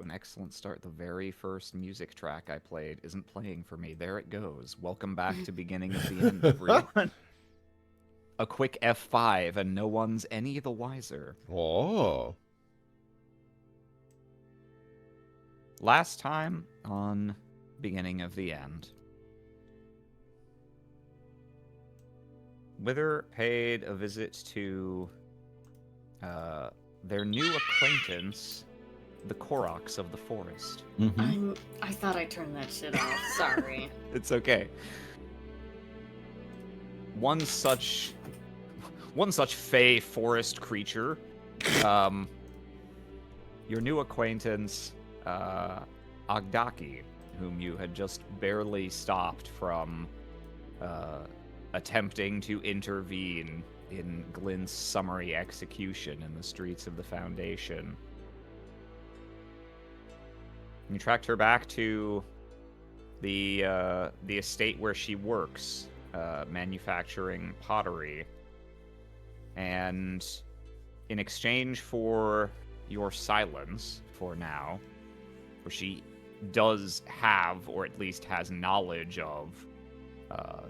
To an excellent start. The very first music track I played isn't playing for me. There it goes. Welcome back to beginning of the end, everyone. A quick F5 and no one's any the wiser. Oh. Last time on beginning of the end, Wither paid a visit to their new acquaintance, the Koroks of the forest. Mm-hmm. I thought I turned that shit off. Sorry. It's okay. One such fey forest creature, your new acquaintance, Agdaki, whom you had just barely stopped from attempting to intervene in Glyn's summary execution in the streets of the Foundation. You tracked her back to the estate where she works, manufacturing pottery. And in exchange for your silence for now, where she does have, or at least has knowledge of,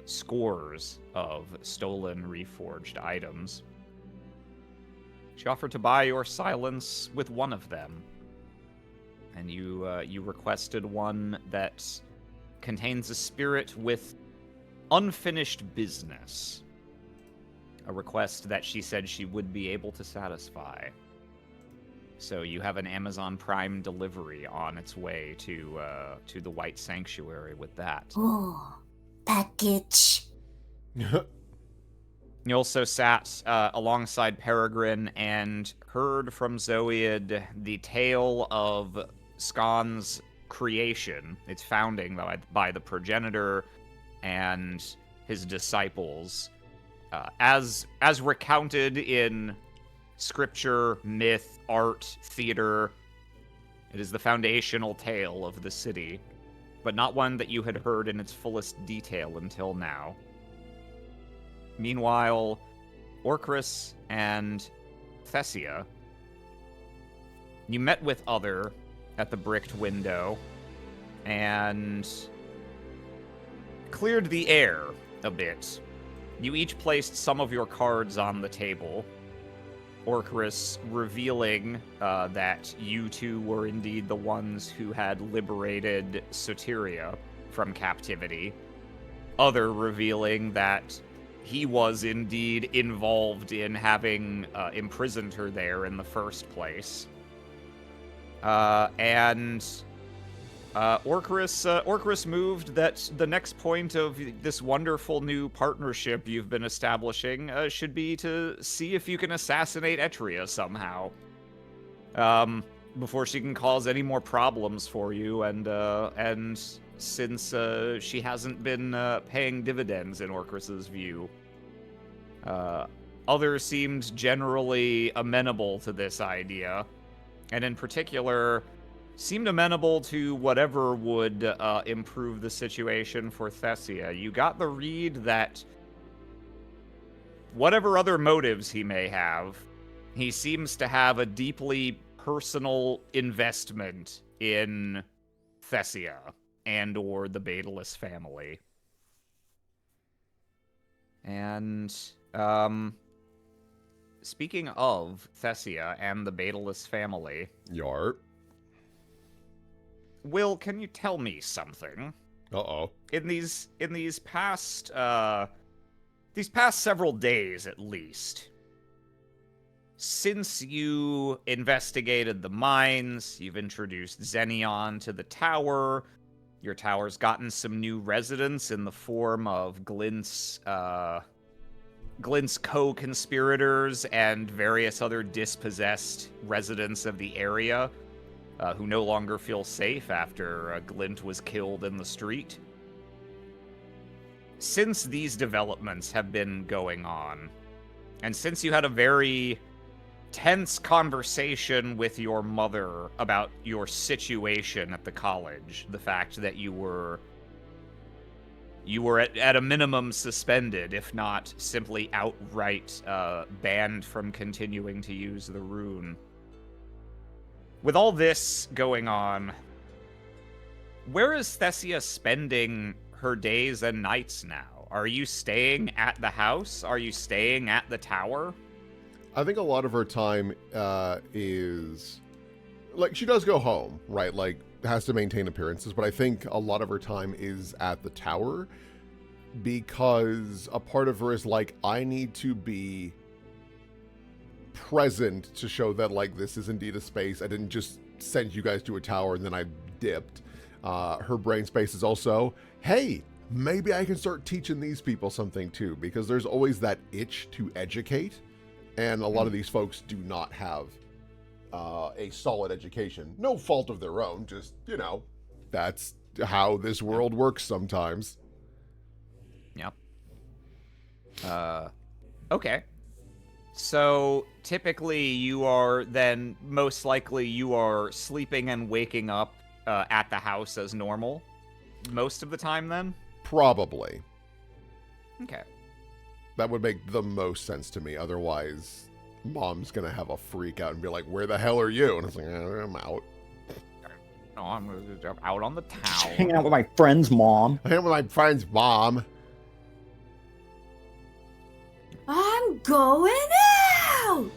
scores of stolen reforged items, she offered to buy your silence with one of them. And you requested one that contains a spirit with unfinished business. A request that she said she would be able to satisfy. So you have an Amazon Prime delivery on its way to the White Sanctuary with that. Oh, package. You also sat alongside Peregrine and heard from Zoid the tale of Skon's creation, its founding by the progenitor and his disciples, as recounted in scripture, myth, art, theater. It is the foundational tale of the city, but not one that you had heard in its fullest detail until now. Meanwhile, Aurkrys and Thessia, you met with Other at the bricked window and cleared the air a bit. You each placed some of your cards on the table, Aurkrys revealing that you two were indeed the ones who had liberated Soteria from captivity. Other revealing that he was indeed involved in having imprisoned her there in the first place. And Aurkrys moved that the next point of this wonderful new partnership you've been establishing should be to see if you can assassinate Etria somehow. Before she can cause any more problems for you, and since she hasn't been paying dividends in Aurkrys's view. Others seemed generally amenable to this idea, and in particular seemed amenable to whatever would improve the situation for Thessia. You got the read that whatever other motives he may have, he seems to have a deeply personal investment in Thessia and or the Betalis family. And speaking of Thessia and the Betalis family, Yarp. Will, can you tell me something? Uh-oh. In these past several days at least, since you investigated the mines, you've introduced Xenion to the tower, your tower's gotten some new residents in the form of Glint's co-conspirators and various other dispossessed residents of the area, who no longer feel safe after Glint was killed in the street. Since these developments have been going on, and since you had a very tense conversation with your mother about your situation at the college, the fact that you were at a minimum suspended, if not simply outright banned from continuing to use the rune, with all this going on, where is Thessia spending her days and nights now? Are you staying at the house? Are you staying at the tower? I think a lot of her time is... Like, she does go home, right? Like, has to maintain appearances, but I think a lot of her time is at the tower because a part of her is like, I need to be present to show that, like, this is indeed a space. I didn't just send you guys to a tower and then I dipped. Her brain space is also, hey, maybe I can start teaching these people something too, because there's always that itch to educate, and a lot of these folks do not have a solid education. No fault of their own, just, you know, that's how this world works sometimes. Yep. Okay. So, typically you are then, most likely you are sleeping and waking up at the house as normal most of the time then? Probably. Okay. That would make the most sense to me. Otherwise, Mom's going to have a freak out and be like, where the hell are you? And it's like, I'm out. No, I'm out on the town. Hanging out with my friend's mom. I am with my friend's mom. I'm going out!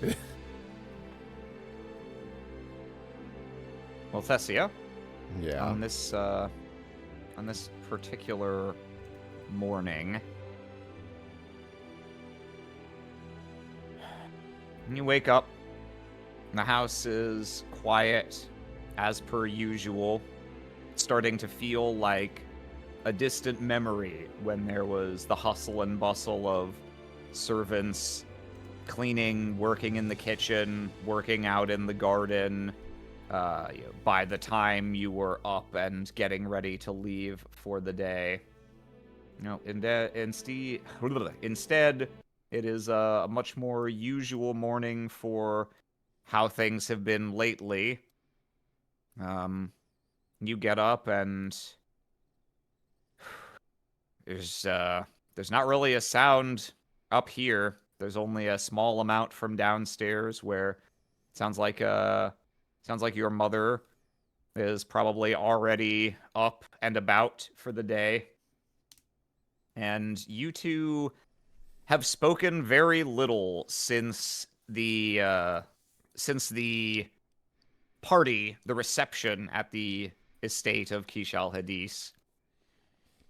Well, Thessia, Yeah. on this particular morning, you wake up, the house is quiet, as per usual, starting to feel like a distant memory when there was the hustle and bustle of servants cleaning, working in the kitchen, working out in the garden. By the time you were up and getting ready to leave for the day, instead, it is a much more usual morning for how things have been lately. You get up and there's not really a sound up here. There's only a small amount from downstairs where it sounds like your mother is probably already up and about for the day. And you two have spoken very little since the party, the reception at the estate of Kishal Hadis.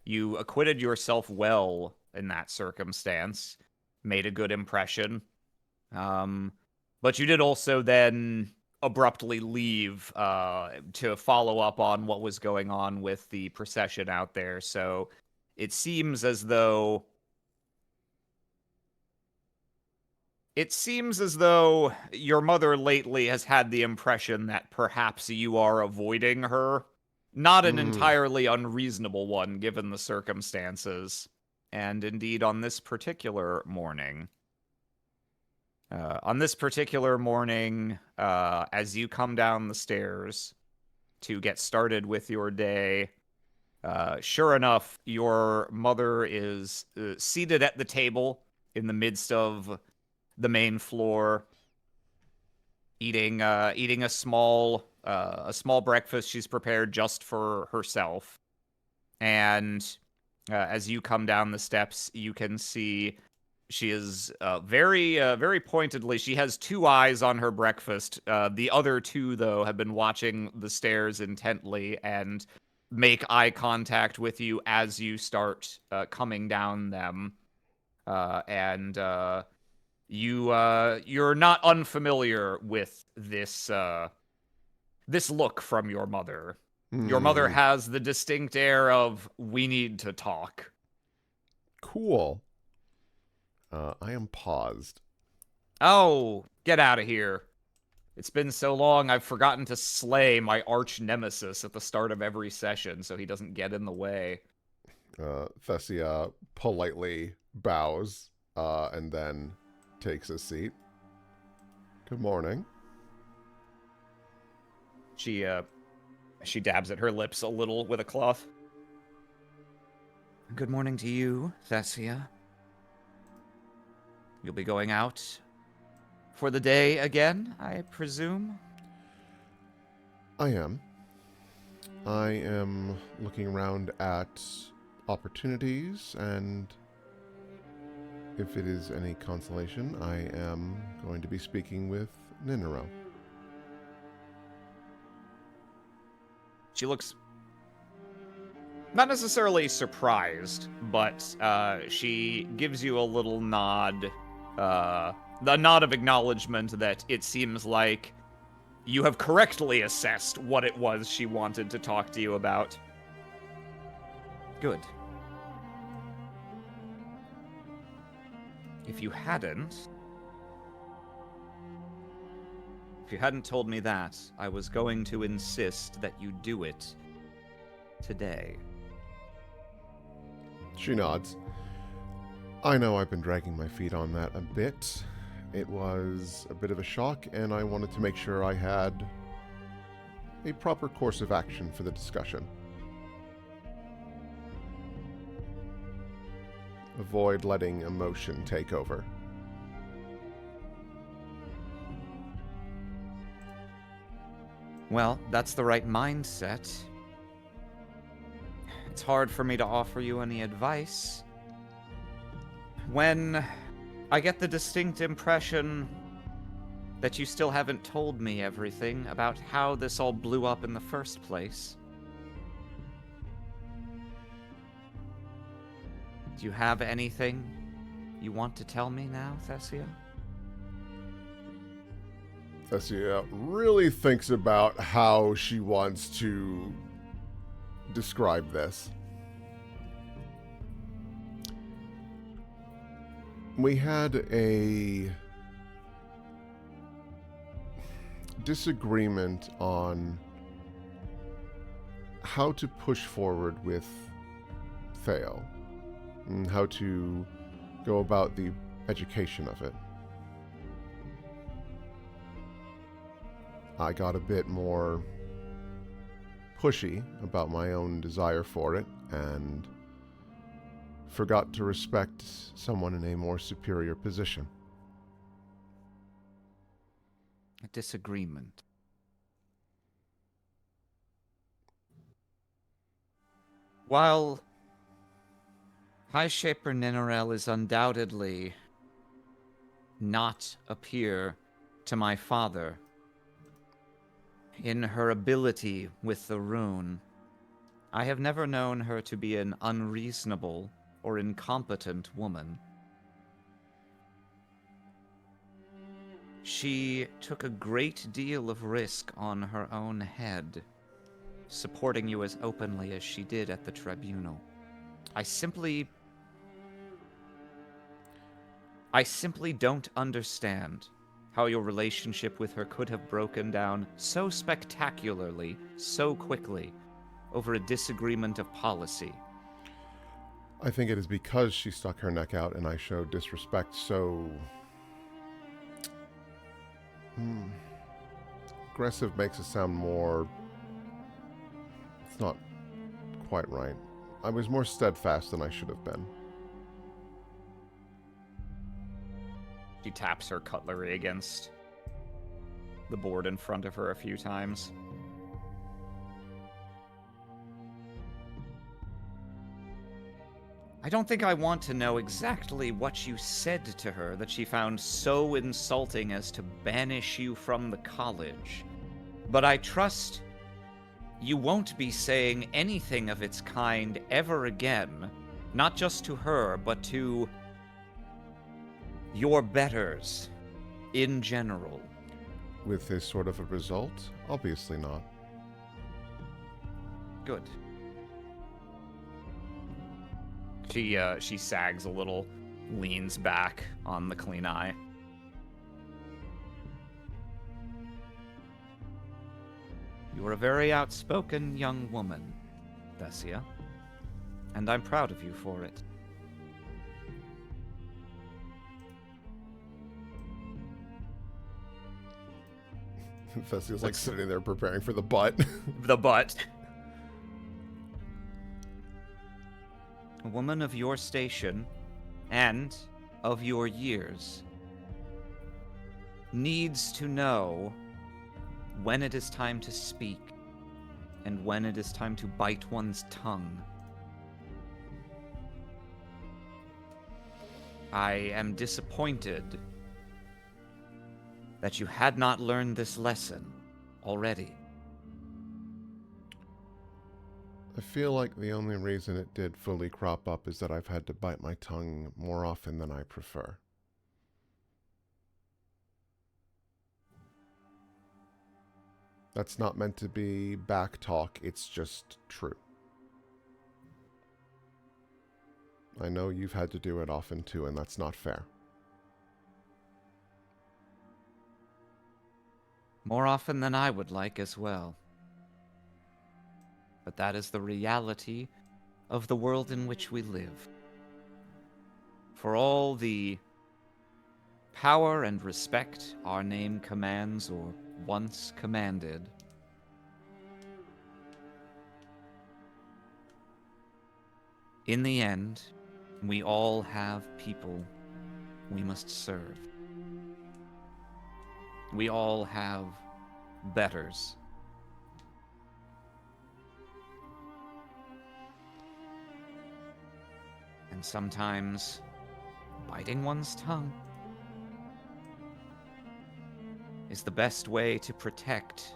You acquitted yourself well in that circumstance, made a good impression. But you did also then abruptly leave to follow up on what was going on with the procession out there. So it seems as though your mother lately has had the impression that perhaps you are avoiding her. Not an entirely unreasonable one, given the circumstances. And indeed, on this particular morning, as you come down the stairs to get started with your day, sure enough, your mother is seated at the table in the midst of the main floor, eating a small breakfast she's prepared just for herself. And as you come down the steps, you can see she is very pointedly. She has two eyes on her breakfast. The other two, though, have been watching the stairs intently and make eye contact with you as you start coming down them. You're not unfamiliar with this look from your mother. Your mother has the distinct air of, we need to talk. Cool. I am paused. Oh, get out of here. It's been so long, I've forgotten to slay my arch nemesis at the start of every session so he doesn't get in the way. Thessia politely bows and then takes a seat. Good morning. She dabs at her lips a little with a cloth. Good morning to you, Thessia. You'll be going out for the day again, I presume? I am. I am looking around at opportunities, and if it is any consolation, I am going to be speaking with Ninero. She looks not necessarily surprised, but she gives you a little nod, the nod of acknowledgement that it seems like you have correctly assessed what it was she wanted to talk to you about. Good. If you hadn't told me that, I was going to insist that you do it today. She nods. I know I've been dragging my feet on that a bit. It was a bit of a shock, and I wanted to make sure I had a proper course of action for the discussion. Avoid letting emotion take over. Well, that's the right mindset. It's hard for me to offer you any advice when I get the distinct impression that you still haven't told me everything about how this all blew up in the first place. Do you have anything you want to tell me now, Thessia? Thessia really thinks about how she wants to describe this. We had a disagreement on how to push forward with Theo and how to go about the education of it. I got a bit more pushy about my own desire for it and forgot to respect someone in a more superior position. A disagreement. While High Shaper Ninorel is undoubtedly not a peer to my father in her ability with the rune, I have never known her to be an unreasonable or incompetent woman. She took a great deal of risk on her own head, supporting you as openly as she did at the tribunal. I simply don't understand how your relationship with her could have broken down so spectacularly, so quickly, over a disagreement of policy. I think it is because she stuck her neck out and I showed disrespect so... aggressive makes it sound more... It's not quite right. I was more steadfast than I should have been. She taps her cutlery against the board in front of her a few times. I don't think I want to know exactly what you said to her that she found so insulting as to banish you from the college, but I trust you won't be saying anything of its kind ever again, not just to her, but to your betters in general. With this sort of a result? Obviously not. Good. She sags a little, leans back on the clean eye. You are a very outspoken young woman, Thessia, and I'm proud of you for it. Thessia's like sitting there preparing for the butt. The butt. A woman of your station and of your years needs to know when it is time to speak and when it is time to bite one's tongue. I am disappointed that you had not learned this lesson already. I feel like the only reason it did fully crop up is that I've had to bite my tongue more often than I prefer. That's not meant to be back talk, it's just true. I know you've had to do it often too, and that's not fair. More often than I would like as well. But that is the reality of the world in which we live. For all the power and respect our name commands or once commanded, in the end, we all have people we must serve. We all have betters. And sometimes, biting one's tongue is the best way to protect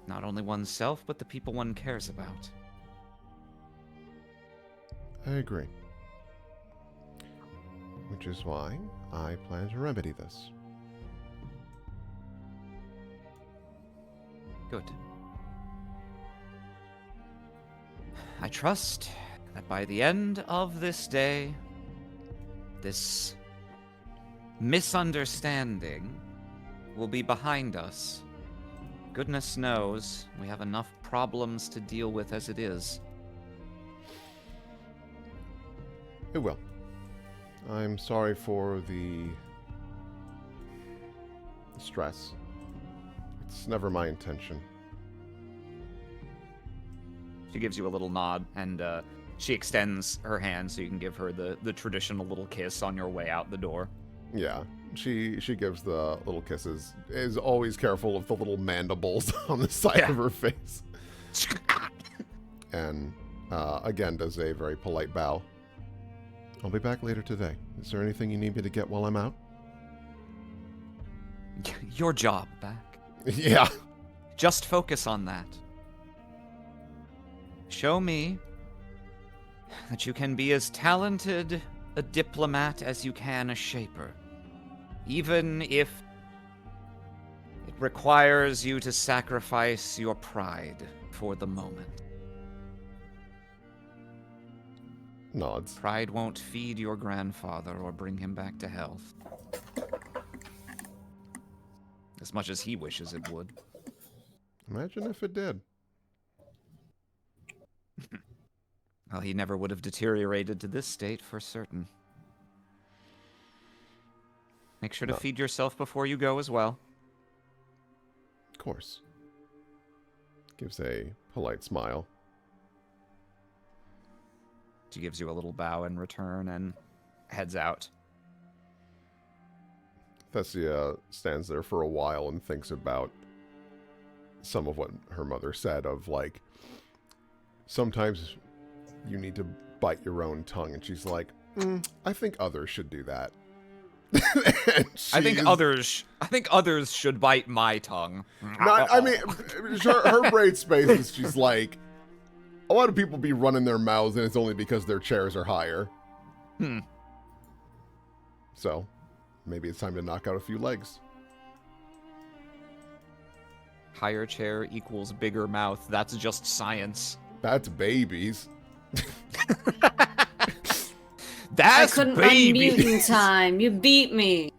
not only oneself, but the people one cares about. I agree. Which is why I plan to remedy this. Good. I trust that by the end of this day, this misunderstanding will be behind us. Goodness knows, we have enough problems to deal with as it is. It will. I'm sorry for the stress. It's never my intention. She gives you a little nod, and she extends her hand so you can give her the traditional little kiss on your way out the door. Yeah, she gives the little kisses, is always careful of the little mandibles on the side of her face. And again does a very polite bow. I'll be back later today. Is there anything you need me to get while I'm out? Your job back. Yeah. Just focus on that. Show me that you can be as talented a diplomat as you can a shaper, even if it requires you to sacrifice your pride for the moment. Nods. Pride won't feed your grandfather or bring him back to health. As much as he wishes it would. Imagine if it did. Well, he never would have deteriorated to this state for certain. Make sure to feed yourself before you go as well. Of course. Gives a polite smile. She gives you a little bow in return and heads out. Thessia stands there for a while and thinks about some of what her mother said of, like, sometimes you need to bite your own tongue. And she's like, I think others should do that. I think others should bite my tongue. I mean, her brain space is, she's like, a lot of people be running their mouths and it's only because their chairs are higher. So, maybe it's time to knock out a few legs. Higher chair equals bigger mouth. That's just science. That's babies. I That's couldn't babies. unmute in time. You beat me.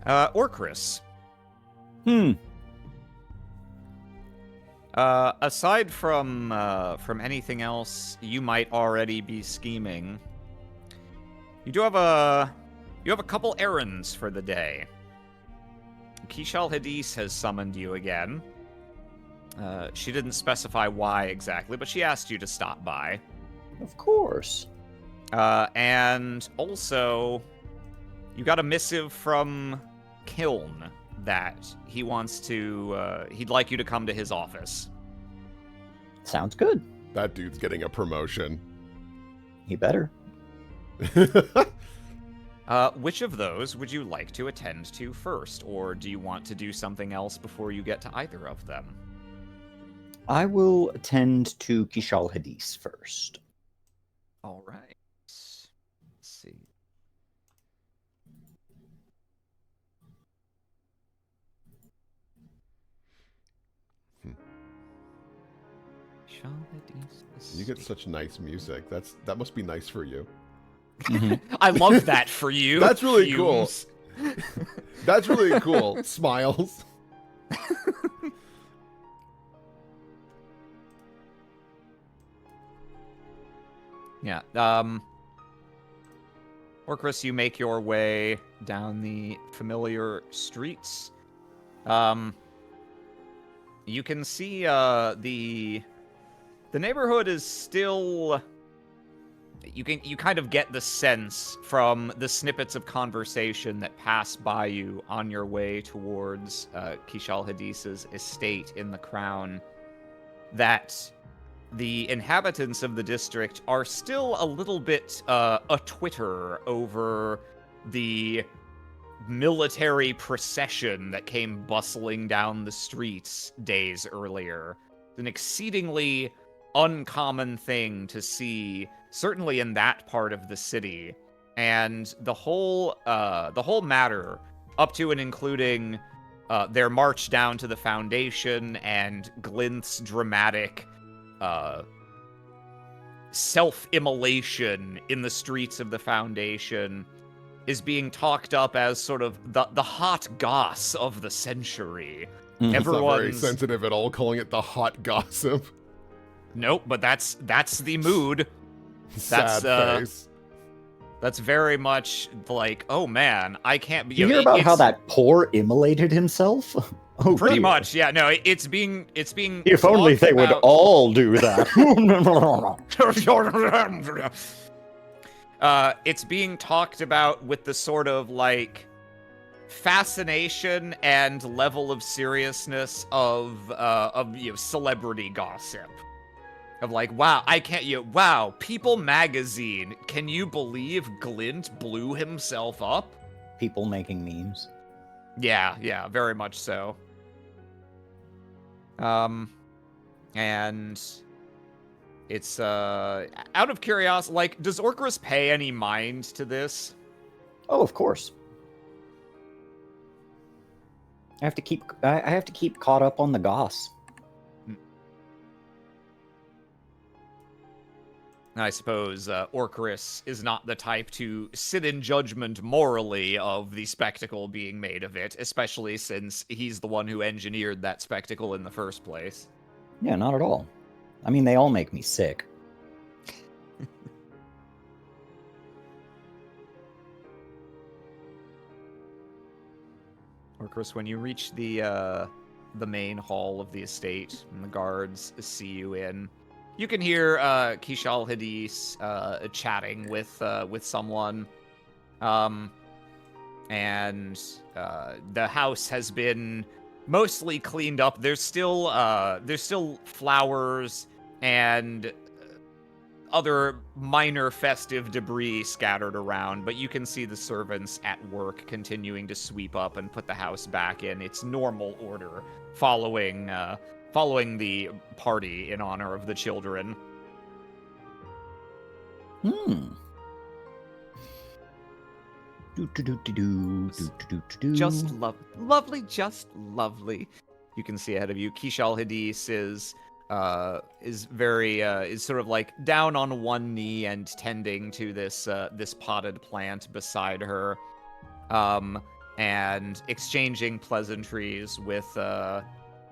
Aurkrys. Aside from anything else you might already be scheming, you have a couple errands for the day. Kishal Hadis has summoned you again. She didn't specify why exactly, but she asked you to stop by. Of course. And also, you got a missive from Kiln that he wants to, he'd like you to come to his office. Sounds good. That dude's getting a promotion. He better. Which of those would you like to attend to first, or do you want to do something else before you get to either of them? I will attend to Kishal Hadis first. All right. Let's see. You get such nice music. That must be nice for you. I love that for you. That's really Fumes. cool. That's really cool. Smiles. Yeah. Aurkrys, you make your way down the familiar streets. You can see the neighborhood is still. You kind of get the sense from the snippets of conversation that pass by you on your way towards Kishal Hadis's estate in the Crown that the inhabitants of the district are still a little bit a Twitter over the military procession that came bustling down the streets days earlier. An exceedingly uncommon thing to see, certainly in that part of the city. And the whole matter, up to and including their march down to the Foundation and Glinth's dramatic self-immolation in the streets of the Foundation, is being talked up as sort of the hot goss of the century. It's not very sensitive at all, calling it the hot gossip. Nope, but that's the mood. Sad face. That's very much like, oh man, I can't be. You hear about how that poor immolated himself? Oh, pretty dear. much, yeah. No, it's being. If only they would all do that. It's being talked about with the sort of like fascination and level of seriousness of celebrity gossip. Of like, wow, wow, People Magazine, can you believe Glint blew himself up? People making memes. Yeah, very much so. And it's, out of curiosity, like, does Aurkrys pay any mind to this? Oh, of course. I have to keep caught up on the goss. I suppose Aurkrys is not the type to sit in judgment morally of the spectacle being made of it, especially since he's the one who engineered that spectacle in the first place. Yeah, not at all. I mean, they all make me sick. Aurkrys, when you reach the main hall of the estate and the guards see you in, you can hear Kishal Hadis chatting with someone, and the house has been mostly cleaned up. There's still flowers and other minor festive debris scattered around, but you can see the servants at work continuing to sweep up and put the house back in its normal order, following the party in honor of the children. Just lovely, just lovely. You can see ahead of you, Kishal Hadis is sort of like down on one knee and tending to this potted plant beside her, and exchanging pleasantries with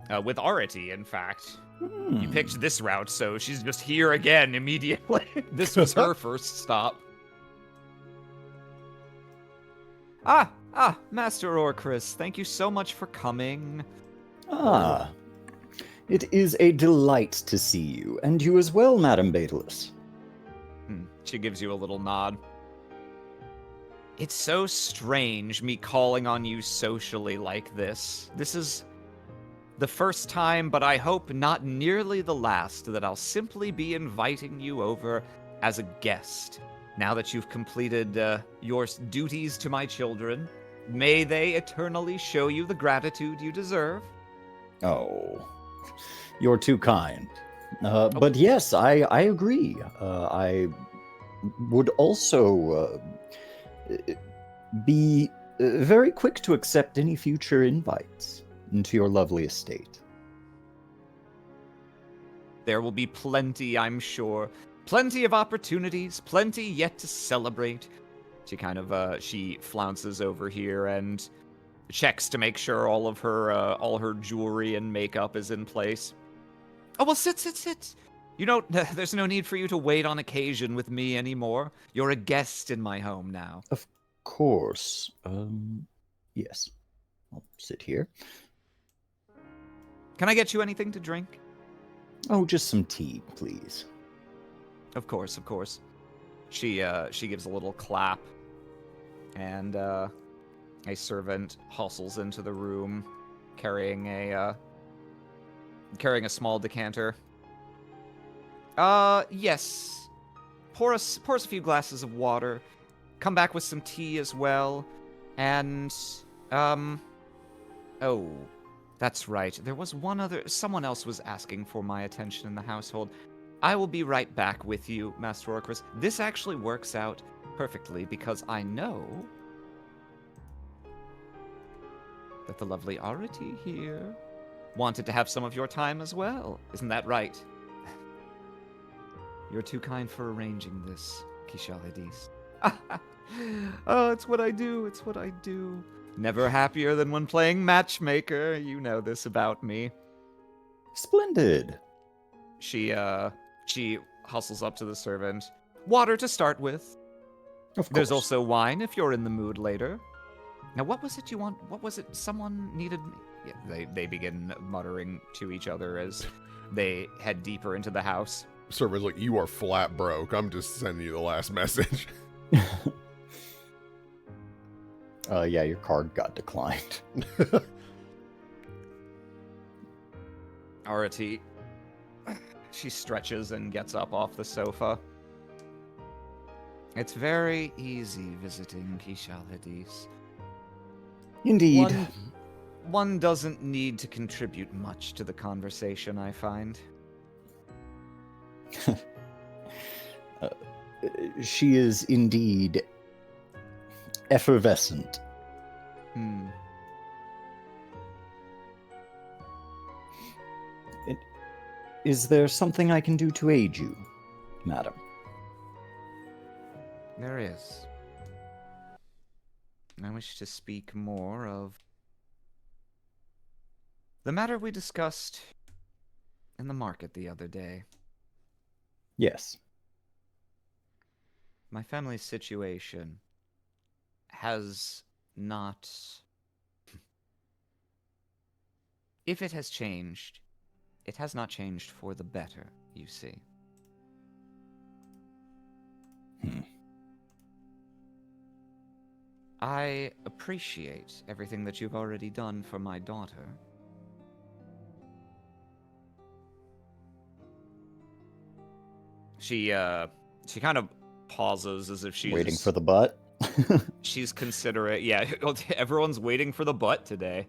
Arity, in fact. You picked this route, so she's just here again immediately. This was her first stop. Master Aurkrys, thank you so much for coming. It is a delight to see you, and you as well, Madam Baedelis. She gives you a little nod. It's so strange me calling on you socially like this. This is the first time, but I hope not nearly the last, that I'll simply be inviting you over as a guest. Now that you've completed your duties to my children, may they eternally show you the gratitude you deserve. Oh, you're too kind. But yes, I agree. I would also be very quick to accept any future invites into your lovely estate. There will be plenty, I'm sure. Plenty of opportunities, plenty yet to celebrate. She kind of, she flounces over here and checks to make sure all her jewelry and makeup is in place. Oh, well, sit. You don't, there's no need for you to wait on occasion with me anymore. You're a guest in my home now. Of course. Yes. I'll sit here. Can I get you anything to drink? Oh, just some tea, please. Of course. She gives a little clap, and a servant hustles into the room, carrying a small decanter. Yes. Pour us a few glasses of water. Come back with some tea as well, and oh, that's right. There was someone else was asking for my attention in the household. I will be right back with you, Master Aurkrys. This actually works out perfectly because I know that the lovely Arity here wanted to have some of your time as well. Isn't that right? You're too kind for arranging this, Kishal Hadis. Oh, it's what I do. Never happier than when playing matchmaker. You know this about me. Splendid. She hustles up to the servant. Water to start with. Of course. There's also wine if you're in the mood later. Now, what was it you want? What was it someone needed? Yeah, they begin muttering to each other as they head deeper into the house. Servant's like, you are flat broke. I'm just sending you the last message. Yeah, your card got declined. Arity, she stretches and gets up off the sofa. It's very easy visiting Kishal Hadis. Indeed. One doesn't need to contribute much to the conversation, I find. She is indeed effervescent. Is there something I can do to aid you, madam? There is. I wish to speak more of the matter we discussed in the market the other day. Yes. My family's situation has not... If it has changed, it has not changed for the better, you see. I appreciate everything that you've already done for my daughter. She kind of pauses as if she's... Waiting for the butt? She's considerate. Yeah, everyone's waiting for the butt today.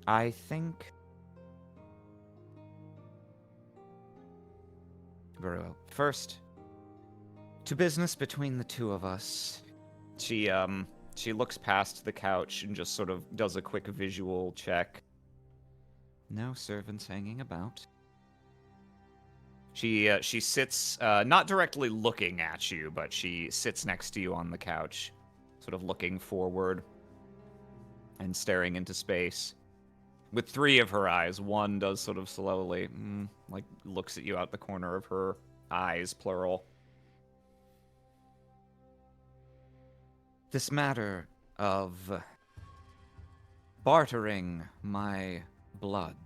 I think... Very well. First, to business between the two of us. She looks past the couch and just sort of does a quick visual check. No servants hanging about. She sits, not directly looking at you, but she sits next to you on the couch, sort of looking forward and staring into space. With three of her eyes, one does sort of slowly, like, looks at you out the corner of her eyes, plural. This matter of bartering my blood.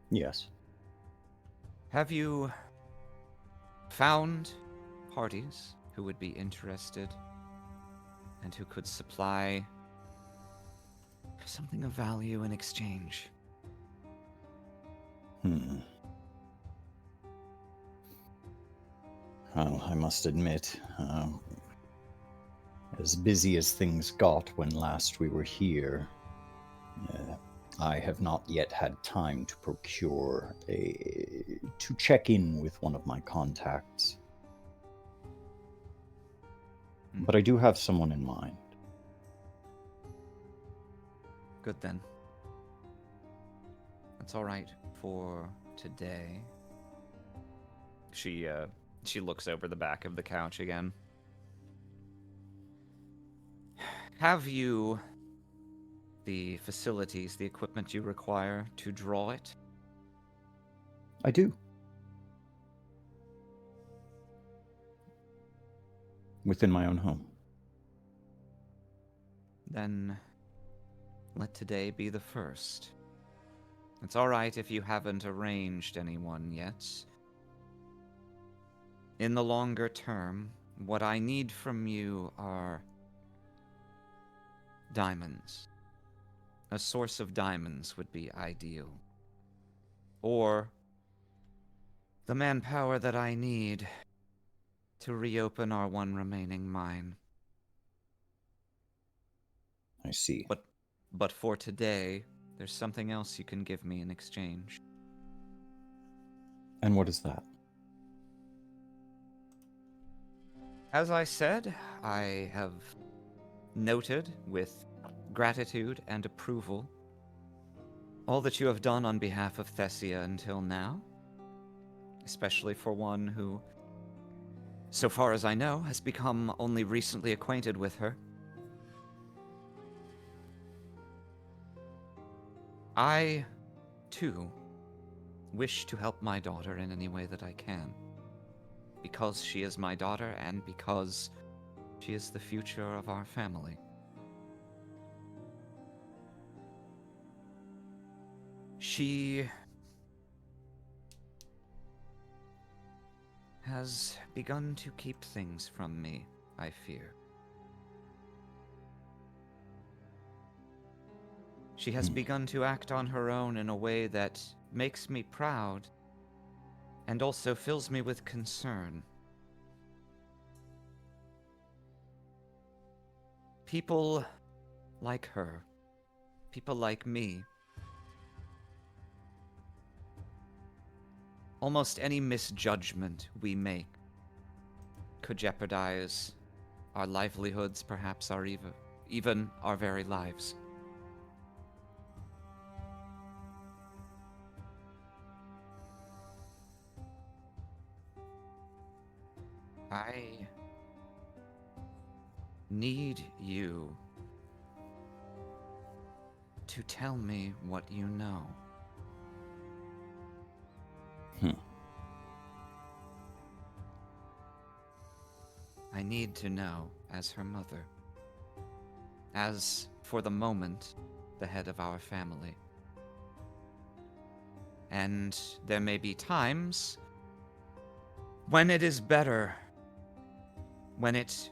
Yes. Have you found parties who would be interested and who could supply something of value in exchange? Well, I must admit, as busy as things got when last we were here, I have not yet had time to to check in with one of my contacts. But I do have someone in mind. Good then. That's all right for today. She looks over the back of the couch again. Have you the facilities, the equipment you require to draw it? I do. Within my own home. Then let today be the first. It's all right if you haven't arranged anyone yet. In the longer term, what I need from you are diamonds. A source of diamonds would be ideal. Or the manpower that I need to reopen our one remaining mine. I see. But for today, there's something else you can give me in exchange. And what is that? As I said, I have noted with gratitude and approval all that you have done on behalf of Thessia until now, especially for one who, so far as I know, has become only recently acquainted with her. I, too, wish to help my daughter in any way that I can. Because she is my daughter and because she is the future of our family. She has begun to keep things from me, I fear. She has begun to act on her own in a way that makes me proud and also fills me with concern. People like her, people like me, almost any misjudgment we make could jeopardize our livelihoods, perhaps even our very lives. I need you to tell me what you know. I need to know as her mother. As, for the moment, the head of our family. And there may be times when it is better, when it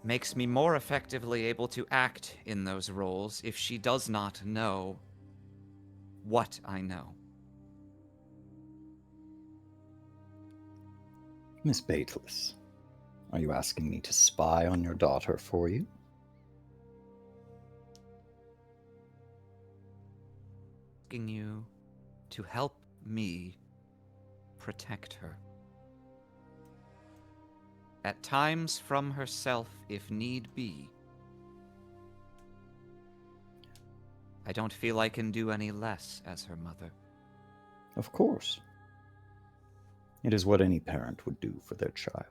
makes me more effectively able to act in those roles if she does not know what I know. Miss Bateless, are you asking me to spy on your daughter for you? Asking you to help me protect her. At times from herself, if need be. I don't feel I can do any less as her mother. Of course. It is what any parent would do for their child.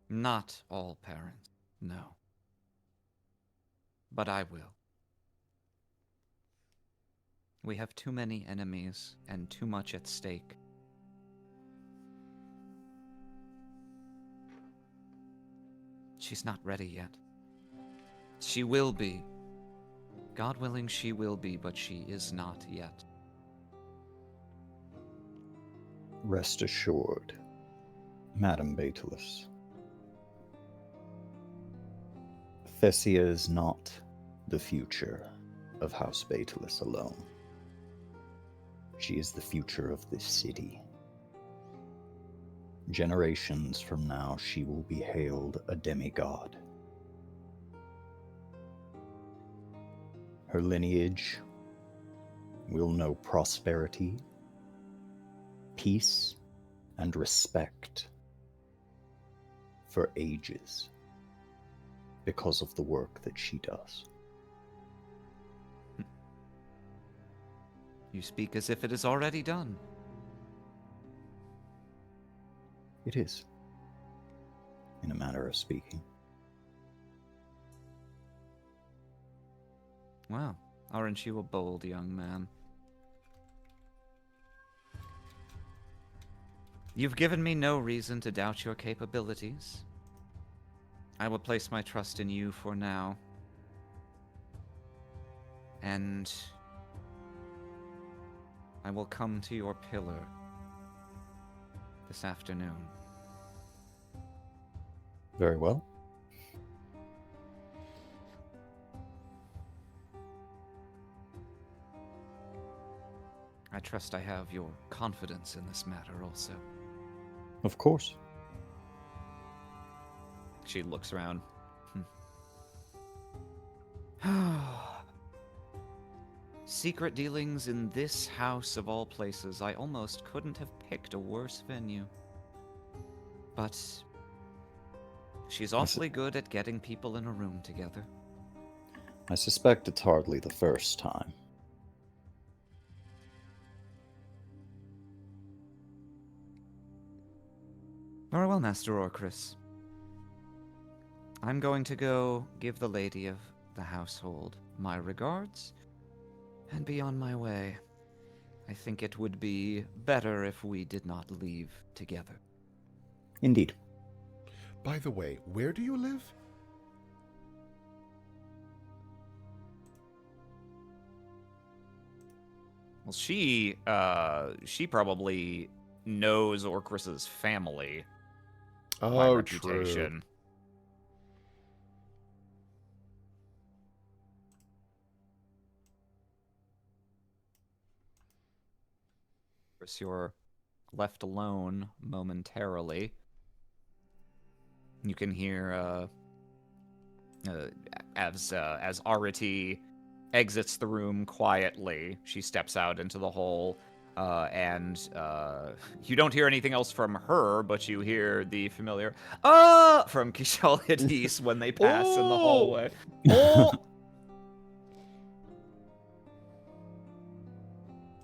Not all parents, no. But I will. We have too many enemies and too much at stake. She's not ready yet. She will be. God willing, she will be, but she is not yet. Rest assured, Madam Batalus. Thessia is not the future of House Batalus alone. She is the future of this city. Generations from now, she will be hailed a demigod. Her lineage will know prosperity, peace, and respect for ages because of the work that she does. You speak as if it is already done. It is, in a manner of speaking. Well, aren't you a bold young man? You've given me no reason to doubt your capabilities. I will place my trust in you for now. And I will come to your pillar this afternoon. Very well. I trust I have your confidence in this matter also. Of course. She looks around. Secret dealings in this house of all places. I almost couldn't have picked a worse venue. But she's awfully good at getting people in a room together. I suspect it's hardly the first time. Very well, Master Aurkrys. I'm going to go give the lady of the household my regards and be on my way. I think it would be better if we did not leave together. Indeed. By the way, where do you live? Well, she probably knows Aurkrys's family by Oh, reputation. Aurkrys, you're left alone momentarily. You can hear as Arati exits the room quietly. She steps out into the hall, and you don't hear anything else from her, but you hear the familiar from Kishal Hadis when they pass in the hallway. Oh!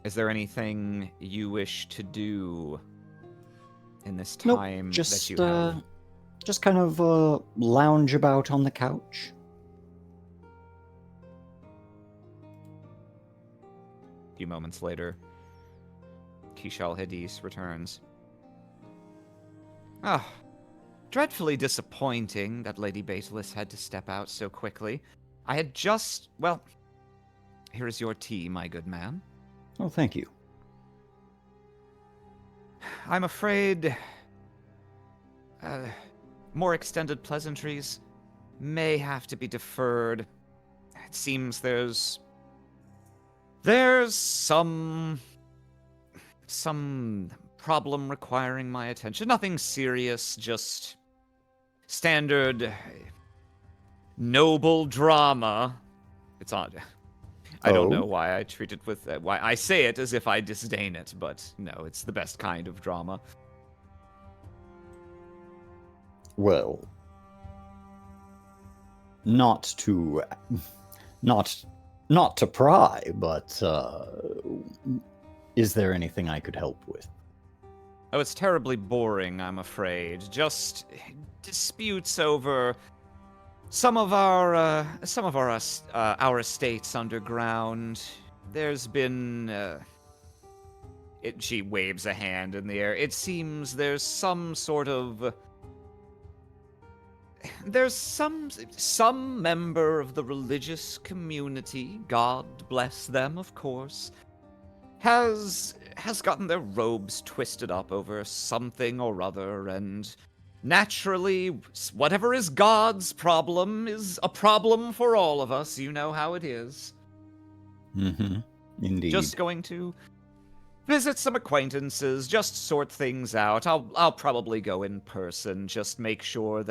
Is there anything you wish to do in this time that you have? Just kind of lounge about on the couch. A few moments later, Kishal Hadis returns. Ah, dreadfully disappointing that Lady Batalus had to step out so quickly. I had just... Well, here is your tea, my good man. Oh, thank you. I'm afraid... more extended pleasantries may have to be deferred. It seems there's some problem requiring my attention. Nothing serious, just standard noble drama. It's odd. I don't know why I treat it with why I say it as if I disdain it, but no, it's the best kind of drama. Well, not to pry, but is there anything I could help with? Oh, it's terribly boring, I'm afraid. Just disputes over some of our estates underground. There's been she waves a hand in the air. It seems there's some sort of there's some member of the religious community, God bless them, of course, has gotten their robes twisted up over something or other, and naturally, whatever is God's problem is a problem for all of us. You know how it is. Mm-hmm. Indeed. Just going to visit some acquaintances, just sort things out. I'll probably go in person, just make sure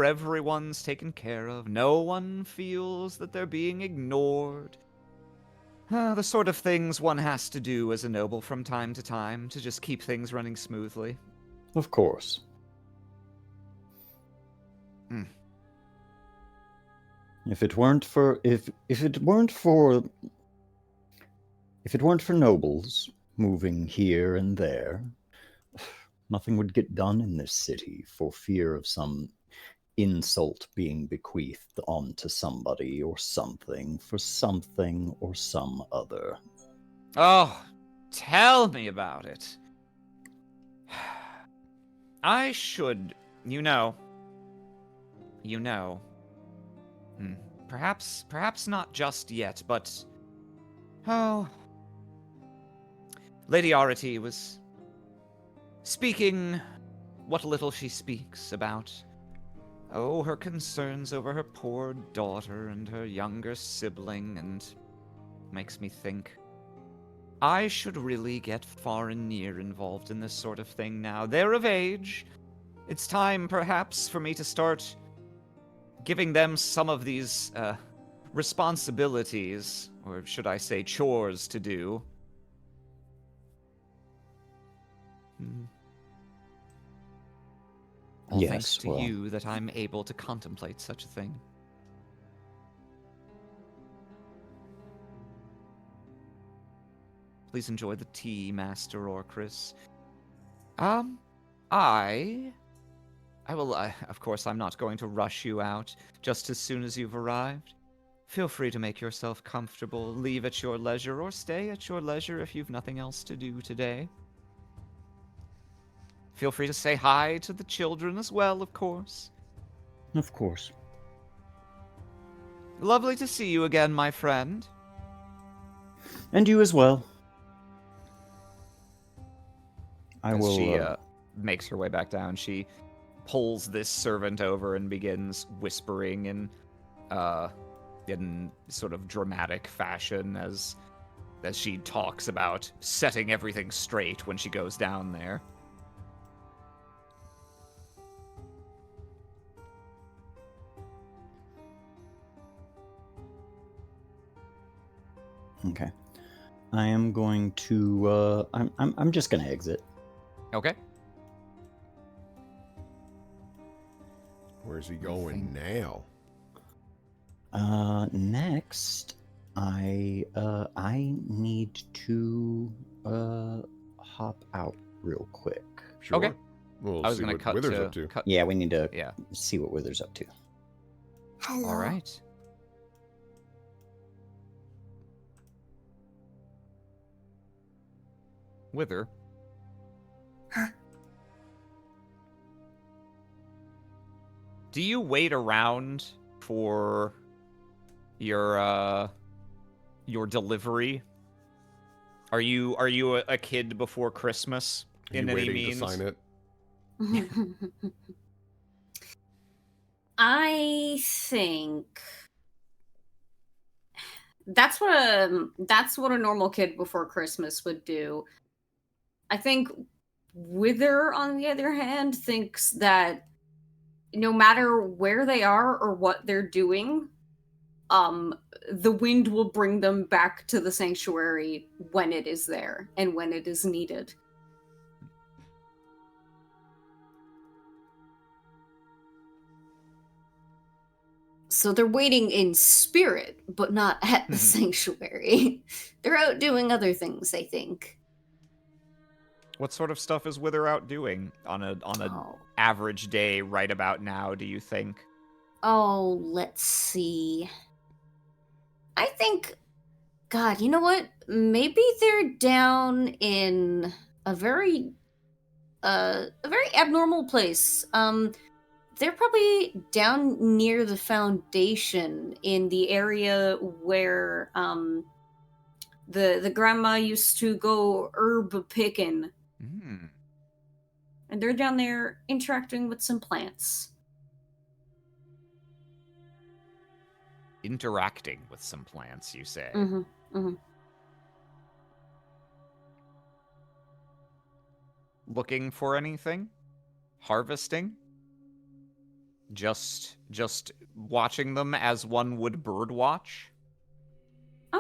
everyone's taken care of. No one feels that they're being ignored. The sort of things one has to do as a noble from time to time to just keep things running smoothly. Of course. Hmm. If it weren't for nobles moving here and there, nothing would get done in this city for fear of some insult being bequeathed onto somebody or something for something or some other. Oh, tell me about it. I should, you know. Perhaps not just yet, but Lady Arity was speaking what little she speaks about. Oh, her concerns over her poor daughter and her younger sibling, and makes me think I should really get far and near involved in this sort of thing now. They're of age. It's time, perhaps, for me to start giving them some of these responsibilities, or should I say chores, to do. All Yes, thanks to well, you that I'm able to contemplate such a thing. Please enjoy the tea, Master Aurkrys. I will, of course, I'm not going to rush you out just as soon as you've arrived. Feel free to make yourself comfortable, leave at your leisure, or stay at your leisure if you've nothing else to do today. Feel free to say hi to the children as well, of course. Of course. Lovely to see you again, my friend. And you as well. I As will. she makes her way back down, she pulls this servant over and begins whispering in sort of dramatic fashion as she talks about setting everything straight when she goes down there. Okay. I am going to. I'm just going to exit. Okay. Where's he going now? Next, I need to hop out real quick. Sure. Okay. We'll I was see going what to Wither's up to. cut. Yeah, we need to Yeah. see what Wither's up to. Hello. All right. Wither. Huh? Do you wait around for your delivery? Are you a kid before Christmas Are in you any waiting means? to sign it? I think that's what a normal kid before Christmas would do. I think Wither, on the other hand, thinks that no matter where they are or what they're doing, the wind will bring them back to the sanctuary when it is there and when it is needed. So they're waiting in spirit, but not at the sanctuary. They're out doing other things, I think. What sort of stuff is Wither out doing on a Oh. average day right about now, do you think? Oh, let's see. I think, God, you know what? Maybe they're down in a very abnormal place. They're probably down near the foundation in the area where the grandma used to go herb picking. Hmm. And they're down there interacting with some plants. Interacting with some plants, you say? Mm-hmm. Mm-hmm. Looking for anything? Harvesting? Just watching them as one would bird watch? A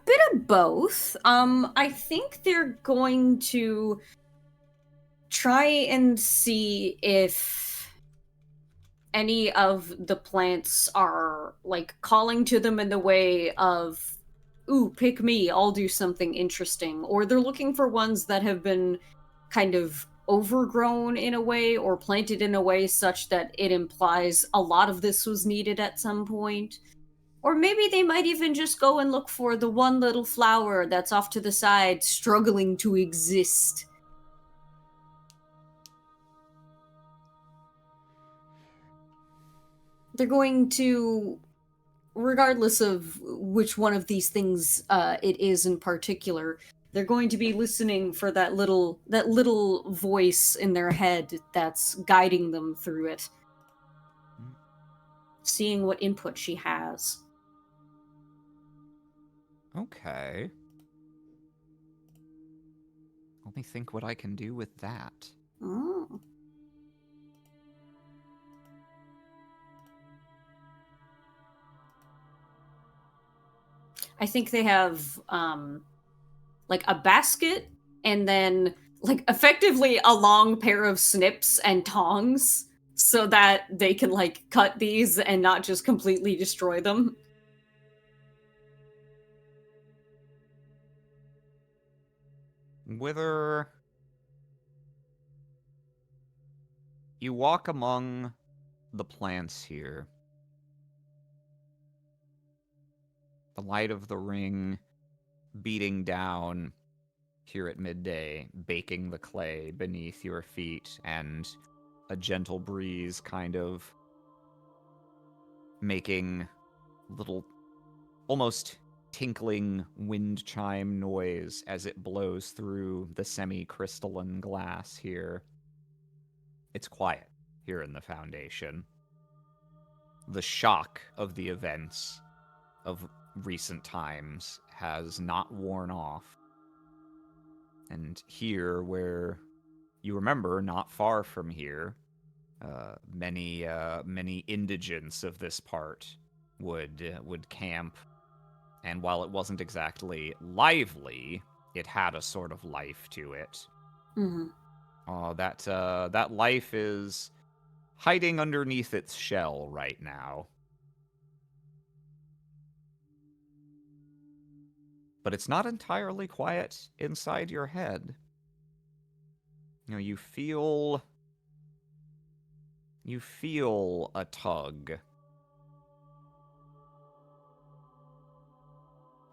bit of both. I think they're going to try and see if any of the plants are like calling to them in the way of, ooh, pick me, I'll do something interesting. Or they're looking for ones that have been kind of overgrown in a way or planted in a way such that it implies a lot of this was needed at some point. Or maybe they might even just go and look for the one little flower that's off to the side, struggling to exist. They're going to, regardless of which one of these things it is in particular, they're going to be listening for that little voice in their head that's guiding them through it. Seeing what input she has. Okay. Let me think what I can do with that. Oh. I think they have like a basket and then like effectively a long pair of snips and tongs so that they can like cut these and not just completely destroy them. Whether you walk among the plants here, the light of the ring beating down here at midday, baking the clay beneath your feet, and a gentle breeze kind of making little, almost tinkling wind chime noise as it blows through the semi-crystalline glass here. It's quiet here in the Foundation. The shock of the events of recent times has not worn off. And here, where you remember, not far from here, many indigents of this part would camp. And while it wasn't exactly lively, it had a sort of life to it. Mm-hmm. That life is hiding underneath its shell right now. But it's not entirely quiet inside your head. You know, you feel a tug.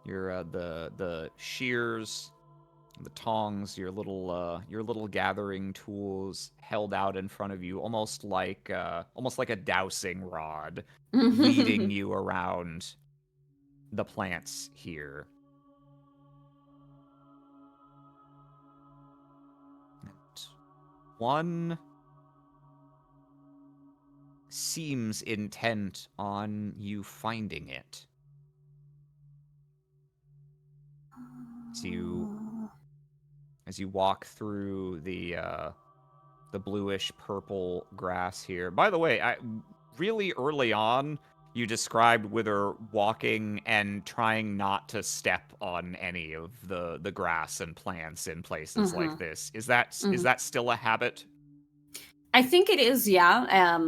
Your the shears, the tongs, your little gathering tools held out in front of you, almost like a dowsing rod, leading you around the plants here. And one seems intent on you finding it. As you walk through the bluish purple grass here. By the way, really early on, you described Wither walking and trying not to step on any of the grass and plants in places like this. Is that still a habit? I think it is, yeah.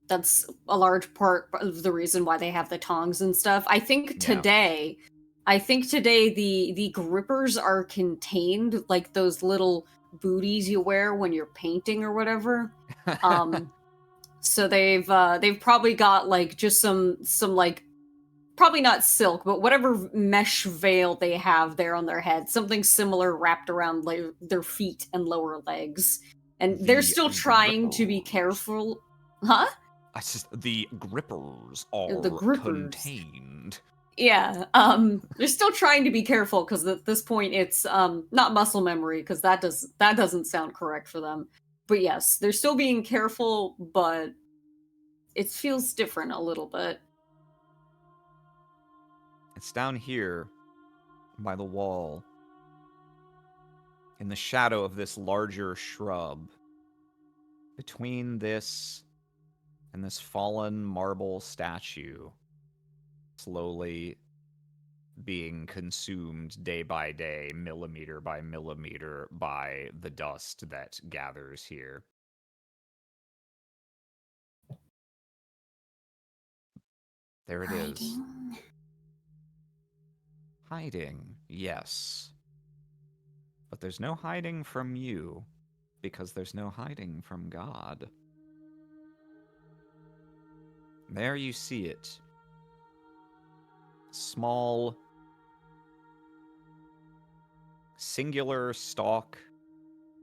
That's a large part of the reason why they have the tongs and stuff. I think today the grippers are contained, like those little booties you wear when you're painting or whatever. So they've probably got like just some like, probably not silk, but whatever mesh veil they have there on their head, something similar wrapped around their feet and lower legs. And they're The still trying to be grippers. careful. Huh? The grippers are The grippers. contained. Yeah, they're still trying to be careful because at this point it's not muscle memory because that doesn't sound correct for them. But yes, they're still being careful, but it feels different a little bit. It's down here by the wall, in the shadow of this larger shrub. Between this and this fallen marble statue, slowly being consumed day by day, millimeter by millimeter, by the dust that gathers here. There it is. Hiding, yes. But there's no hiding from you, because there's no hiding from God. There you see it. Small, singular stalk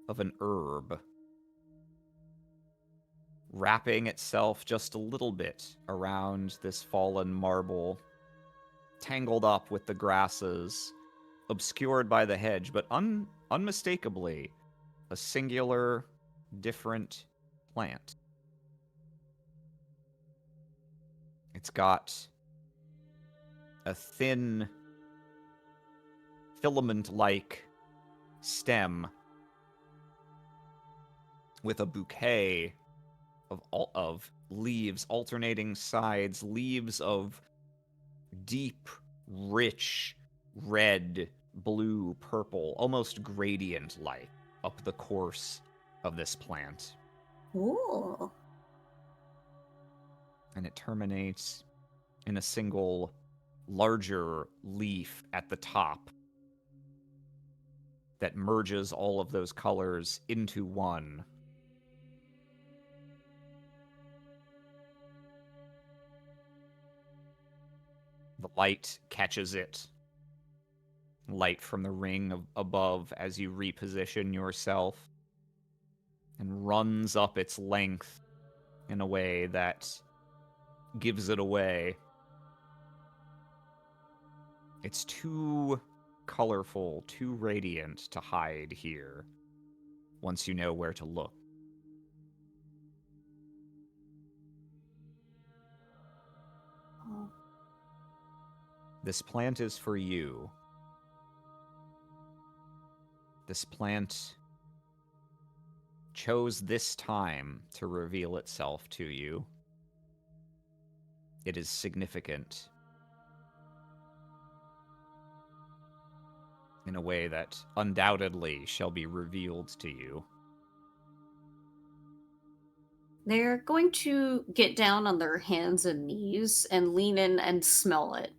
of an herb, wrapping itself just a little bit around this fallen marble, tangled up with the grasses, obscured by the hedge, but unmistakably a singular, different plant. It's got a thin, filament-like stem with a bouquet of leaves, alternating sides, leaves of deep, rich, red, blue, purple, almost gradient-like up the course of this plant. Ooh. And it terminates in a single, larger leaf at the top that merges all of those colors into one. The light catches it. Light from the ring above as you reposition yourself, and runs up its length in a way that gives it away. It's too colorful, too radiant to hide here once you know where to look. This plant is for you. This plant chose this time to reveal itself to you. It is significant in a way that undoubtedly shall be revealed to you. They're going to get down on their hands and knees and lean in and smell it.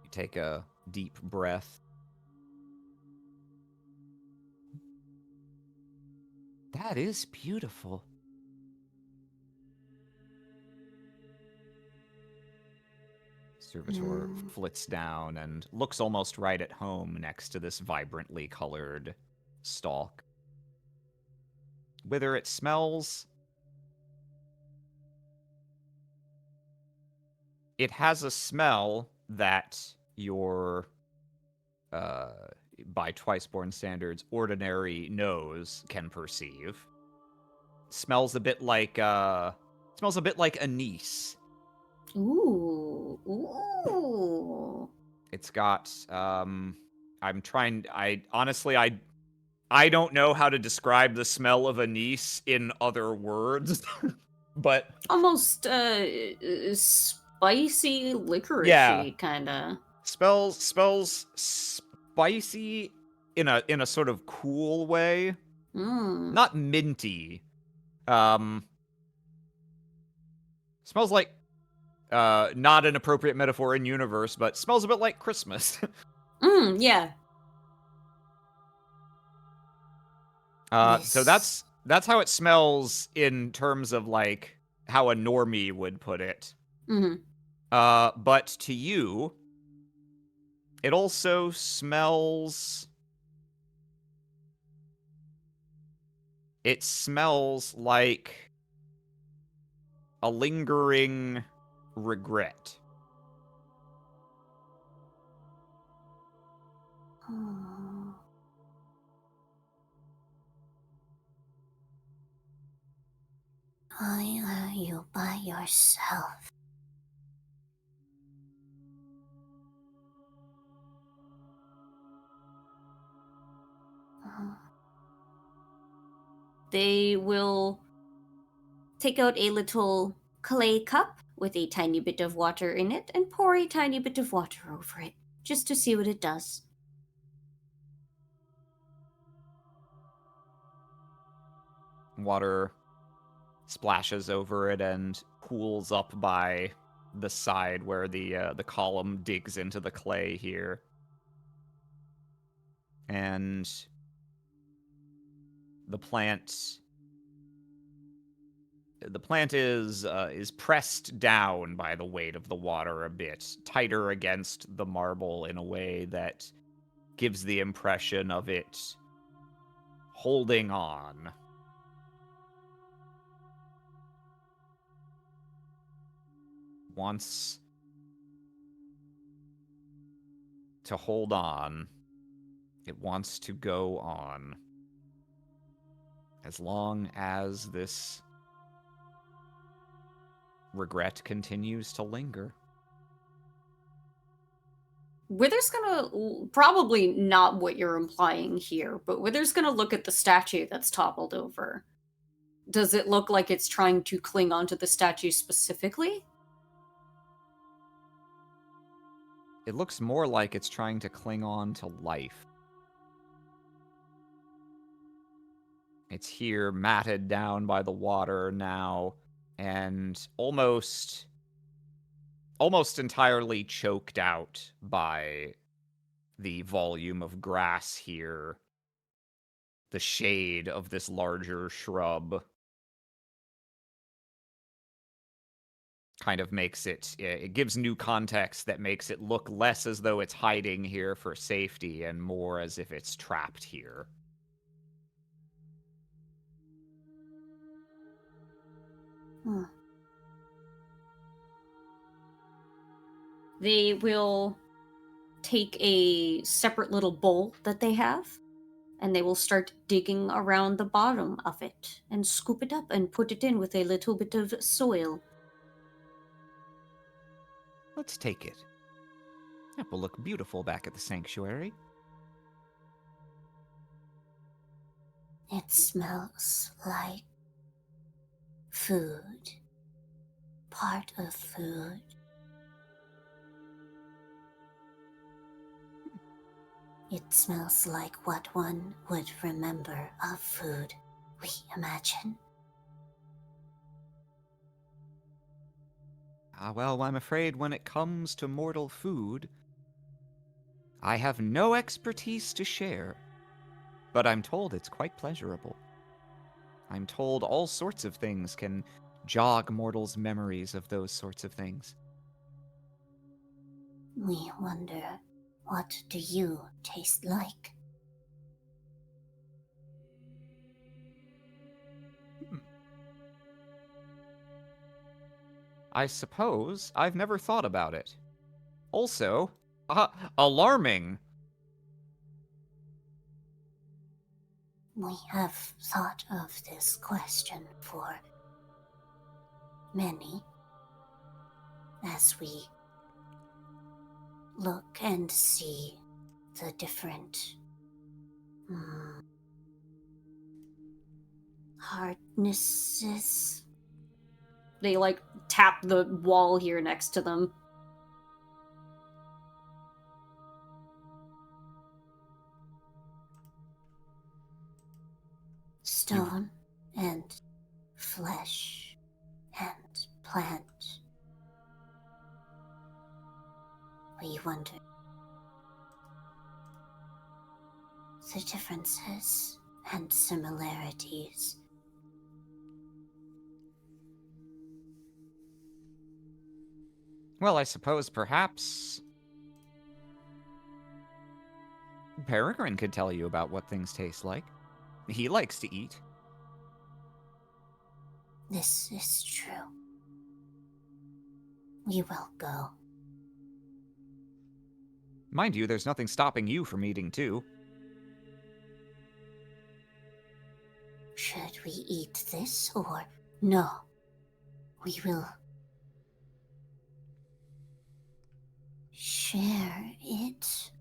You take a deep breath. That is beautiful. Servitor flits down and looks almost right at home next to this vibrantly colored stalk. Whether it smells, it has a smell that your, by Twiceborn standards, ordinary nose can perceive. Smells a bit like anise. Ooh. Ooh. It's got, I don't know how to describe the smell of anise in other words, but... Almost, spicy, licoricey, Yeah. kinda. Smells spicy in a sort of cool way. Not minty. Smells like, not an appropriate metaphor in universe, but smells a bit like Christmas. Yeah. So that's how it smells in terms of like how a normie would put it. Mm-hmm. But to you, it also smells... It smells like a lingering regret. Why are you by yourself? They will take out a little clay cup with a tiny bit of water in it and pour a tiny bit of water over it, just to see what it does. Water splashes over it and pools up by the side where the column digs into the clay here. And the plant is pressed down by the weight of the water a bit, tighter against the marble in a way that gives the impression of it holding on. Wants to hold on. It wants to go on. As long as this regret continues to linger. Wither's gonna, probably not what you're implying here, but Wither's gonna look at the statue that's toppled over. Does it look like it's trying to cling onto the statue specifically? It looks more like it's trying to cling on to life. It's here, matted down by the water now, and almost entirely choked out by the volume of grass here, the shade of this larger shrub. Kind of makes it gives new context that makes it look less as though it's hiding here for safety and more as if it's trapped here. They will take a separate little bowl that they have, and they will start digging around the bottom of it and scoop it up and put it in with a little bit of soil. Let's take it. That will look beautiful back at the sanctuary. It smells like food. Part of food. It smells like what one would remember of food, we imagine. Well, I'm afraid when it comes to mortal food, I have no expertise to share, but I'm told it's quite pleasurable. I'm told all sorts of things can jog mortals' memories of those sorts of things. We wonder, what do you taste like? I suppose I've never thought about it. Also, alarming. We have thought of this question for many as we look and see the different hardnesses. They, tap the wall here next to them. Stone and flesh and plant. We wonder the differences and similarities. Well, I suppose perhaps Peregrine could tell you about what things taste like. He likes to eat. This is true. We will go. Mind you, there's nothing stopping you from eating too. Should we eat this or no? We will share it.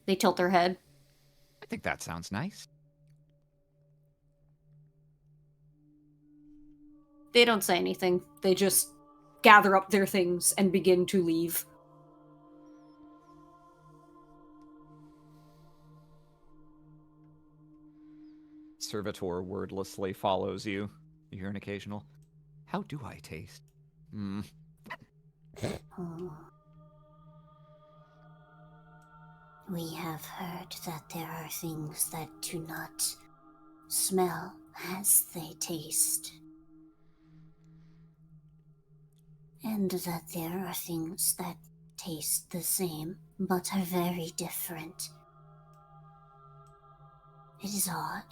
They tilt their head. I think that sounds nice. They don't say anything. They just gather up their things and begin to leave. Servitor wordlessly follows you. You hear an occasional, "How do I taste?" Hmm. Oh. We have heard that there are things that do not smell as they taste. And that there are things that taste the same but are very different. It is odd.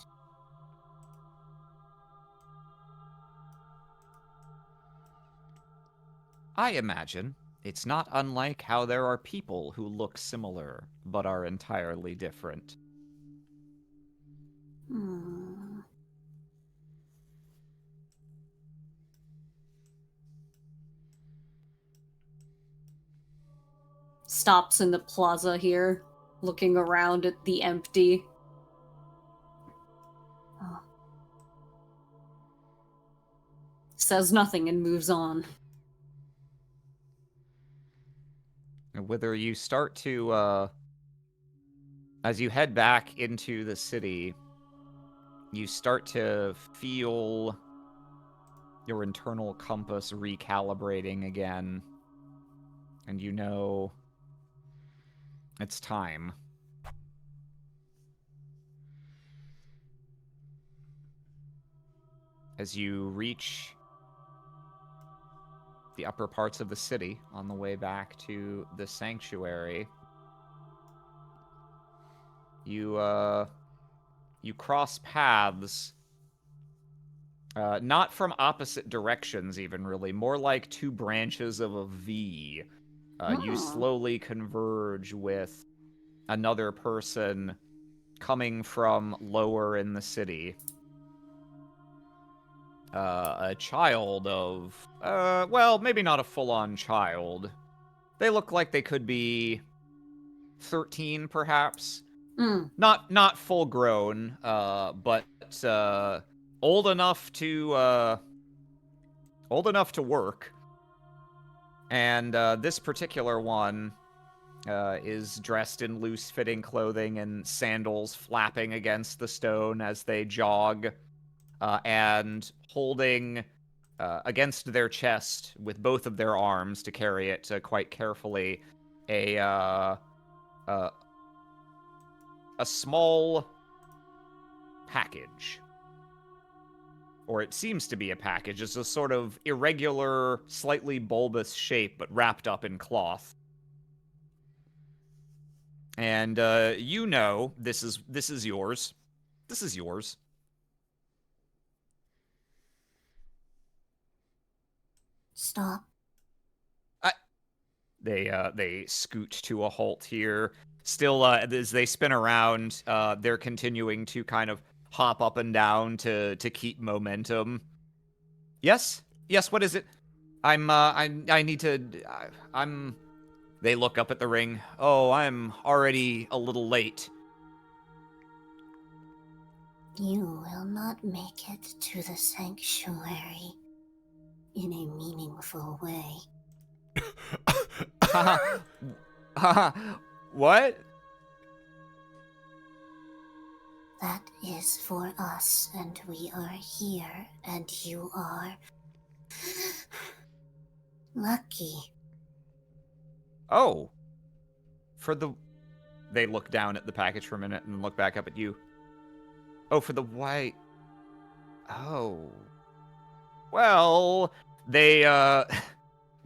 I imagine it's not unlike how there are people who look similar but are entirely different. Hmm. Stops in the plaza here, looking around at the empty. Oh. Says nothing and moves on. Whether you start to, as you head back into the city, you start to feel your internal compass recalibrating again. And you know it's time. As you reach the upper parts of the city on the way back to the sanctuary, you cross paths, not from opposite directions even, really, more like two branches of a V. You slowly converge with another person coming from lower in the city. A child of, well, maybe not a full-on child. They look like they could be 13, perhaps. Mm. Not full grown, but old enough to work. And this particular one is dressed in loose-fitting clothing and sandals flapping against the stone as they jog, and holding against their chest with both of their arms to carry it quite carefully a small package. Or it seems to be a package. It's a sort of irregular, slightly bulbous shape, but wrapped up in cloth. And you know this is yours. This is yours. Stop. They scoot to a halt here. Still, as they spin around, they're continuing to kind of hop up and down to keep momentum. Yes, what is it? I need to. I'm. They look up at the ring. Oh, I'm already a little late. You will not make it to the sanctuary in a meaningful way. What? That is for us, and we are here, and you are lucky. Oh. They look down at the package for a minute and look back up at you. Oh, for the white. Oh. Well, they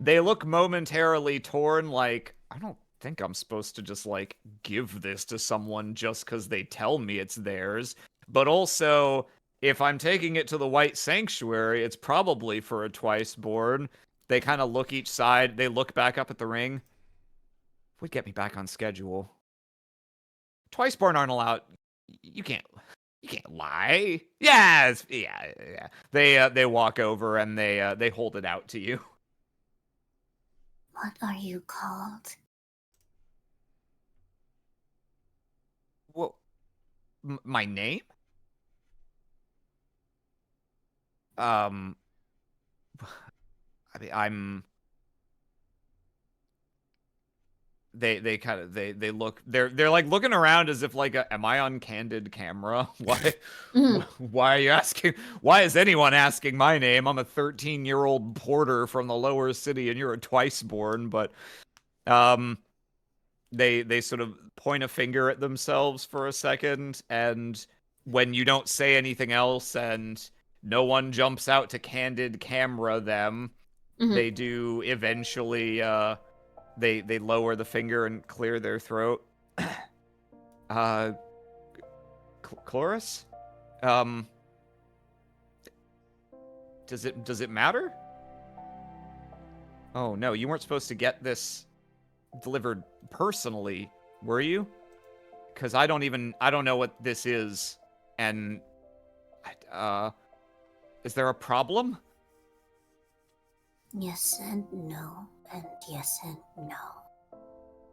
they look momentarily torn, like, I don't think I'm supposed to just, like, give this to someone just because they tell me it's theirs. But also, if I'm taking it to the White Sanctuary, it's probably for a Twiceborn. They kind of look each side. They look back up at the ring. Would get me back on schedule. Twiceborn aren't allowed. You can't lie. Yes, yeah. They walk over and they hold it out to you. What are you called? Well, my name? I mean, I'm. They kind of they look they're like looking around as if like am I on candid camera? Why why are you asking? Why is anyone asking my name? I'm a 13-year-old porter from the lower city and you're a Twiceborn, but they sort of point a finger at themselves for a second, and when you don't say anything else and no one jumps out to candid camera them, they do eventually they lower the finger and clear their throat. Chloris? Does it matter? Oh no, you weren't supposed to get this delivered personally, were you? Because I don't know what this is, and is there a problem? Yes and no, and yes and no.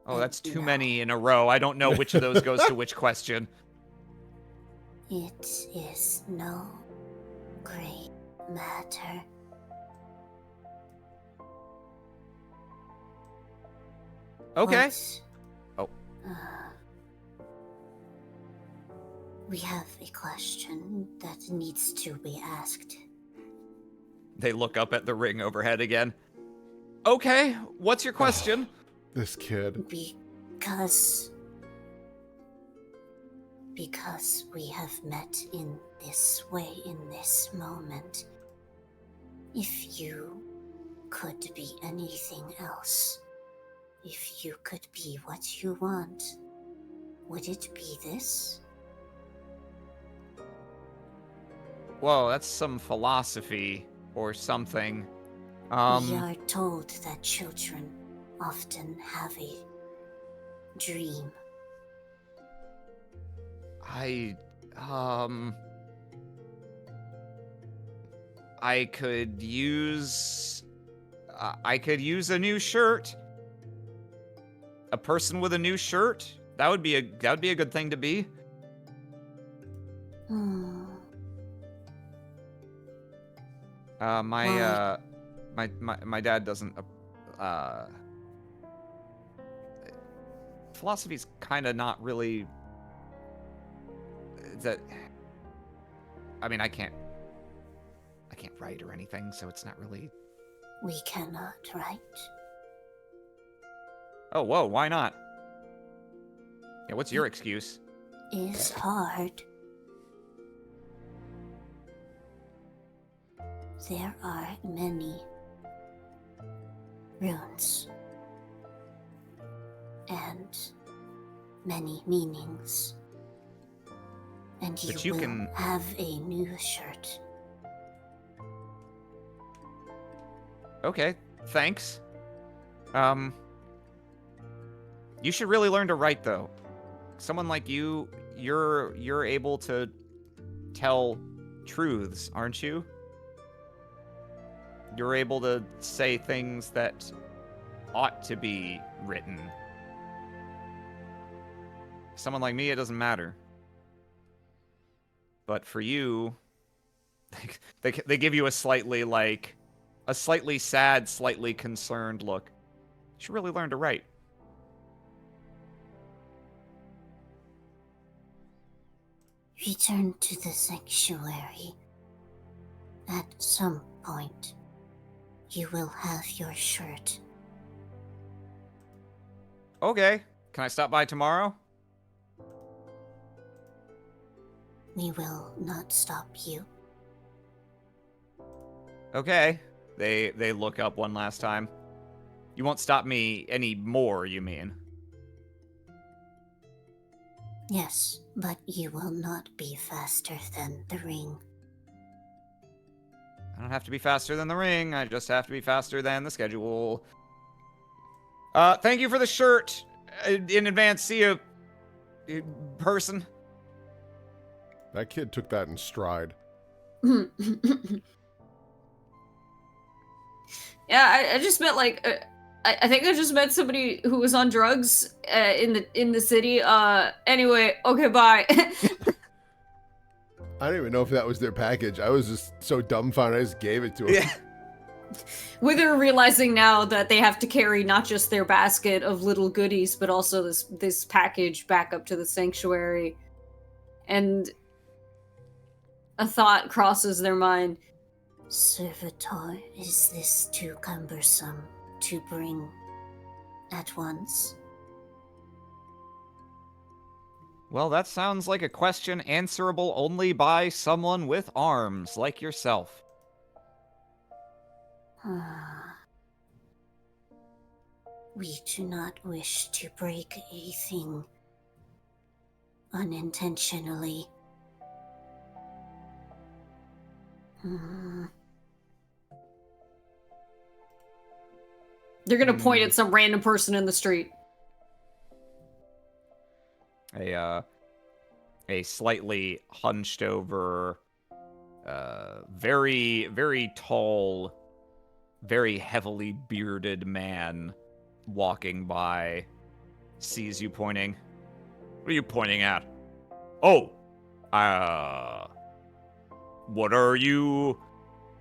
Oh, that's too No. many in a row. I don't know which of those goes to which question. It is no great matter. Okay. What? Oh. We have a question that needs to be asked. They look up at the ring overhead again. Okay, what's your question? This kid. Because we have met in this way, in this moment. If you could be anything else, if you could be what you want, would it be this? Whoa, that's some philosophy or something. We are told that children often have a dream. I could use a new shirt. A person with a new shirt? That would be a good thing to be. My dad doesn't philosophy's kind of not really that. I mean, I can't write or anything, so it's not really. We cannot write. Oh, whoa, why not? Yeah, what's your excuse? Is hard. There are many runes and many meanings. And you will can have a new shirt. Okay, thanks. You should really learn to write, though. Someone like you, you're able to tell truths, aren't you? You're able to say things that ought to be written. Someone like me, it doesn't matter. But for you, they give you a slightly sad, slightly concerned look. You should really learn to write. Return to the sanctuary. At some point, you will have your shirt. Okay. Can I stop by tomorrow? We will not stop you. Okay. They look up one last time. You won't stop me any more, you mean? Yes, but you will not be faster than the ring. I don't have to be faster than the ring. I just have to be faster than the schedule. Thank you for the shirt in advance. See you, person. That kid took that in stride. Yeah, I just met like I think I just met somebody who was on drugs in the city. Anyway, okay, bye. I didn't even know if that was their package. I was just so dumbfounded I just gave it to him. Yeah. Wither realizing now that they have to carry not just their basket of little goodies, but also this package back up to the sanctuary, and a thought crosses their mind. Servitor, is this too cumbersome to bring at once? Well, that sounds like a question answerable only by someone with arms, like yourself. We do not wish to break a thing unintentionally. They're gonna point at some random person in the street. A slightly hunched over, very, very tall, very heavily bearded man walking by sees you pointing. What are you pointing at? Oh, what are you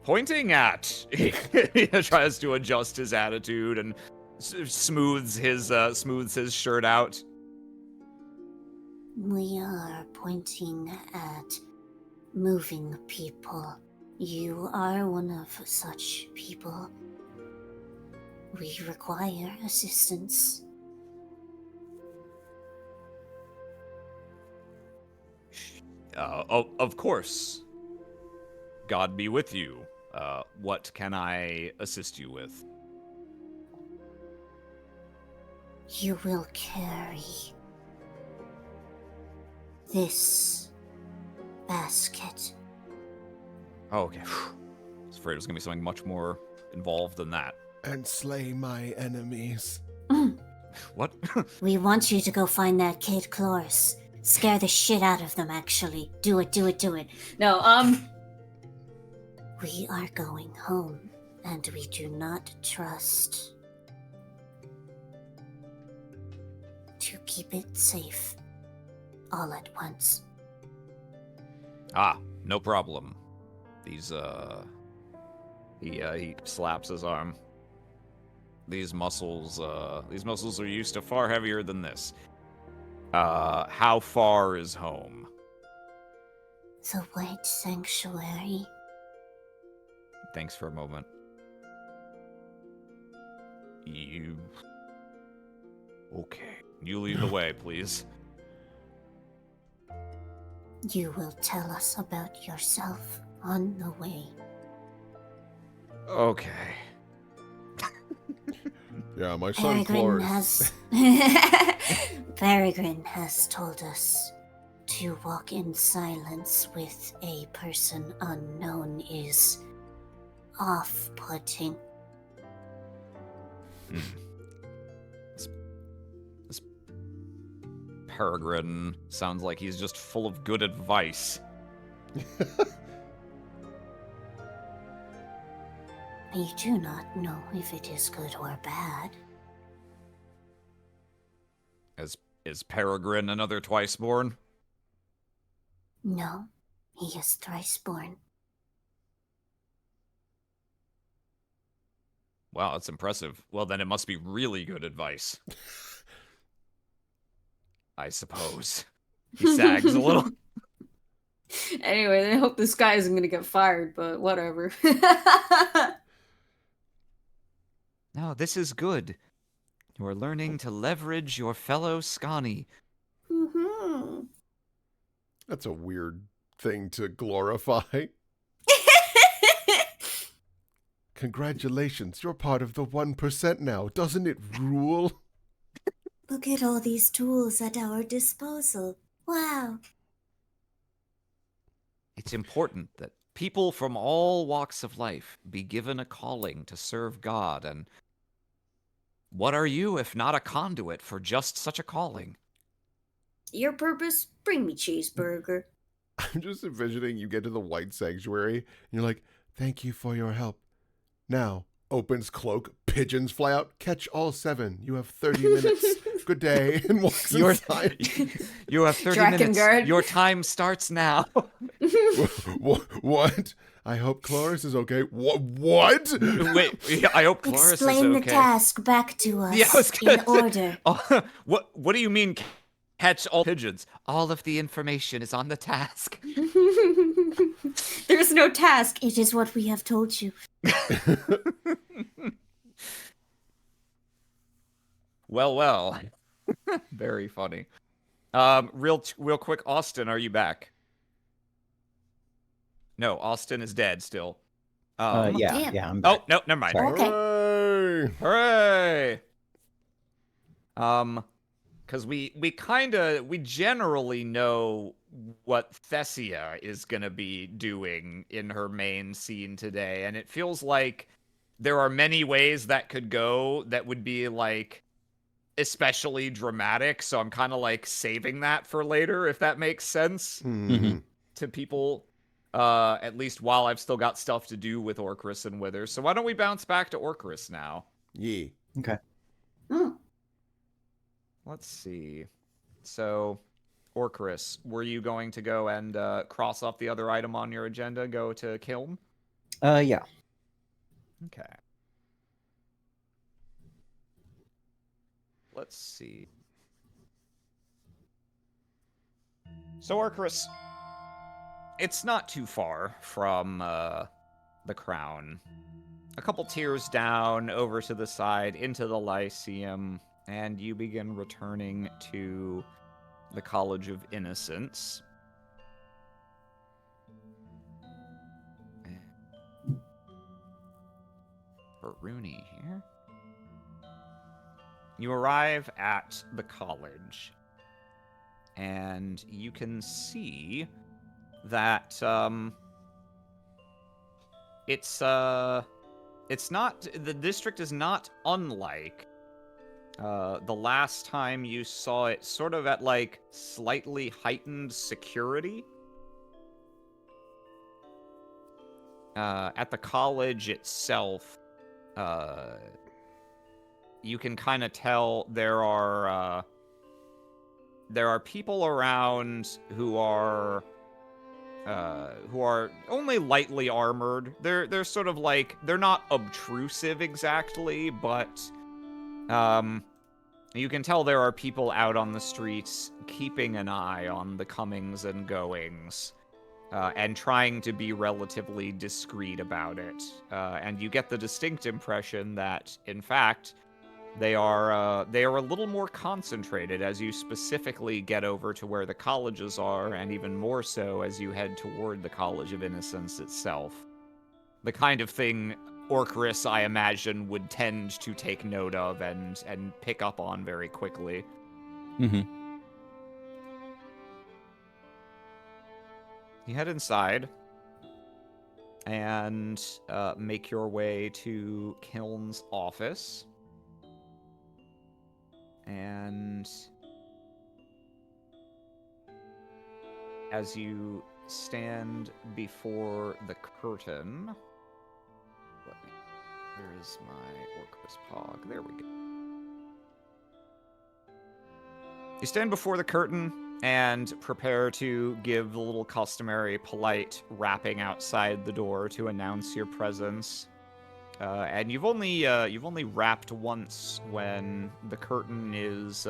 pointing at? He tries to adjust his attitude and smooths his shirt out. We are pointing at moving people. You are one of such people. We require assistance. Of course. God be with you. What can I assist you with? You will carry this basket. Oh, okay. I was afraid it was going to be something much more involved than that. And slay my enemies. What? We want you to go find that kid Cloris. Scare the shit out of them, actually. Do it, do it, do it. No, We are going home, and we do not trust to keep it safe all at once. No problem. These, he slaps his arm. These muscles are used to far heavier than this. How far is home? The White Sanctuary. Thanks for a moment. You... Okay. You lead the way, please. You will tell us about yourself on the way. Okay. Yeah, my son Peregrine Cloris. Peregrine has told us to walk in silence with a person unknown is off-putting. This Peregrine sounds like he's just full of good advice. We do not know if it is good or bad. Is Peregrine another twice-born? No, he is thrice born. Wow, that's impressive. Well, then it must be really good advice. I suppose. He sags a little. anyway, I hope this guy isn't gonna get fired, but whatever. No, this is good. You are learning to leverage your fellow Scani. Mm-hmm. That's a weird thing to glorify. Congratulations, you're part of the 1% now. Doesn't it rule? Look at all these tools at our disposal. Wow. It's important that people from all walks of life be given a calling to serve God, and what are you if not a conduit for just such a calling? Your purpose? Bring me cheeseburger. I'm just envisioning you get to the white sanctuary, and you're like, thank you for your help. Now, opens cloak, pigeons fly out, catch all 7. You have 30 minutes. Good day, and walks inside. You have 30 minutes. Drakengard. Your time starts now. What? I hope Cloris is okay. What? Wait, I hope Cloris is okay. Explain the task back to us Yeah, I was gonna in order. What do you mean catch all pigeons? All of the information is on the task. There's no task. It is what we have told you. Well. Very funny. Real quick, Austin, are you back? No, Austin is dead still. damn. Yeah, I'm back. Oh, no, never mind. Sorry. Okay. Hooray! Hooray! Because we generally know what Thessia is gonna be doing in her main scene today, and it feels like there are many ways that could go that would be like especially dramatic, so I'm kind of like saving that for later, if that makes sense to people, at least while I've still got stuff to do with Aurkrys and Withers. So why don't we bounce back to Aurkrys now? Yeah. Okay. Oh, Let's see. So, Aurkrys, were you going to go and cross off the other item on your agenda, go to Kiln? Yeah. Okay. Let's see. So, Aurkrys, it's not too far from the crown. A couple tiers down, over to the side, into the Lyceum, and you begin returning to the College of Innocence. Rooney here. You arrive at the college, and you can see that it's not, the district is not unlike the last time you saw it, sort of at like slightly heightened security. At the college itself, you can kind of tell there are people around who are only lightly armored. They're sort of like, they're not obtrusive exactly, but you can tell there are people out on the streets keeping an eye on the comings and goings, and trying to be relatively discreet about it. And you get the distinct impression that, in fact, they are a little more concentrated as you specifically get over to where the colleges are, and even more so as you head toward the College of Innocence itself. The kind of thing Aurkrys, I imagine, would tend to take note of and pick up on very quickly. Mm-hmm. You head inside and make your way to Kiln's office. And as you stand before the curtain, where is my Aurkrys Pog? There we go. You stand before the curtain and prepare to give the little customary polite rapping outside the door to announce your presence. And you've only rapped once when the curtain is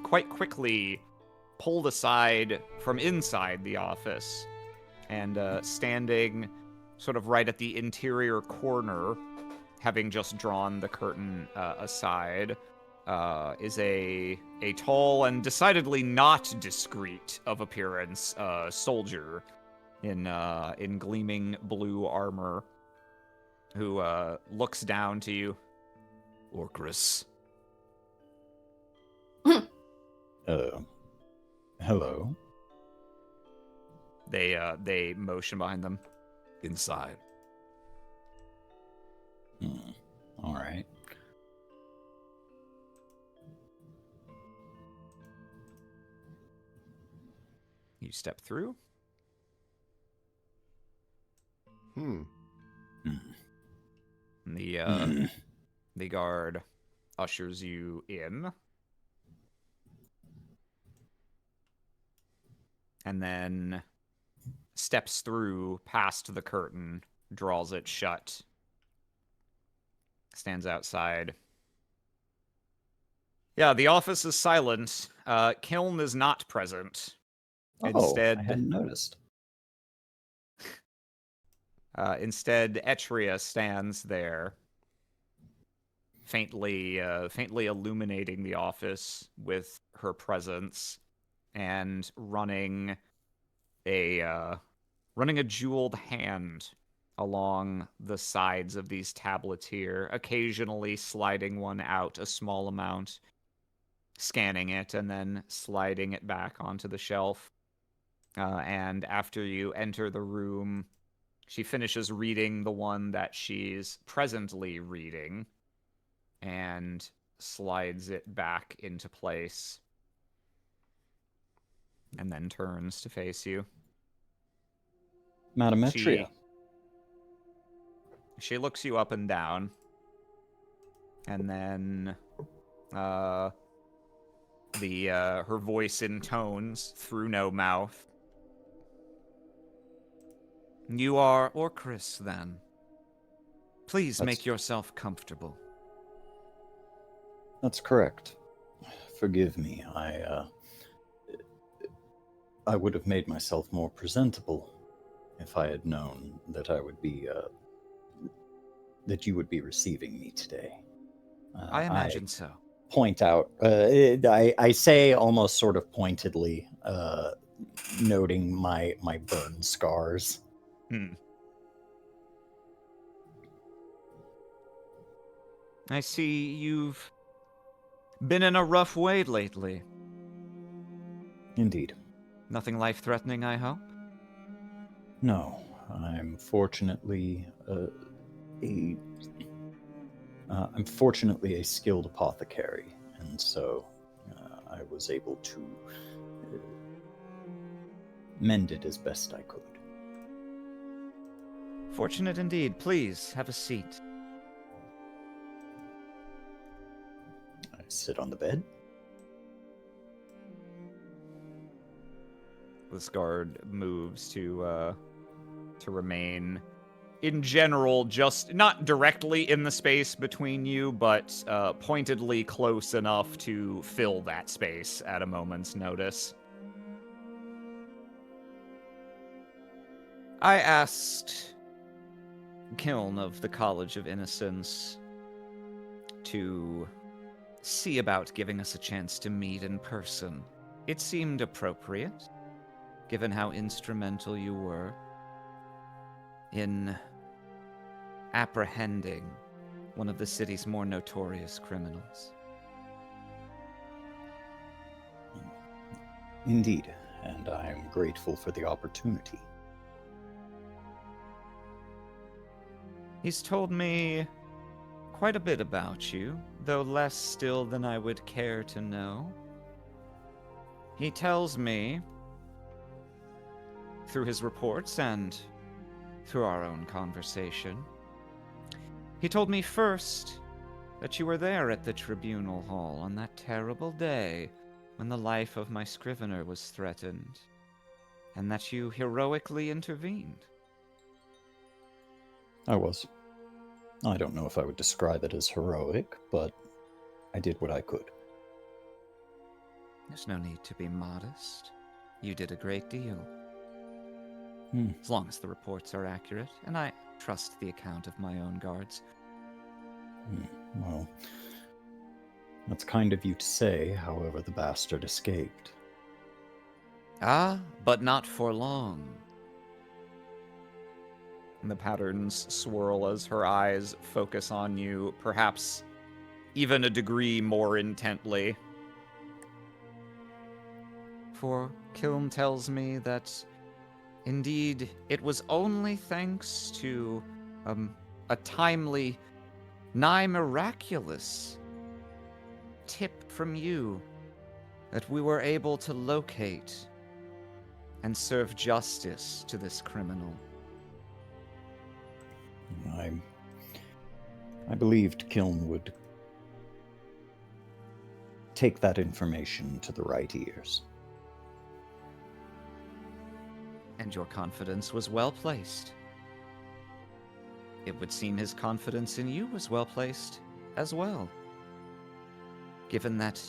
quite quickly pulled aside from inside the office, and standing sort of right at the interior corner, having just drawn the curtain aside, is a tall and decidedly not discreet of appearance soldier in gleaming blue armor. who looks down to you. Aurkrys. Hello? They motion behind them. Inside. All right. You step through. Hmm. And the guard ushers you in. And then steps through past the curtain, draws it shut, stands outside. Yeah, the office is silent. Kiln is not present. Instead, I hadn't noticed. Instead, Etria stands there, faintly illuminating the office with her presence, and running a jeweled hand along the sides of these tablets here, occasionally sliding one out a small amount, scanning it, and then sliding it back onto the shelf. And after you enter the room, she finishes reading the one that she's presently reading and slides it back into place, and then turns to face you. Madam Etria. She looks you up and down, and then her voice intones through no mouth. You are Aurkrys, then. Please make yourself comfortable. That's correct. Forgive me. I would have made myself more presentable if I had known that I would be that you would be receiving me today. I imagine so. Point out. I say almost sort of pointedly, noting my burn scars. I see you've been in a rough way lately. Indeed. Nothing life-threatening, I hope? No, I'm fortunately a skilled apothecary, and so I was able to mend it as best I could. Fortunate indeed. Please, have a seat. I sit on the bed. This guard moves to remain, in general, just not directly in the space between you, but pointedly close enough to fill that space at a moment's notice. I asked Kiln of the College of Innocence to see about giving us a chance to meet in person. It seemed appropriate, given how instrumental you were in apprehending one of the city's more notorious criminals. Indeed, and I am grateful for the opportunity. He's told me quite a bit about you, though less still than I would care to know. He tells me, through his reports and through our own conversation, he told me first that you were there at the tribunal hall on that terrible day when the life of my scrivener was threatened, and that you heroically intervened. I was. I don't know if I would describe it as heroic, but I did what I could. There's no need to be modest. You did a great deal. As long as the reports are accurate, and I trust the account of my own guards. Well, that's kind of you to say, however the bastard escaped. Ah, but not for long. And the patterns swirl as her eyes focus on you, perhaps even a degree more intently. For Kiln tells me that indeed it was only thanks to a timely, nigh miraculous tip from you that we were able to locate and serve justice to this criminal. I believed Kiln would take that information to the right ears. And your confidence was well placed. It would seem his confidence in you was well placed as well. Given that,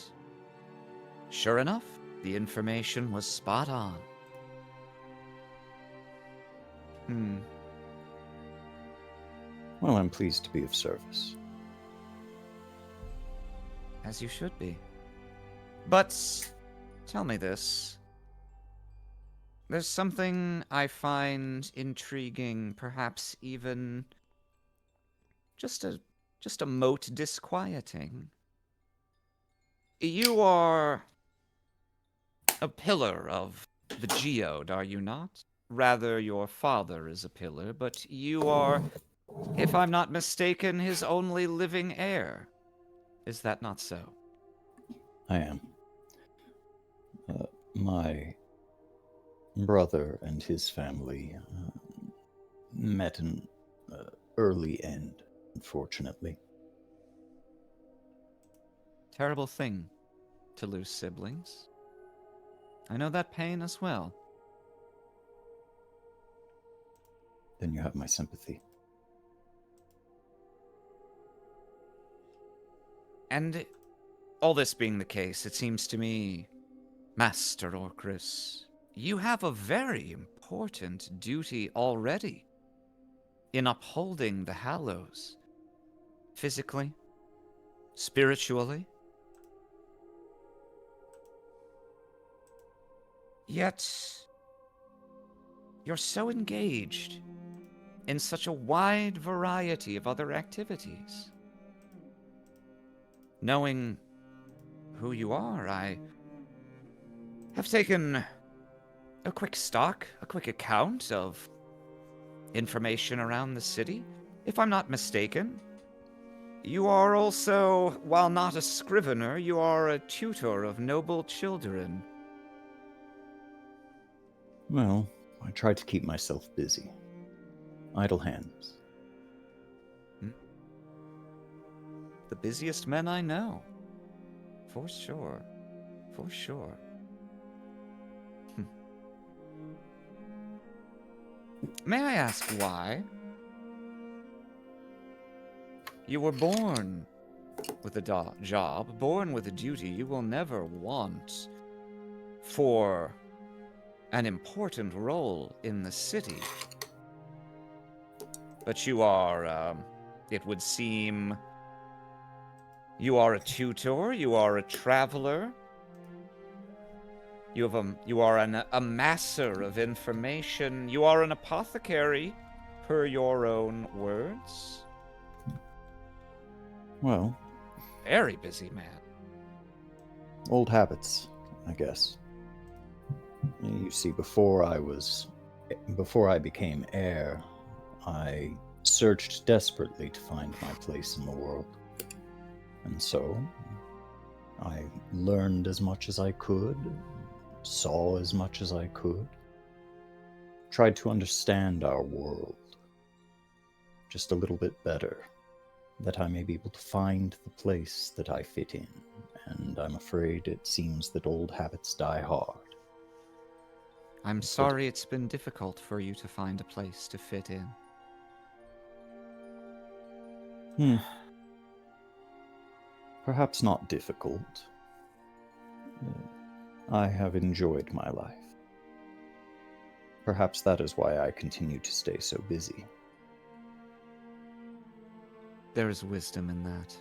sure enough, the information was spot on. Well, I'm pleased to be of service. As you should be. But, tell me this. There's something I find intriguing, perhaps even just a mote disquieting. You are a pillar of the geode, are you not? Rather, your father is a pillar, but you are, if I'm not mistaken, his only living heir. Is that not so? I am. My brother and his family met an early end, unfortunately. Terrible thing to lose siblings. I know that pain as well. Then you have my sympathy. And all this being the case, it seems to me, Master Aurkrys, you have a very important duty already in upholding the Hallows. Physically, spiritually. Yet, you're so engaged in such a wide variety of other activities. Knowing who you are, I have taken a quick account of information around the city. If I'm not mistaken, you are also, while not a scrivener, you are a tutor of noble children. Well, I try to keep myself busy. Idle hands. The busiest men I know. For sure. For sure. May I ask why? You were born with a job, born with a duty you will never want for an important role in the city. But you are, it would seem, you are a tutor, you are a traveler, you are an amasser of information, you are an apothecary, per your own words. Well, very busy man. Old habits, I guess. You see, before I became heir, I searched desperately to find my place in the world. And so, I learned as much as I could, saw as much as I could, tried to understand our world just a little bit better, that I may be able to find the place that I fit in. And I'm afraid it seems that old habits die hard. I'm sorry it's been difficult for you to find a place to fit in. Perhaps not difficult. I have enjoyed my life. Perhaps that is why I continue to stay so busy. There is wisdom in that.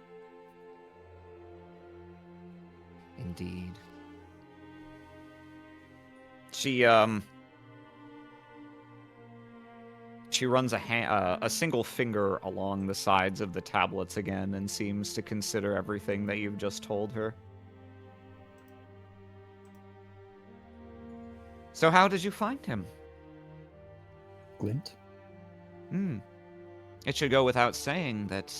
Indeed. She she runs a single finger along the sides of the tablets again and seems to consider everything that you've just told her. So how did you find him? Glint? It should go without saying that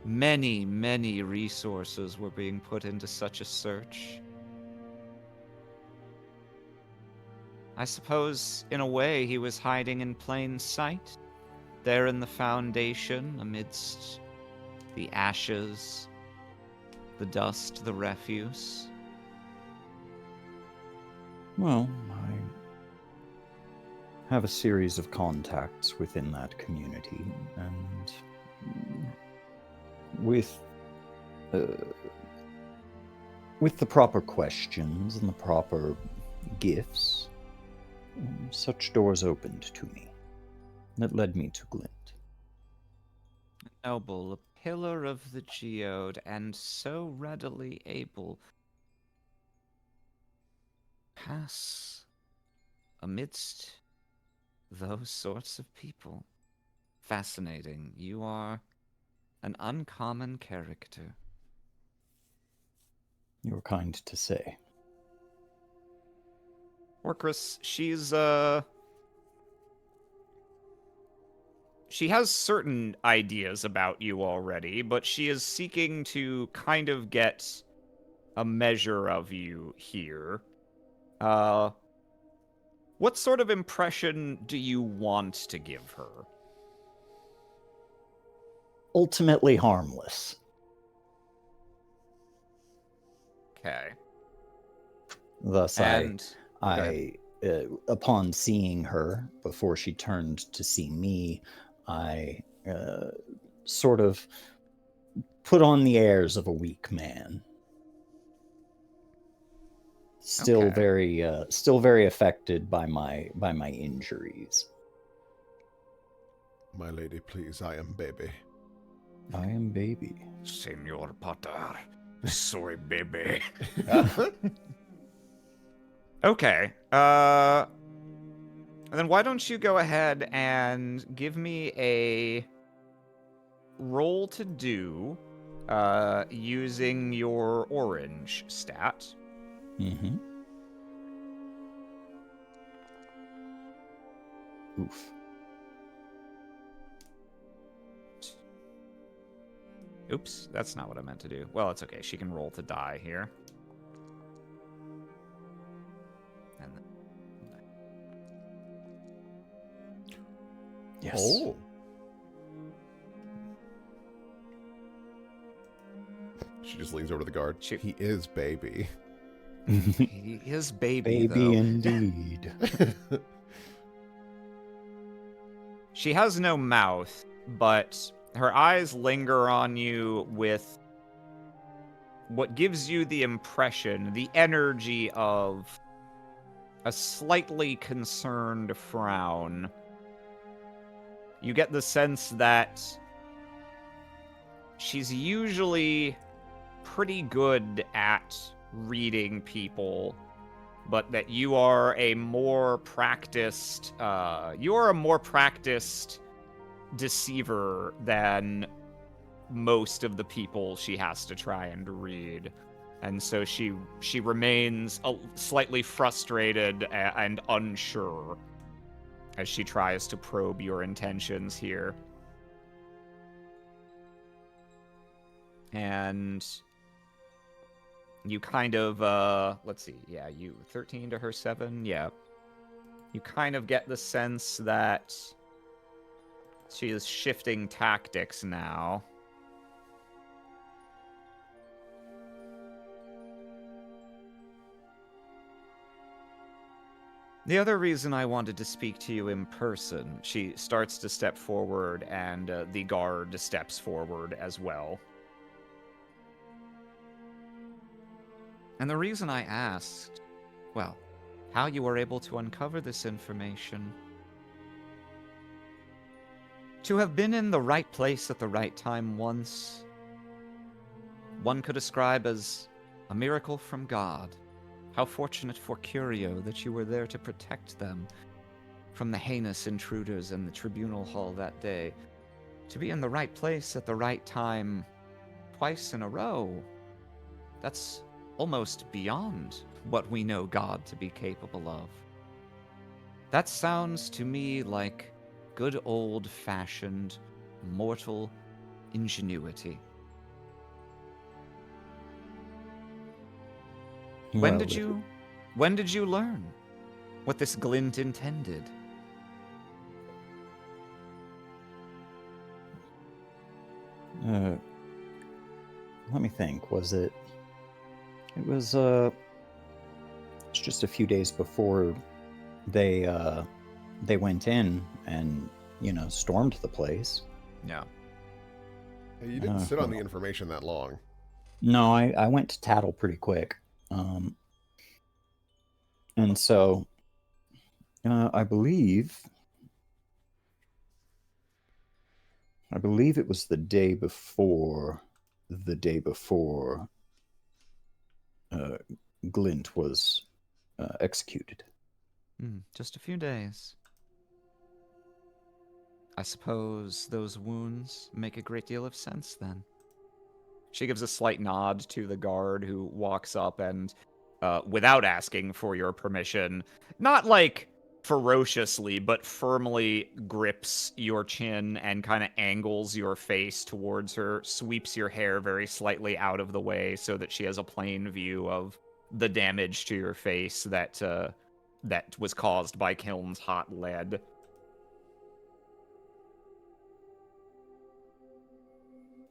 many, many resources were being put into such a search. I suppose, in a way, he was hiding in plain sight, there in the Foundation, amidst the ashes, the dust, the refuse. Well, I have a series of contacts within that community, and with the proper questions and the proper gifts, such doors opened to me. That led me to Glint. Noble, a pillar of the geode, and so readily able pass amidst those sorts of people. Fascinating. You are an uncommon character. You're kind to say. Aurkrys, she has certain ideas about you already, but she is seeking to kind of get a measure of you here. What sort of impression do you want to give her? Ultimately harmless. Okay. Thus, And upon seeing her, before she turned to see me, I sort of put on the airs of a weak man. Still very affected by my injuries. My lady, please, I am baby. I am baby. Senor Potter, soy baby. Okay. Then why don't you go ahead and give me a roll to do using your orange stat. Mm-hmm. Oof. Oops, that's not what I meant to do. Well, it's okay. She can roll to die here. And Yes. Oh. She just leans over to the guard. He is baby. he is baby, though. Indeed. She has no mouth, but her eyes linger on you with what gives you the impression, the energy of a slightly concerned frown. You get the sense that she's usually pretty good at reading people, but that you are a more practiced deceiver than most of the people she has to try and read. And so she remains slightly frustrated and unsure as she tries to probe your intentions here. And you kind of, let's see, yeah, you 13 to her 7, yeah. You kind of get the sense that she is shifting tactics now. The other reason I wanted to speak to you in person, she starts to step forward, and the guard steps forward as well. And the reason I asked, well, how you were able to uncover this information. To have been in the right place at the right time once, one could ascribe as a miracle from God. How fortunate for Curio that you were there to protect them. from the heinous intruders in the tribunal hall that day. To be in the right place at the right time twice in a row, that's almost beyond what we know God to be capable of. That sounds to me like good old-fashioned mortal ingenuity. When did you learn what this glint intended? Let me think. Was it? It was it's just a few days before they went in and stormed the place. Yeah. Hey, you didn't sit on the information that long. No, I went to tattle pretty quick. And so I believe it was the day before Glint was executed. Just a few days. I suppose those wounds make a great deal of sense then. She gives a slight nod to the guard who walks up and, without asking for your permission, not like ferociously, but firmly grips your chin and kind of angles your face towards her, sweeps your hair very slightly out of the way so that she has a plain view of the damage to your face that was caused by Kiln's hot lead.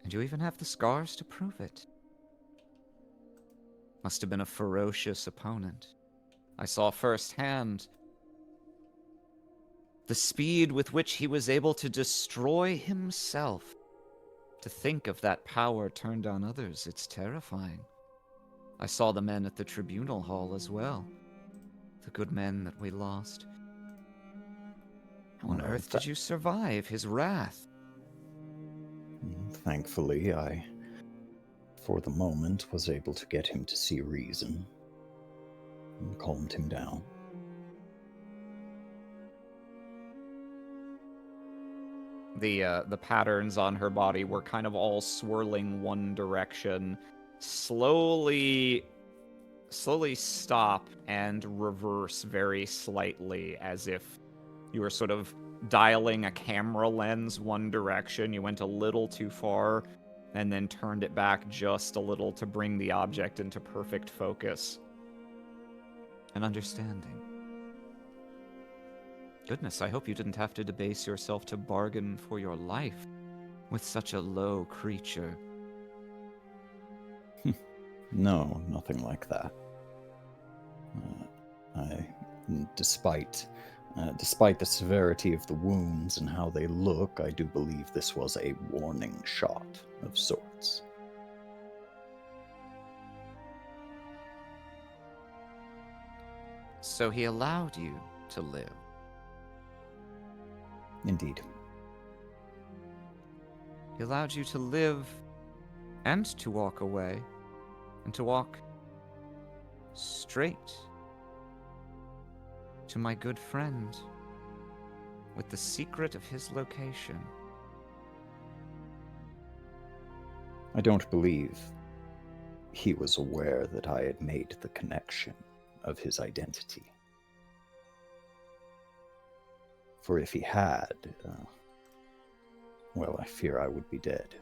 And you even have the scars to prove it. Must have been a ferocious opponent. I saw firsthand the speed with which he was able to destroy himself. To think of that power turned on others, it's terrifying. I saw the men at the tribunal hall as well. The good men that we lost. How on earth did you survive his wrath? Thankfully, I, for the moment, was able to get him to see reason and calmed him down. The patterns on her body were kind of all swirling one direction, slowly stop and reverse very slightly, as if you were sort of dialing a camera lens one direction. You went a little too far and then turned it back just a little to bring the object into perfect focus and understanding. Goodness, I hope you didn't have to debase yourself to bargain for your life with such a low creature. No, nothing like that. Despite the severity of the wounds and how they look, I do believe this was a warning shot of sorts. So he allowed you to live. Indeed. He allowed you to live and to walk away, and to walk straight to my good friend with the secret of his location. I don't believe he was aware that I had made the connection of his identity. For if he had, well, I fear I would be dead.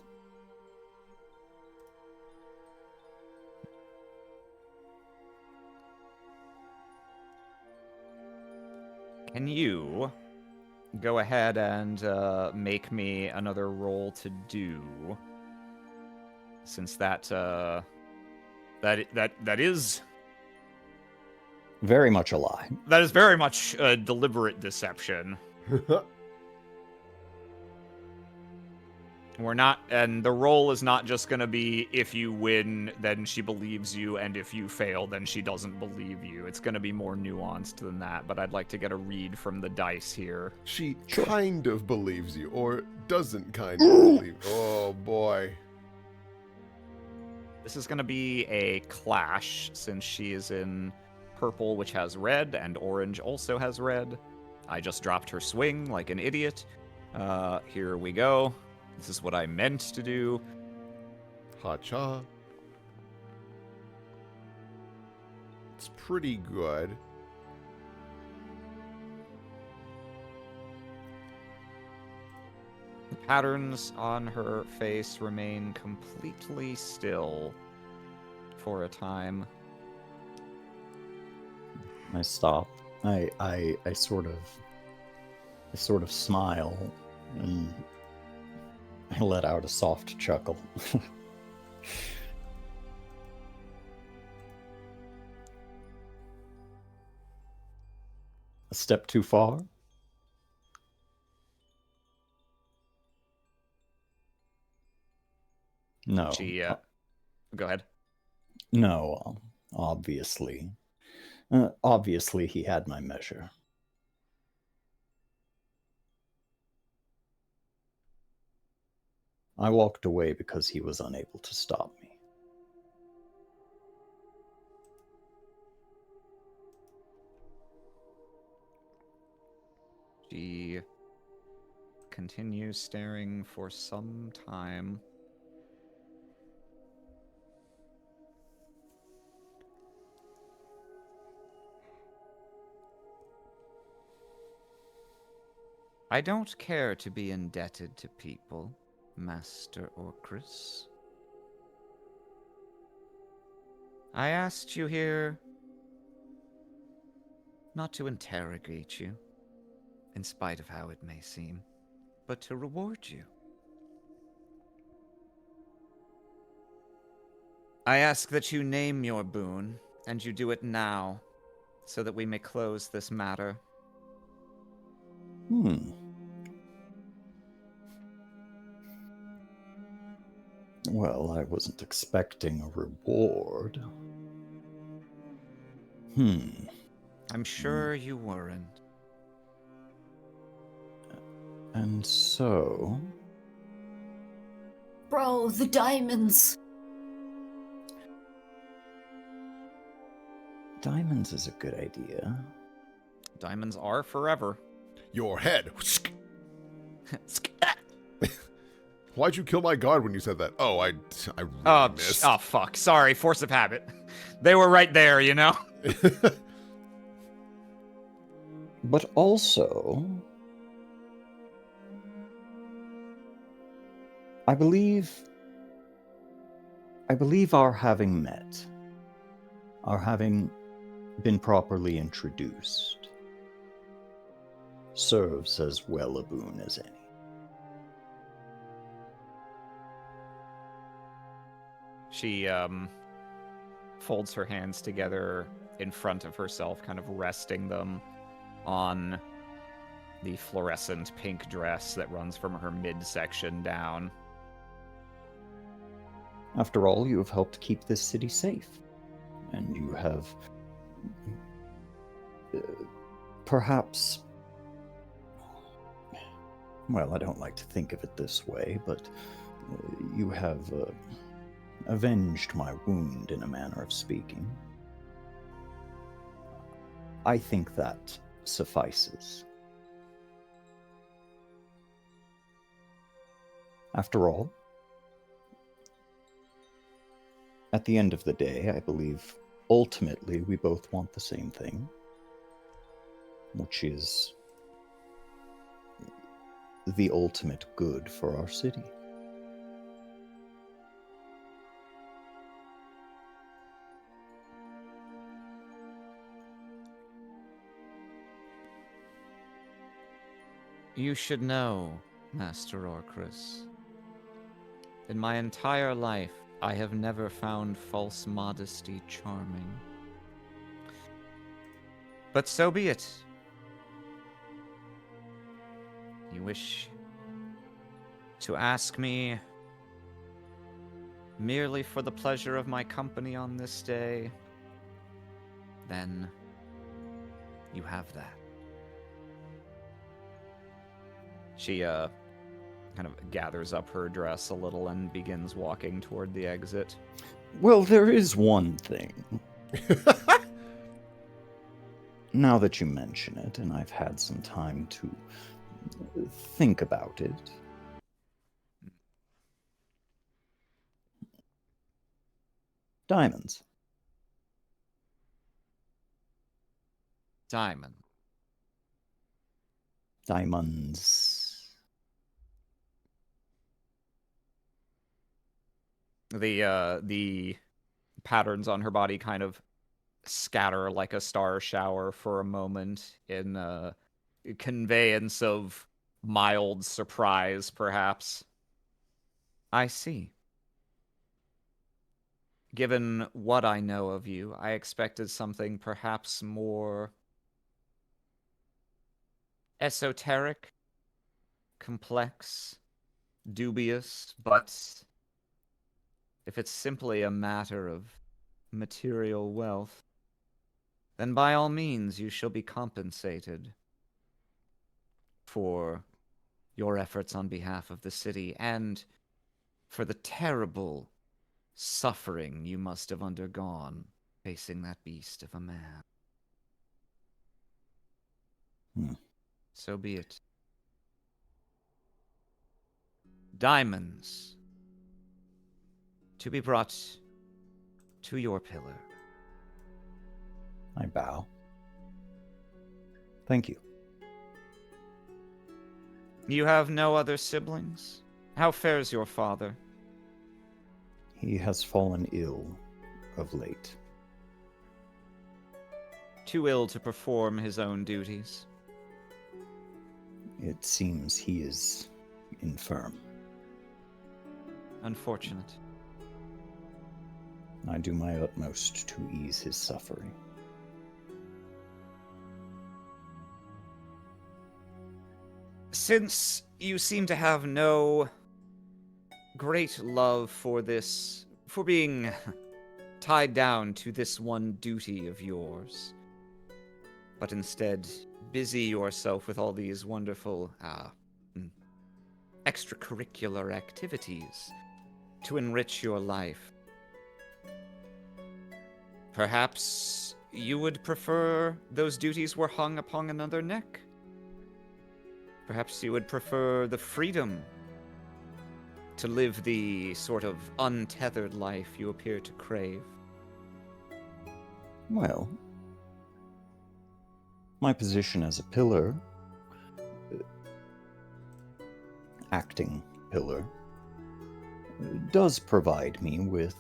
Can you go ahead and make me another roll to do? Since that is very much a lie. That is very much a deliberate deception. We're not, and the roll is not just going to be if you win, then she believes you, and if you fail, then she doesn't believe you. It's going to be more nuanced than that, but I'd like to get a read from the dice here. She kind of believes you, or doesn't kind of believe. Oh, boy. This is going to be a clash, since she is in purple, which has red, and orange also has red. I just dropped her swing like an idiot. Here we go. This is what I meant to do. Ha-cha. It's pretty good. The patterns on her face remain completely still for a time. I stop. I sort of smile and I let out a soft chuckle. A step too far? No. She, go ahead. No, obviously. Obviously, he had my measure. I walked away because he was unable to stop me. She continues staring for some time. I don't care to be indebted to people, Master Aurkrys. I asked you here not to interrogate you, in spite of how it may seem, but to reward you. I ask that you name your boon, and you do it now, so that we may close this matter. Well, I wasn't expecting a reward. I'm sure you weren't. And so... Bro, the diamonds! Diamonds is a good idea. Diamonds are forever. Your head. Why'd you kill my guard when you said that? Oh, I really missed. Oh, fuck. Sorry, force of habit. They were right there, you know? But also... I believe our having met, our having been properly introduced, serves as well a boon as any. She, folds her hands together in front of herself, kind of resting them on the fluorescent pink dress that runs from her midsection down. After all, you have helped keep this city safe, and you have perhaps, well, I don't like to think of it this way, but you have avenged my wound in a manner of speaking. I think that suffices. After all, at the end of the day, I believe ultimately we both want the same thing, which is the ultimate good for our city. You should know, Master Aurkrys. In my entire life, I have never found false modesty charming. But so be it. You wish to ask me merely for the pleasure of my company on this day, then you have that. She, kind of gathers up her dress a little and begins walking toward the exit. Well, there is one thing. Now that you mention it, and I've had some time to think about it, diamonds. Diamond. Diamonds. The patterns on her body kind of scatter like a star shower for a moment in conveyance of mild surprise, perhaps. I see. Given what I know of you, I expected something perhaps more esoteric, complex, dubious, but if it's simply a matter of material wealth, then by all means you shall be compensated for your efforts on behalf of the city and for the terrible suffering you must have undergone facing that beast of a man. So be it. Diamonds to be brought to your pillar. I bow. Thank you. You have no other siblings? How fares your father? He has fallen ill of late. Too ill to perform his own duties? It seems he is infirm. Unfortunate. I do my utmost to ease his suffering. Since you seem to have no great love for being tied down to this one duty of yours, but instead busy yourself with all these wonderful extracurricular activities to enrich your life, perhaps you would prefer those duties were hung upon another neck? Perhaps you would prefer the freedom to live the sort of untethered life you appear to crave? Well, my position as a pillar, acting pillar, does provide me with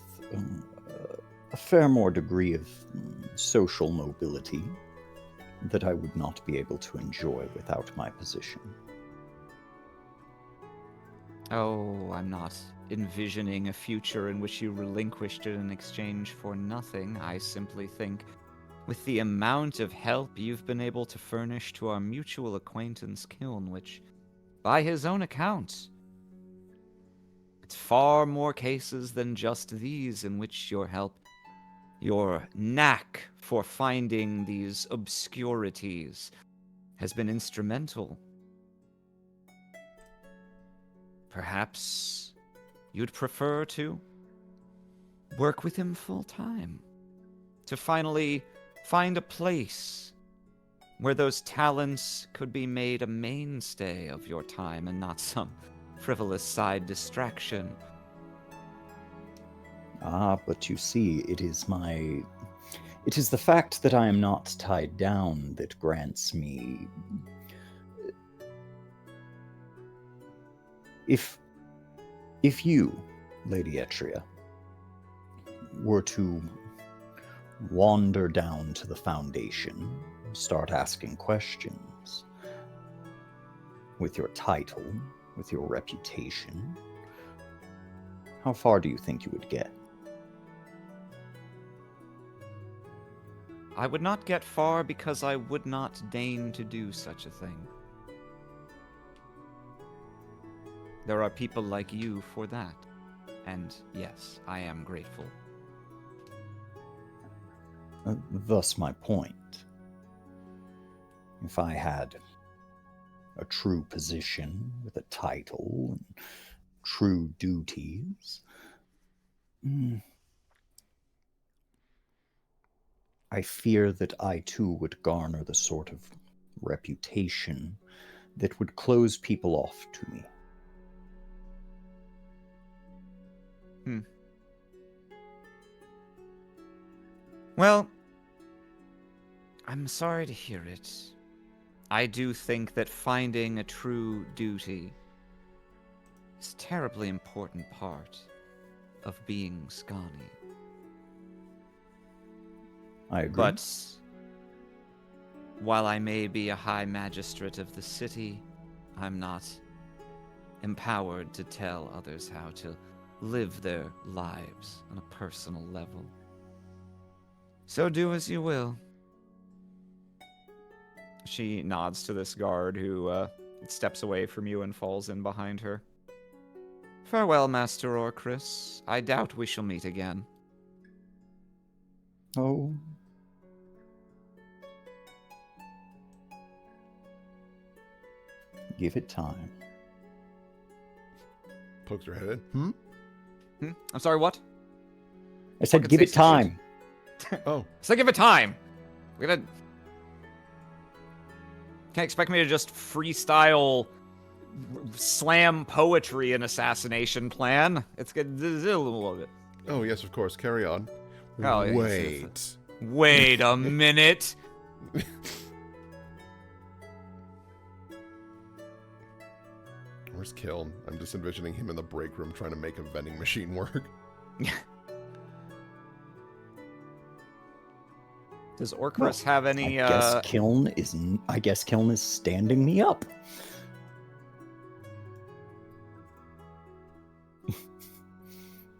a fair more degree of social mobility that I would not be able to enjoy without my position. Oh, I'm not envisioning a future in which you relinquished it in exchange for nothing. I simply think, with the amount of help you've been able to furnish to our mutual acquaintance Kiln, which, by his own account, it's far more cases than just these in which your help, your knack for finding these obscurities, has been instrumental. Perhaps you'd prefer to work with him full time, to finally find a place where those talents could be made a mainstay of your time and not some frivolous side distraction. Ah, but you see, it is the fact that I am not tied down that grants me... If you, Lady Etria, were to wander down to the Foundation, start asking questions, with your title, with your reputation, how far do you think you would get? I would not get far because I would not deign to do such a thing. There are people like you for that. And yes, I am grateful. Thus my point. If I had a true position with a title and true duties, I fear that I too would garner the sort of reputation that would close people off to me. Well, I'm sorry to hear it. I do think that finding a true duty is a terribly important part of being Scani. I agree. But while I may be a high magistrate of the city, I'm not empowered to tell others how to live their lives on a personal level. So do as you will. She nods to this guard who steps away from you and falls in behind her. Farewell, Master Aurkrys. I doubt we shall meet again. Oh. Give it time. Pokes her head in. I'm sorry, what? I said Fucking give it say some shit. time. Oh, So give it time. We're gonna... Can't expect me to just freestyle slam poetry and assassination plan. It's good. A little bit. oh yes, of course. Carry on. Oh, yeah, Wait. Wait a minute. Where's Kiln? I'm just envisioning him in the break room trying to make a vending machine work. Does Aurkrys have any? I guess Kiln is standing me up.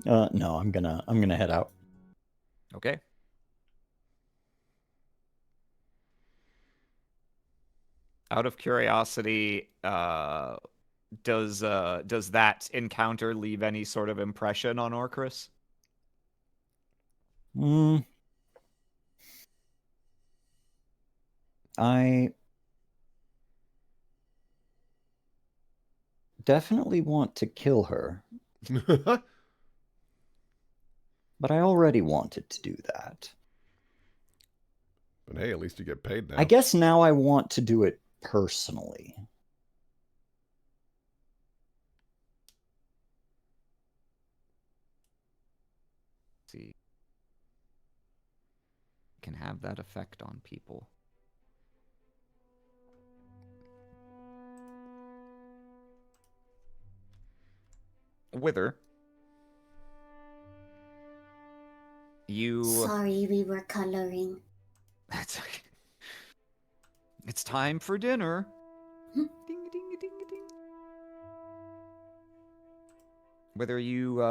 No, I'm gonna head out. Okay. Out of curiosity, does that encounter leave any sort of impression on Aurkrys? I definitely want to kill her, but I already wanted to do that. But hey, at least you get paid now. I guess now I want to do it personally. See, can have that effect on people. Wither, you... Sorry, we were coloring. That's okay. It's time for dinner. Hmm. Ding, ding, ding, ding. Whether you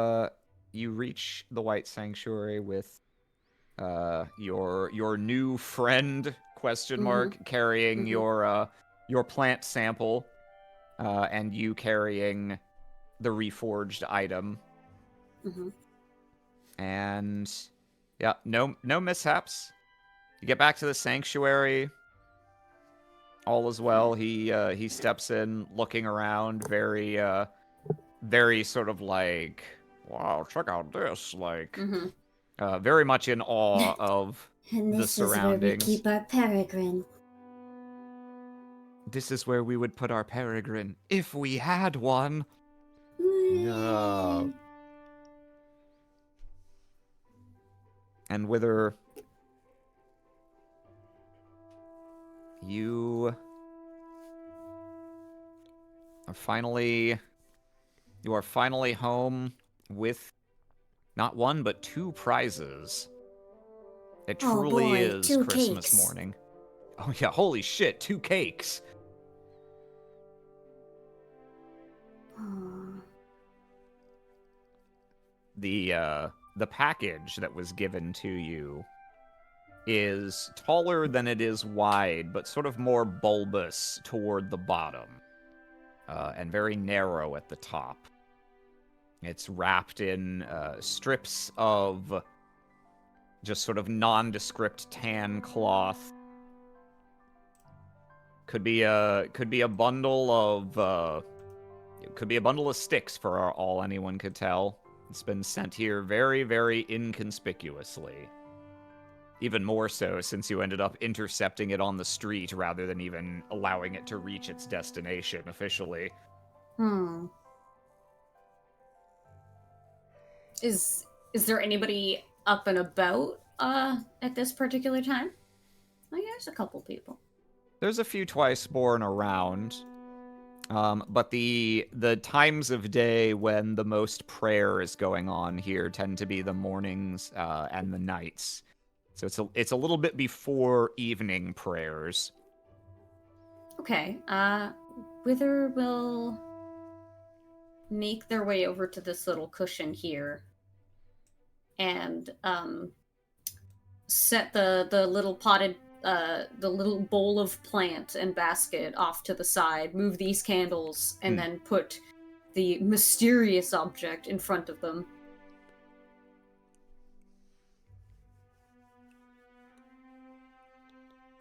reach the White Sanctuary with your new friend question mark carrying your plant sample, and you carrying the reforged item, and yeah, no mishaps. You get back to the sanctuary. All is well. He steps in, looking around, very sort of like, wow, check out this, like, very much in awe of And the this is where we surroundings. keep our peregrine. This is where we would put our peregrine if we had one. No. And Wither, you are finally home with not one but two prizes. It Oh truly boy, is 2 Christmas cakes. morning. Oh yeah, holy shit, 2 cakes. Oh. The package that was given to you is taller than it is wide, but sort of more bulbous toward the bottom, and very narrow at the top. It's wrapped in strips of just sort of nondescript tan cloth. Could be a bundle of sticks for all anyone could tell. It's been sent here very, very inconspicuously. Even more so since you ended up intercepting it on the street rather than even allowing it to reach its destination officially. Is there anybody up and about at this particular time? Oh yeah, there's a couple people. There's a few twice-born around, but the times of day when the most prayer is going on here tend to be the mornings and the nights. So it's a little bit before evening prayers. Okay. Wither will make their way over to this little cushion here and set the little potted the little bowl of plant and basket off to the side, move these candles, and then put the mysterious object in front of them.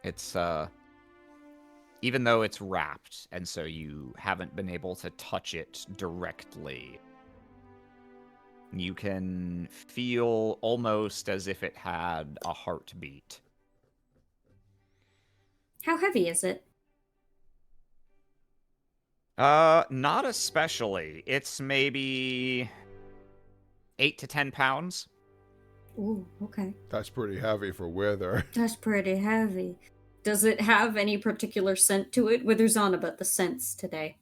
It's even though it's wrapped, and so you haven't been able to touch it directly, you can feel almost as if it had a heartbeat. How heavy is it? Not especially. It's maybe 8 to 10 pounds. Ooh, okay. That's pretty heavy for Wither. That's pretty heavy. Does it have any particular scent to it? Wither's on about the scents today.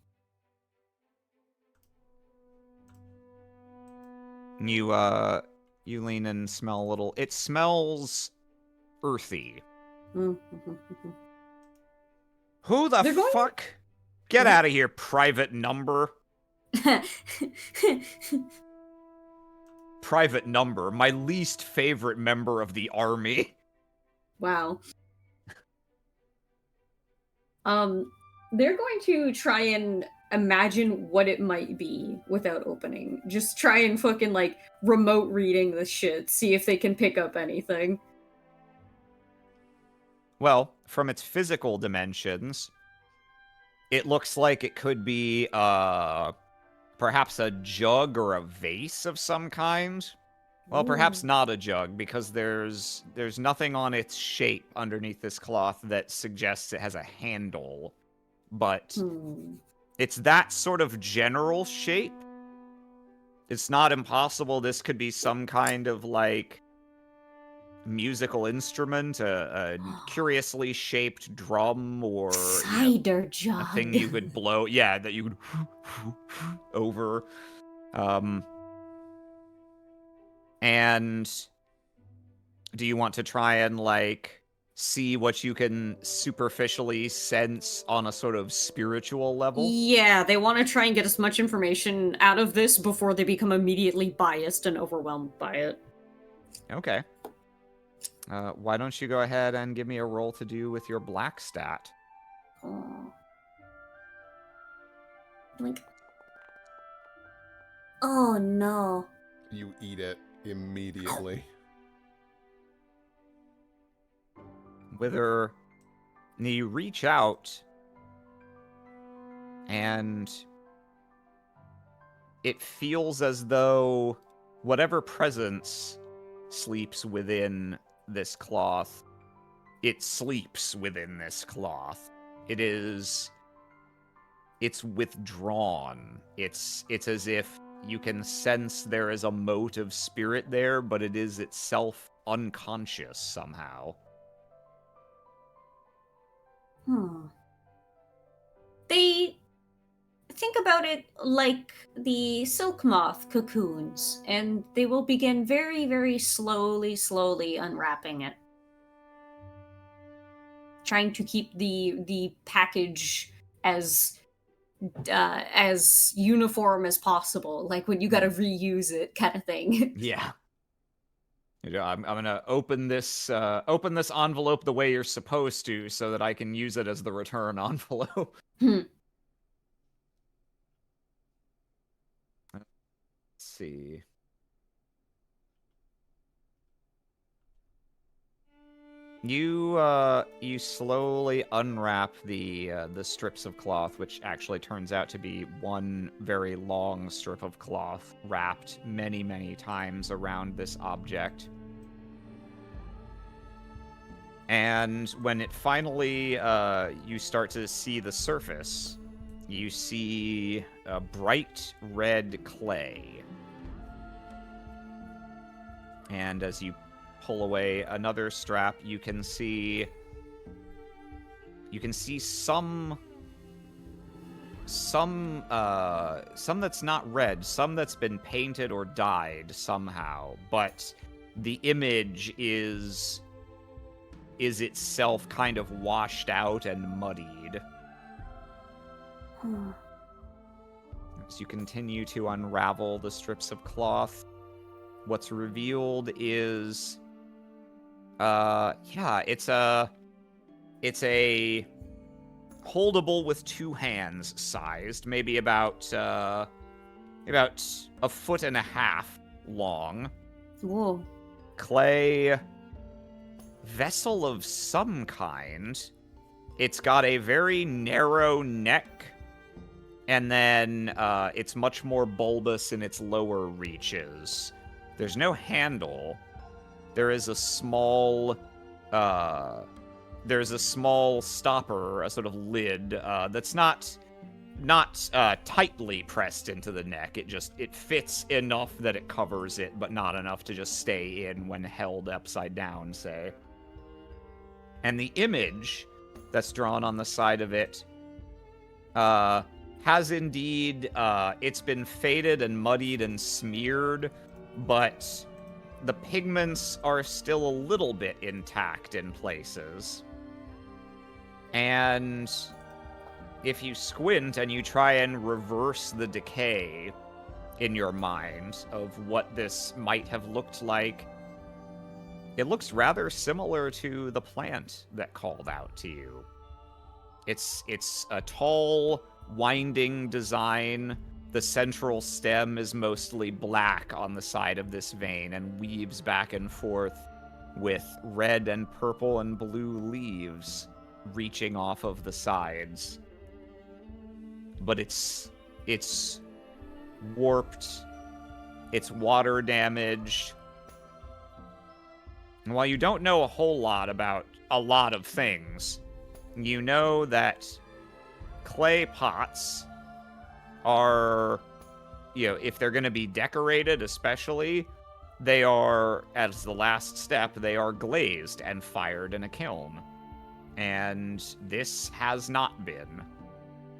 You lean and smell a little. It smells earthy. Mm-hmm. Who the fuck? Get out of here, private number. Private number, my least favorite member of the army. Wow. They're going to try and imagine what it might be without opening. Just try and fucking, like, remote reading this shit. See if they can pick up anything. Well, from its physical dimensions, it looks like it could be, perhaps a jug or a vase of some kind. Well, perhaps not a jug, because there's nothing on its shape underneath this cloth that suggests it has a handle. But it's that sort of general shape. It's not impossible this could be some kind of, like, musical instrument, a curiously shaped drum, or Cider jug. a thing you could blow. Yeah, that you would over. And do you want to try and, like, see what you can superficially sense on a sort of spiritual level? Yeah, they want to try and get as much information out of this before they become immediately biased and overwhelmed by it. Okay. Why don't you go ahead and give me a roll to do with your black stat? Oh. Blink. Oh no. You eat it immediately. Wither, you reach out, and it feels as though whatever presence sleeps within this cloth, it sleeps within this cloth. It's withdrawn. It's as if you can sense there is a mote of spirit there, but it is itself unconscious somehow. They think about it like the silk moth cocoons, and they will begin very, very slowly unwrapping it. Trying to keep the package as uniform as possible, like when you gotta reuse it kind of thing. Yeah. I'm gonna open this envelope the way you're supposed to, so that I can use it as the return envelope. Let's see. You slowly unwrap the strips of cloth, which actually turns out to be one very long strip of cloth wrapped many, many times around this object. And when it finally, you start to see the surface, you see a bright red clay. And as you pull away another strap, you can see some that's not red, some that's been painted or dyed somehow, but the image is itself kind of washed out and muddied. As you continue to unravel the strips of cloth, what's revealed is it's a holdable with two hands sized, maybe about a foot and a half long. Whoa. Clay vessel of some kind. It's got a very narrow neck, and then it's much more bulbous in its lower reaches. There's no handle. There is a small stopper, a sort of lid that's not tightly pressed into the neck. It fits enough that it covers it, but not enough to just stay in when held upside down, say. And the image that's drawn on the side of it has indeed, it's been faded and muddied and smeared, but the pigments are still a little bit intact in places. And if you squint and you try and reverse the decay in your mind of what this might have looked like, it looks rather similar to the plant that called out to you. It's a tall, winding design. The central stem is mostly black on the side of this vein and weaves back and forth with red and purple and blue leaves reaching off of the sides. But it's warped, it's water damaged. And while you don't know a whole lot about a lot of things, you know that clay pots are, if they're going to be decorated especially, they are, as the last step, they are glazed and fired in a kiln. And this has not been.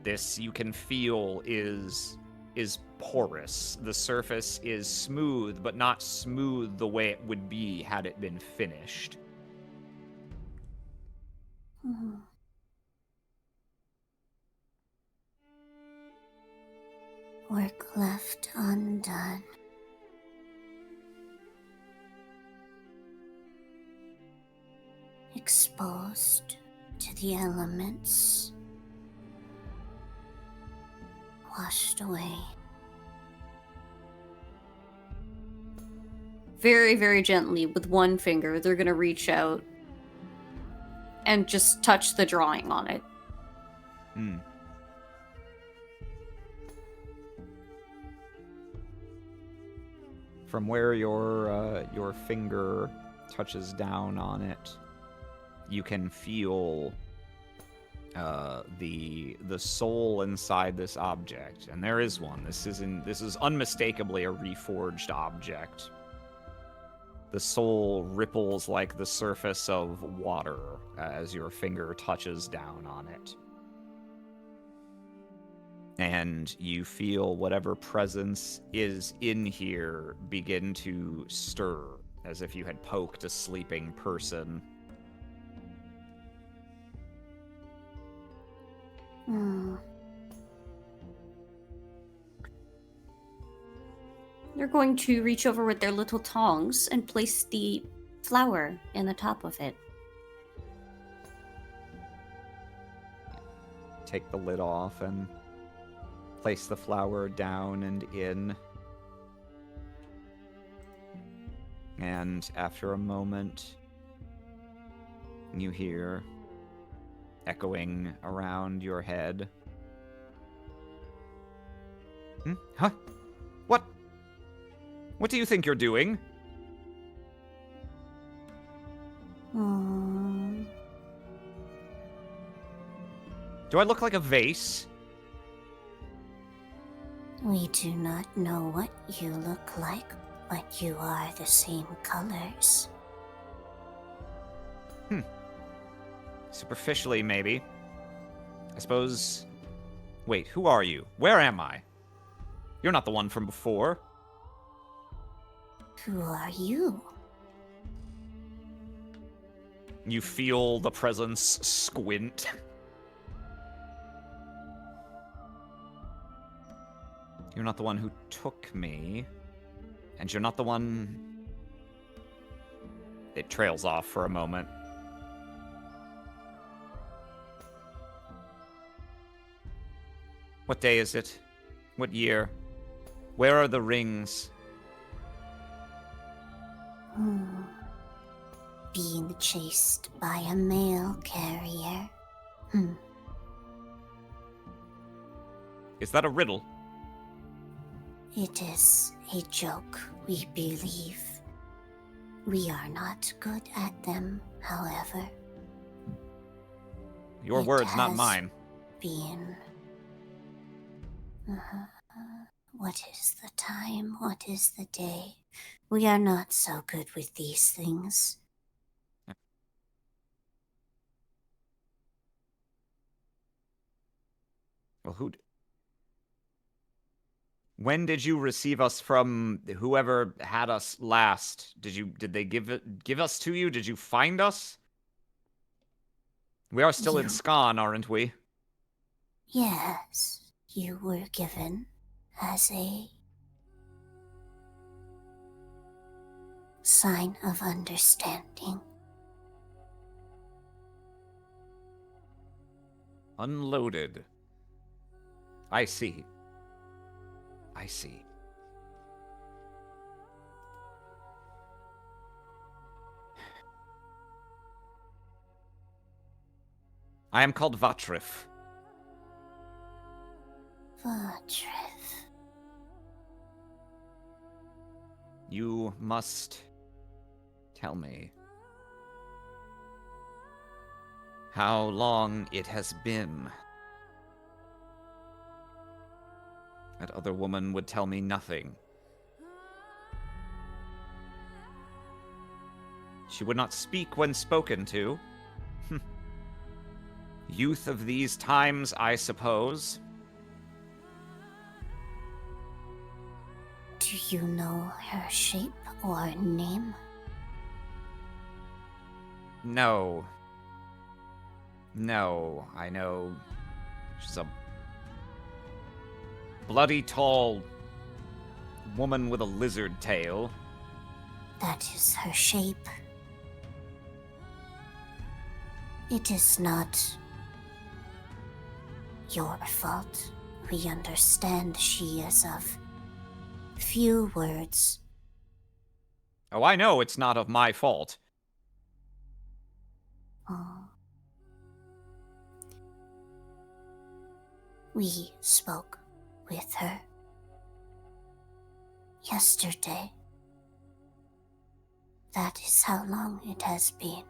This, you can feel, is porous. The surface is smooth, but not smooth the way it would be had it been finished. Work left undone. Exposed to the elements. Washed away. Very, very gently, with one finger, they're gonna reach out and just touch the drawing on it. From where your finger touches down on it, you can feel the soul inside this object, and there is one. This is unmistakably a reforged object. The soul ripples like the surface of water as your finger touches down on it. And you feel whatever presence is in here begin to stir, as if you had poked a sleeping person. They're going to reach over with their little tongs and place the flower in the top of it. Take the lid off and place the flower down and in. And after a moment, you hear, echoing around your head, Huh? What? What do you think you're doing? Aww. Do I look like a vase? We do not know what you look like, but you are the same colors. Superficially, maybe. I suppose... Wait, who are you? Where am I? You're not the one from before. Who are you? You feel the presence squint. You're not the one who took me. And you're not the one... It trails off for a moment. What day is it? What year? Where are the rings? Being chased by a mail carrier. Is that a riddle? It is a joke, we believe. We are not good at them, however. Your It words, not has mine. Been. What is the time? What is the day? We are not so good with these things. Well, when did you receive us from whoever had us last? Did they give us to you? Did you find us? We are still in You- Skan, aren't we? Yes, you were given as a sign of understanding. Unloaded. I see. I see. I am called Vatrif. Vatrif. You must tell me how long it has been. That other woman would tell me nothing. She would not speak when spoken to. Youth of these times, I suppose. Do you know her shape or name? No. No, I know she's a bloody tall woman with a lizard tail. That is her shape. It is not your fault. We understand she is of few words. Oh, I know it's not of my fault. Oh. We spoke with her yesterday. That is how long it has been.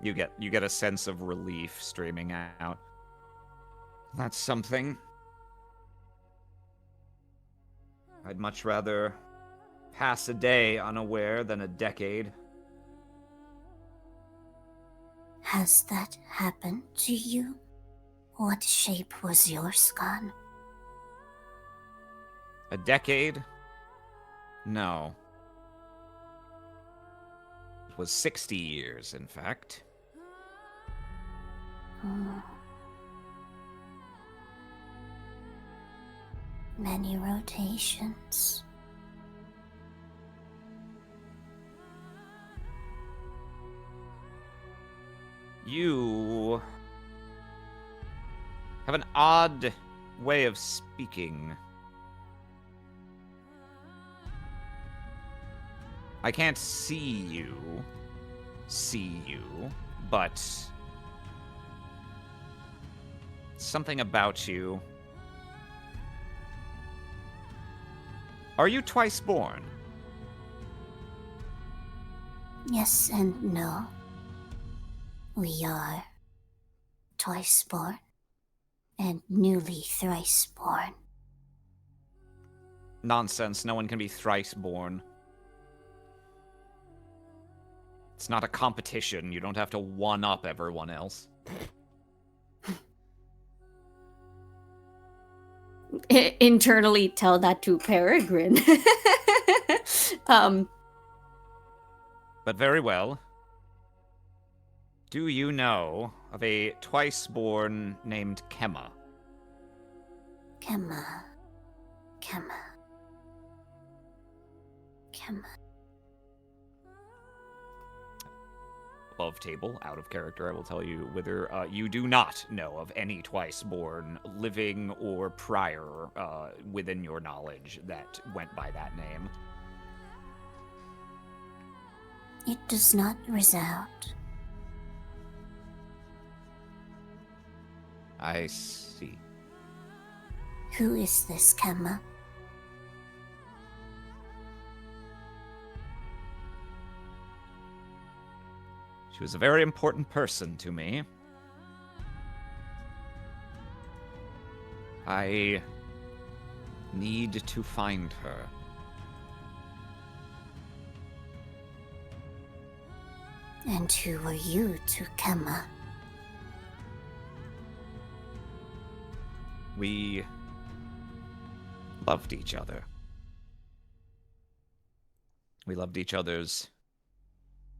You get a sense of relief streaming out. That's something. I'd much rather pass a day unaware than a decade. Has that happened to you? What shape was your scan? A decade? No. It was 60 years, in fact. Many rotations. You have an odd way of speaking. I can't see you, but something about you. Are you twice born? Yes and no. We are twice born and newly thrice born. Nonsense, no one can be thrice born. It's not a competition, you don't have to one-up everyone else. Internally tell that to Peregrine. But very well. Do you know of a twice-born named Kemma? Kemma. Above table, out of character, I will tell you whether you do not know of any twice-born, living or prior, within your knowledge that went by that name. It does not resound. I see. Who is this Kemma? She was a very important person to me. I need to find her. And who are you to Kemma? We loved each other. We loved each other's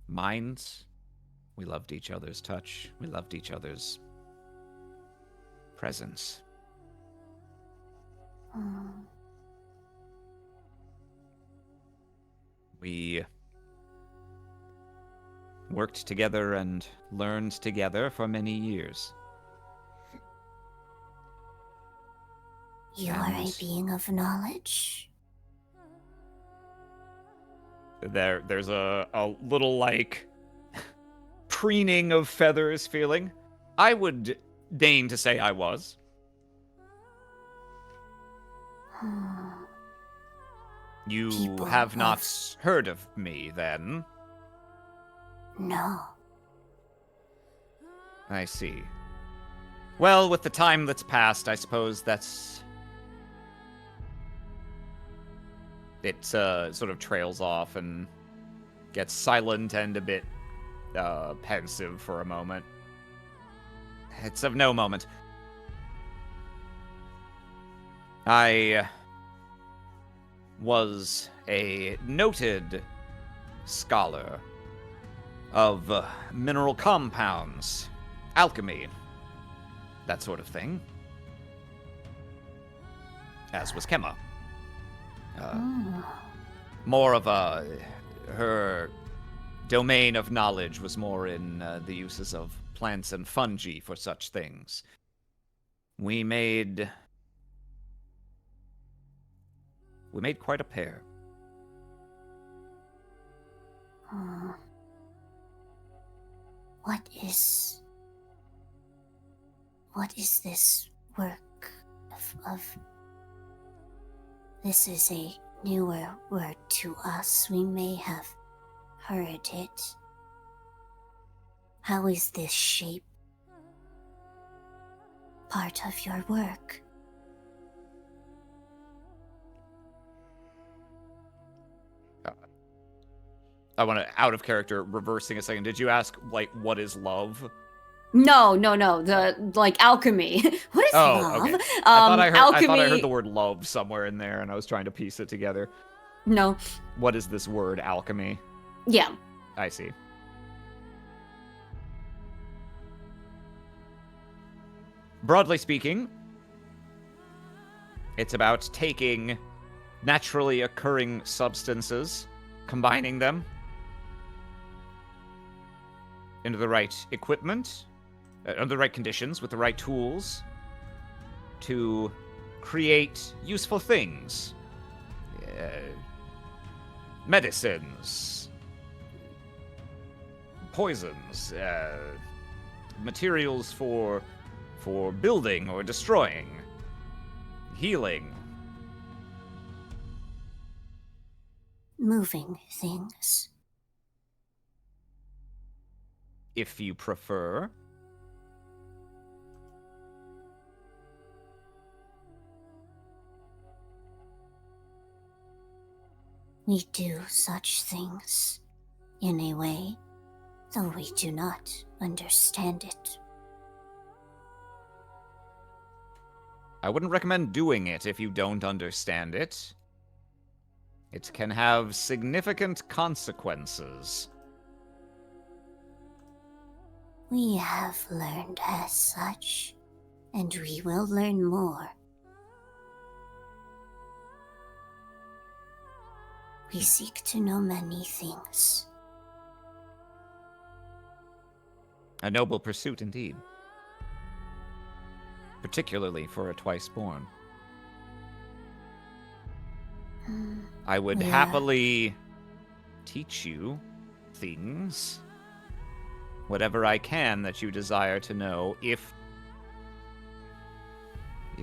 minds. We loved each other's touch. We loved each other's presence. We worked together and learned together for many years. You are a being of knowledge. There's a little, like, preening of feathers feeling. I would deign to say I was. You People have not have- heard of me, then? No. I see. Well, with the time that's passed, I suppose that's... It sort of trails off and gets silent and a bit pensive for a moment. It's of no moment. I was a noted scholar of mineral compounds, alchemy, that sort of thing. As was Kemma. More of her domain of knowledge was more in the uses of plants and fungi for such things. We made quite a pair. What is this work of... This is a newer word to us. We may have heard it. How is this shape part of your work? I want to, out of character, reversing a second. Did you ask, like, what is love? No. The like alchemy. What is love? Okay. I Alchemy. thought I heard the word love somewhere in there, and I was trying to piece it together. No. What is this word, alchemy? Yeah. I see. Broadly speaking, it's about taking naturally occurring substances, combining them into the right equipment, under the right conditions, with the right tools, to create useful things. Medicines, poisons, materials for building or destroying, healing. Moving things. If you prefer. We do such things, in a way, though we do not understand it. I wouldn't recommend doing it if you don't understand it. It can have significant consequences. We have learned as such, and we will learn more. We seek to know many things. A noble pursuit indeed. Particularly for a twice-born. I would Yeah. happily teach you things, whatever I can that you desire to know, if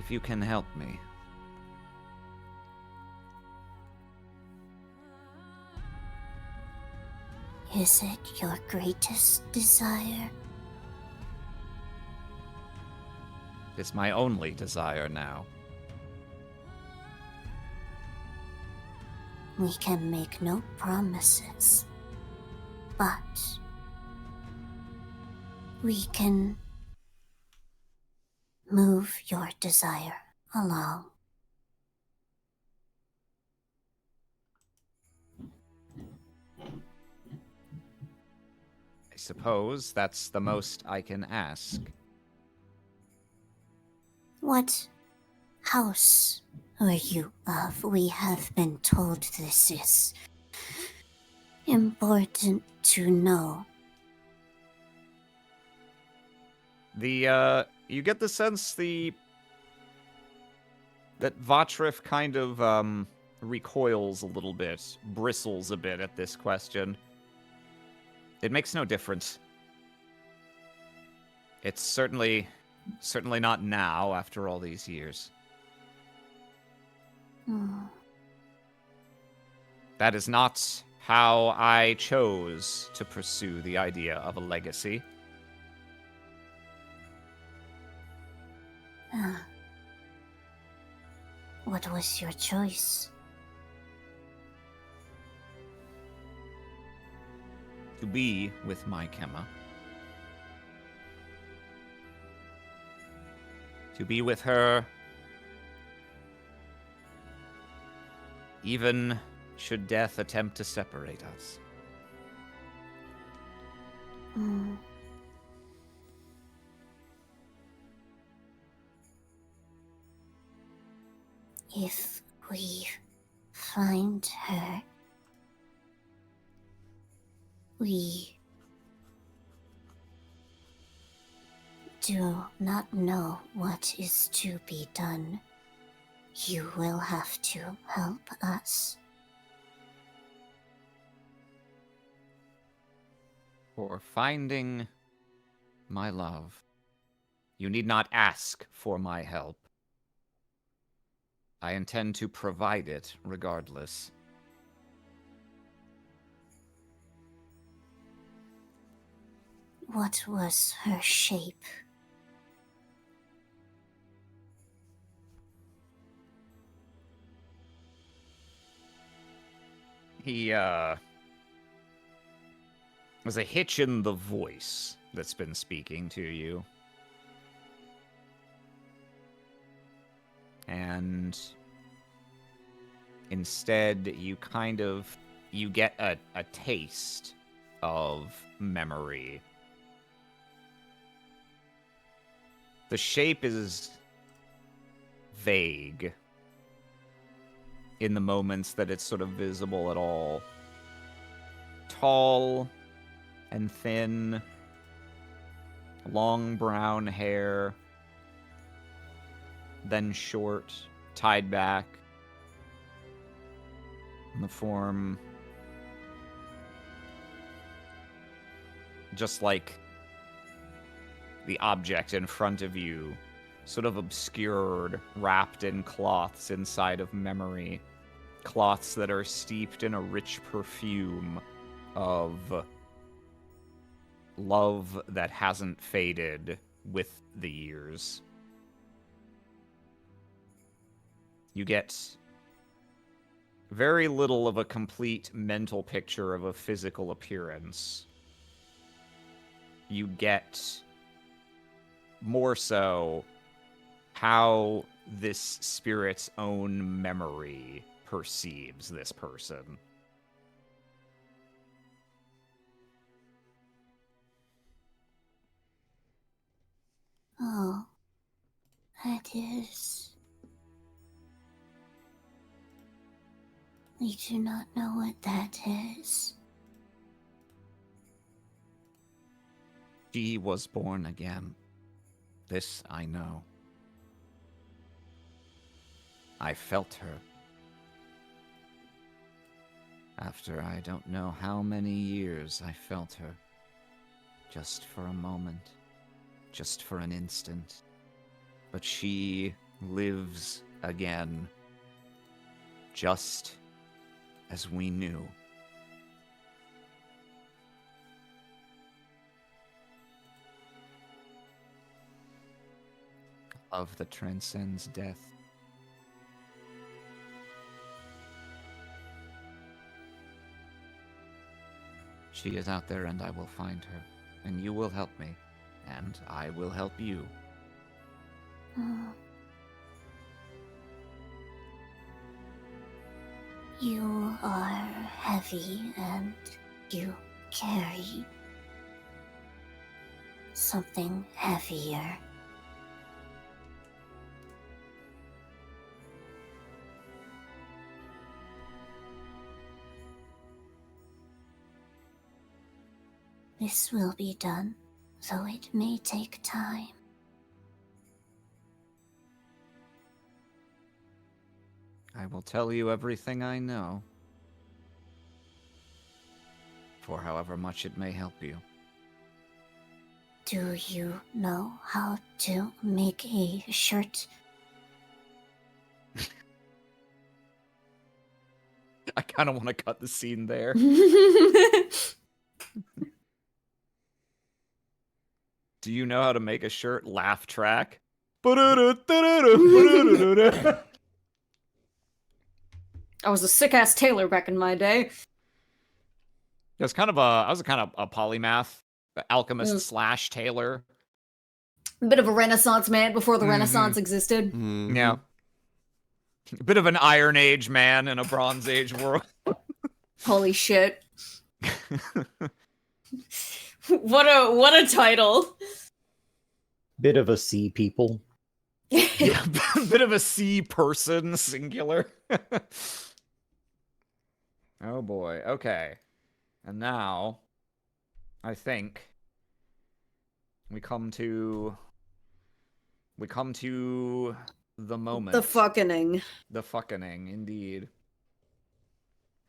you can help me. Is it your greatest desire? It's my only desire now. We can make no promises, but we can move your desire along. I suppose that's the most I can ask. What house are you of? We have been told this is important to know. You get the sense that Votrif kind of, recoils a little bit, bristles a bit at this question. It makes no difference. It's certainly not now, after all these years. That is not how I chose to pursue the idea of a legacy. What was your choice? To be with my Kemma. To be with her, even should death attempt to separate us. If we find her, we do not know what is to be done. You will have to help us. For finding my love, you need not ask for my help. I intend to provide it regardless. What was her shape? There's a hitch in the voice that's been speaking to you. And instead, you get a taste of memory. The shape is vague in the moments that it's sort of visible at all. Tall and thin, long brown hair, then short, tied back. In the form just like the object in front of you, sort of obscured, wrapped in cloths inside of memory. Cloths that are steeped in a rich perfume of love that hasn't faded with the years. very little of a complete mental picture of a physical appearance. You get more so how this spirit's own memory perceives this person. Oh, that is. We do not know what that is. She was born again. This I know. I felt her. After I don't know how many years, I felt her. Just for a moment. Just for an instant. But she lives again. Just as we knew. Love that transcends death. She is out there and I will find her. And you will help me. And I will help you. Oh. You are heavy and you carry something heavier. This will be done, though it may take time. I will tell you everything I know. For however much it may help you. Do you know how to make a shirt? I kind of want to cut the scene there. Do you know how to make a shirt? Laugh track. I was a sick-ass tailor back in my day. I was kind of a polymath, alchemist slash tailor. A bit of a Renaissance man before the Renaissance existed. Mhm. Yeah. A bit of an Iron Age man in a Bronze Age world. Holy shit. What a title. Bit of a sea people. Yeah, a bit of a sea person, singular. Oh boy, okay. And now, I think, we come to the moment. The fucking. The fucking, indeed.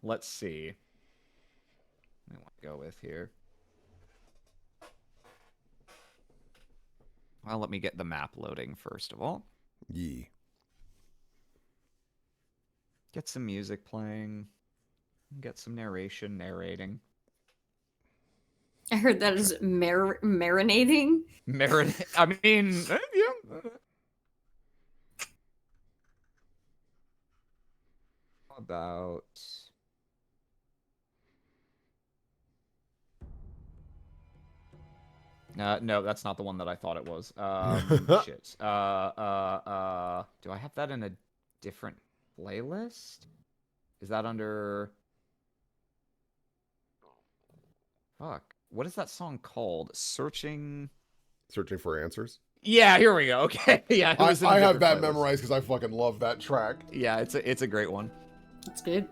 Let's see. What do I want to go with here? Well, let me get the map loading first of all. Yee. Get some music playing. Get some narrating. I heard that is marinating. I mean, yeah. About... no, that's not the one that I thought it was. Shit. Do I have that in a different playlist? Is that under... Fuck. What is that song called? Searching for answers. Yeah, here we go. Okay. Yeah, it was in a I have different that playlist. memorized because I fucking love that track. Yeah, it's a great one. That's good.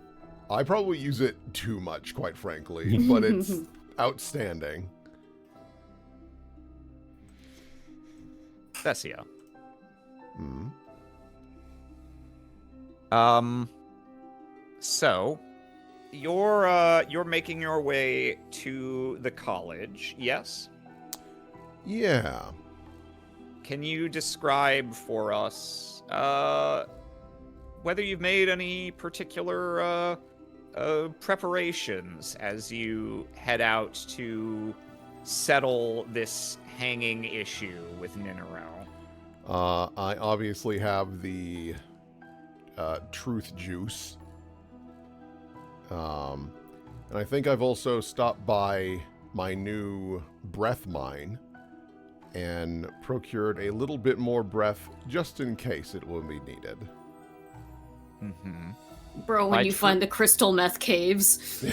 I probably use it too much, quite frankly, but it's outstanding. Thessia. Mm. So you're making your way to the college, yes? Yeah. Can you describe for us whether you've made any particular preparations as you head out to settle this hanging issue with Ninero? I obviously have the truth juice. And I think I've also stopped by my new breath mine and procured a little bit more breath just in case it will be needed. Mm-hmm. Bro, when you find the crystal meth caves.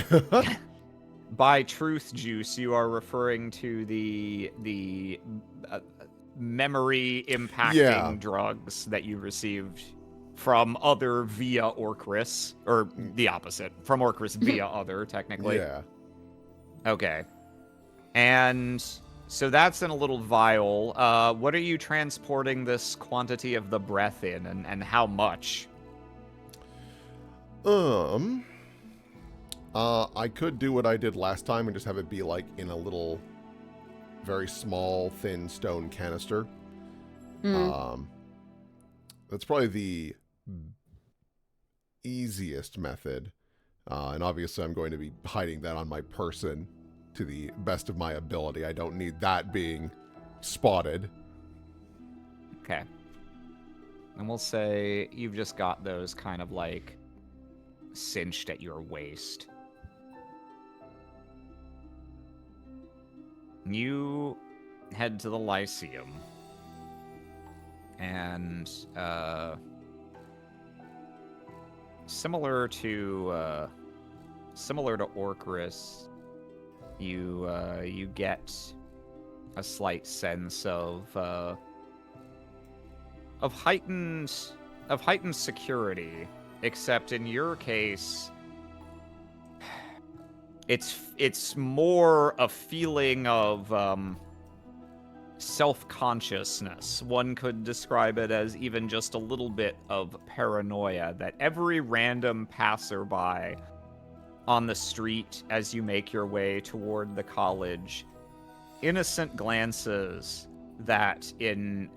By truth juice, you are referring to the memory impacting drugs that you received from other via Aurkrys, or the opposite, from Aurkrys via other, technically. Yeah. Okay. And so that's in a little vial. What are you transporting this quantity of the breath in, and how much? I could do what I did last time and just have it be like in a little, very small, thin stone canister. That's probably the easiest method. And obviously I'm going to be hiding that on my person to the best of my ability. I don't need that being spotted. Okay. And we'll say you've just got those kind of like cinched at your waist. You head to the Lyceum, and similar to Aurkrys, you get a slight sense of heightened security, except in your case, it's more a feeling of self-consciousness. One could describe it as even just a little bit of paranoia that every random passerby on the street as you make your way toward the college, innocent glances that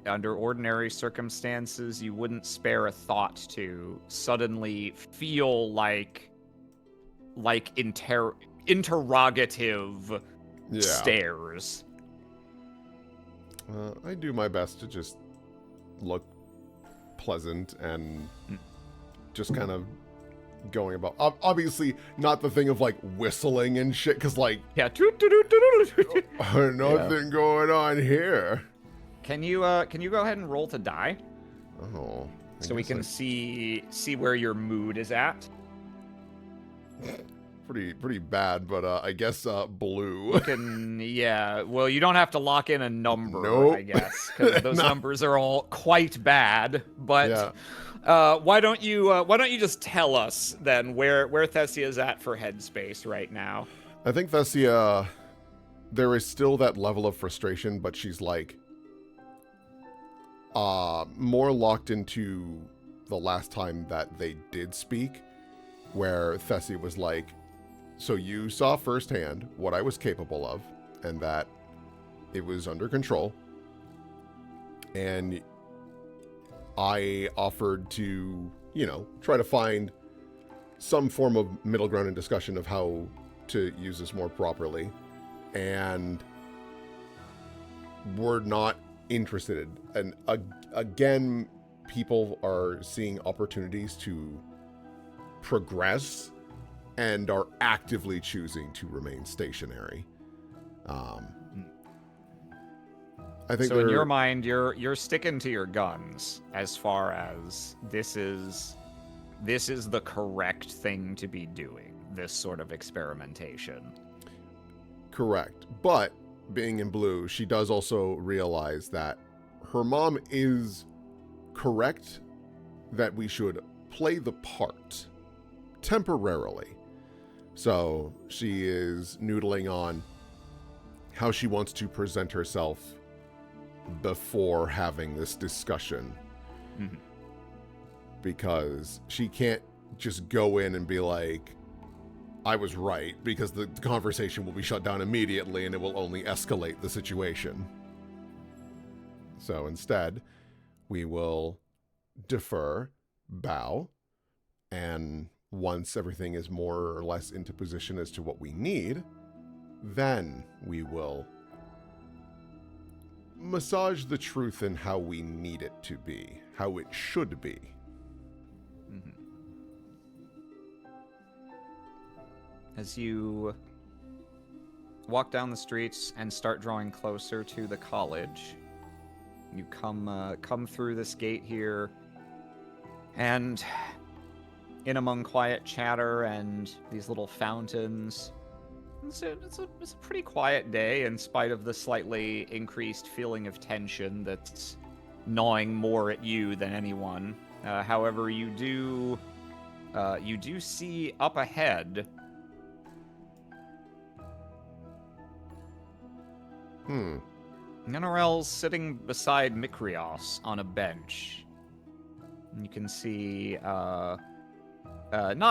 under ordinary circumstances you wouldn't spare a thought to, suddenly feel like interrogative stares. I do my best to just look pleasant and just kind of going about. Obviously, not the thing of like whistling and shit, because like, yeah, nothing going on here. Can you go ahead and roll to die? Oh, so we can see where your mood is at. Pretty bad, but I guess blue. Well, you don't have to lock in a number, nope. I guess, because those numbers are all quite bad. But why don't you just tell us then where Thessia is at for headspace right now? I think Thessia, there is still that level of frustration, but she's like more locked into the last time that they did speak, where Thessia was like, so you saw firsthand what I was capable of, and that it was under control. And I offered to, try to find some form of middle ground in discussion of how to use this more properly. And we're not interested. And again, people are seeing opportunities to progress and are actively choosing to remain stationary. I think so. In your mind, you're sticking to your guns as far as this is the correct thing to be doing. This sort of experimentation. Correct, but being in blue, she does also realize that her mom is correct that we should play the part temporarily. So she is noodling on how she wants to present herself before having this discussion. Mm-hmm. Because she can't just go in and be like, I was right, because the conversation will be shut down immediately and it will only escalate the situation. So instead, we will defer, bow, and once everything is more or less into position as to what we need, then we will massage the truth in how we need it to be, how it should be. Mm-hmm. as you walk down the streets and start drawing closer to the college, you come through this gate here, and in among quiet chatter and these little fountains, it's a pretty quiet day in spite of the slightly increased feeling of tension that's gnawing more at you than anyone. However, you do see up ahead. Mineral's sitting beside Mikrios on a bench. You can see not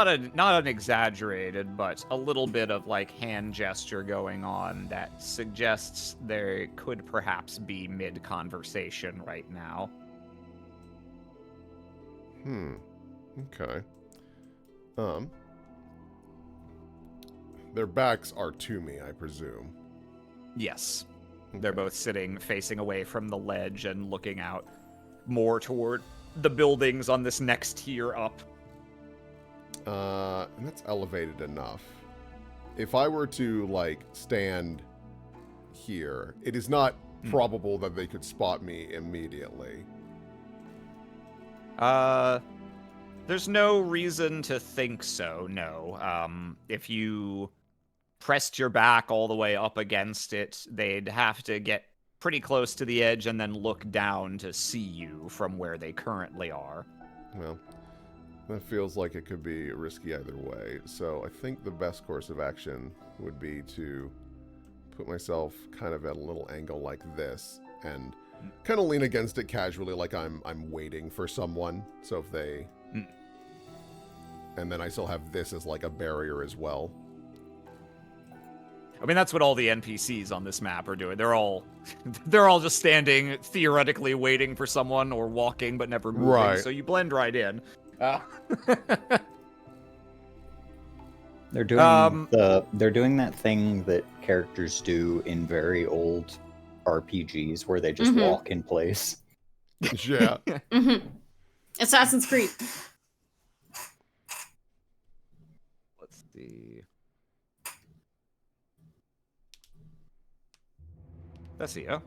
an exaggerated, but a little bit of like hand gesture going on that suggests they could perhaps be mid-conversation right now. Okay. Their backs are to me, I presume. Yes. Okay. They're both sitting facing away from the ledge and looking out more toward the buildings on this next tier up. And that's elevated enough. If I were to, like, stand here, it is not probable that they could spot me immediately. There's no reason to think so, no. If you pressed your back all the way up against it, they'd have to get pretty close to the edge and then look down to see you from where they currently are. Well, that feels like it could be risky either way, so I think the best course of action would be to put myself kind of at a little angle like this and kind of lean against it casually like I'm waiting for someone, so if they... And then I still have this as like a barrier as well. I mean, that's what all the NPCs on this map are doing. They're all just standing, theoretically waiting for someone or walking but never moving. Right. So you blend right in. They're doing they're doing that thing that characters do in very old RPGs where they just walk in place. Yeah. Assassin's Creed. Let's see. Thessia.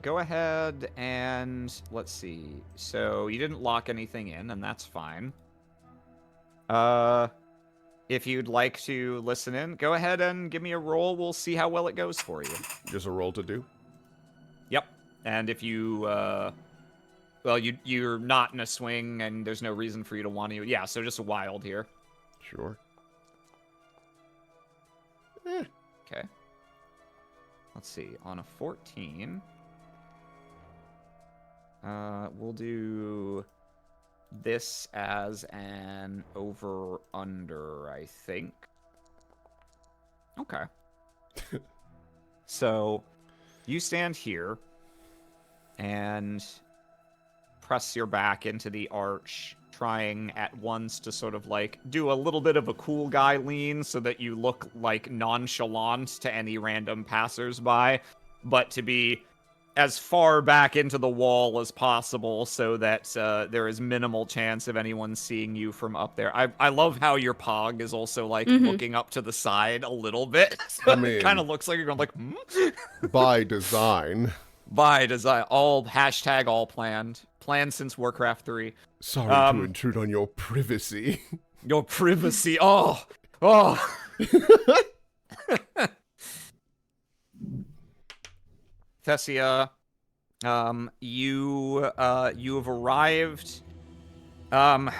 Go ahead and let's see. So you didn't lock anything in, and that's fine. If you'd like to listen in, go ahead and give me a roll. We'll see how well it goes for you. Just a roll to do? Yep. And if you, well, you're not in a swing, and there's no reason for you to want to. Yeah, so just a wild here. Sure. Okay. Let's see. On a 14, we'll do this as an over-under, I think. Okay. So, you stand here and press your back into the arch, trying at once to sort of like do a little bit of a cool guy lean so that you look like nonchalant to any random passersby, but to be as far back into the wall as possible so that there is minimal chance of anyone seeing you from up there. I love how your pog is also like looking up to the side a little bit. So I mean, it kind of looks like you're going like, by design. By design. All hashtag all planned. Planned since Warcraft 3. Sorry to intrude on your privacy. Your privacy. Oh. Thessia, you have arrived.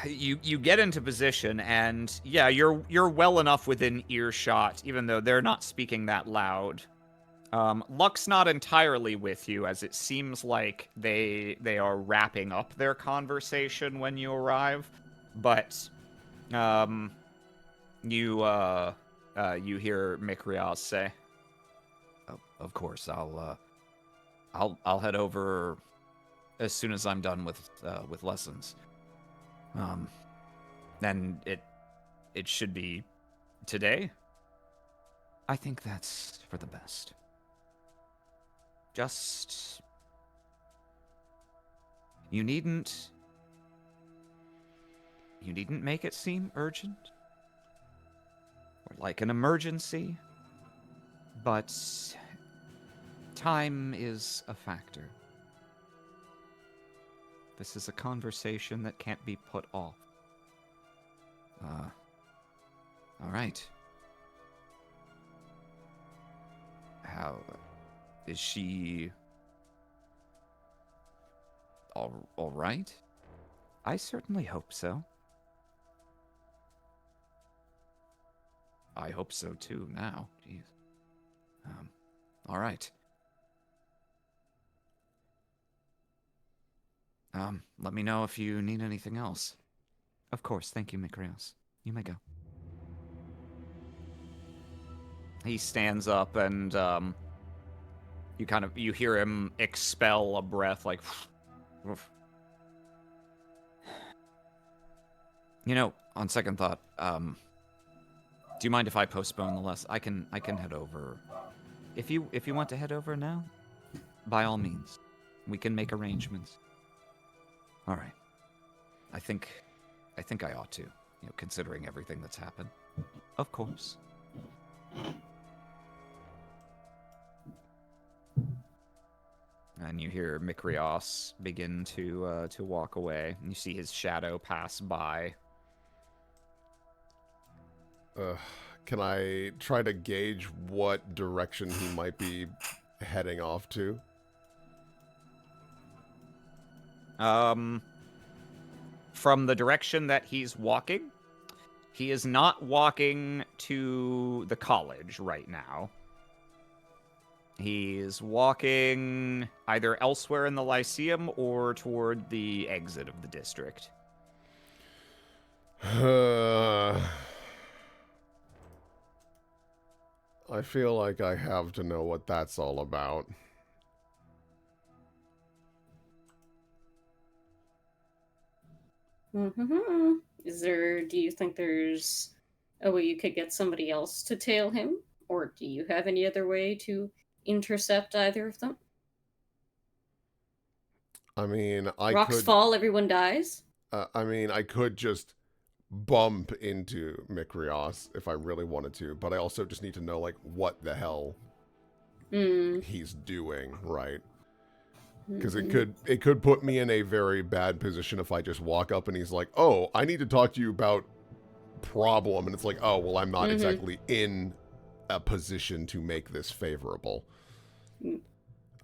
You get into position, and yeah, you're well enough within earshot, even though they're not speaking that loud. Luck's not entirely with you, as it seems like they are wrapping up their conversation when you arrive. But you hear Mikrios say, "Oh, of course, I'll head over as soon as I'm done with lessons. And it should be today. I think that's for the best. Just you needn't make it seem urgent. like an emergency, but time is a factor. This is a conversation that can't be put off. All right. How is she? All right? I certainly hope so. I hope so too now. Jeez. All right. Let me know if you need anything else. Of course, thank you, Mikrios. You may go. He stands up and, you hear him expel a breath like, oof. You know, on second thought, do you mind if I postpone the lesson? I can head over. If you want to head over now, by all means, we can make arrangements. All right. I think I ought to, considering everything that's happened. Of course. And you hear Mikrios begin to walk away. And you see his shadow pass by. Can I try to gauge what direction he might be heading off to? From the direction that he's walking, he is not walking to the college right now. He's walking either elsewhere in the Lyceum or toward the exit of the district. I feel like I have to know what that's all about. Mm-hmm. Do you think there's a way you could get somebody else to tail him? Or do you have any other way to intercept either of them? I mean, Rocks fall, everyone dies? I could just bump into Mikrios if I really wanted to, but I also just need to know, like, what the hell he's doing, right? Because it could put me in a very bad position if I just walk up and he's like, oh, I need to talk to you about problem. And it's like, oh, well, I'm not exactly in a position to make this favorable.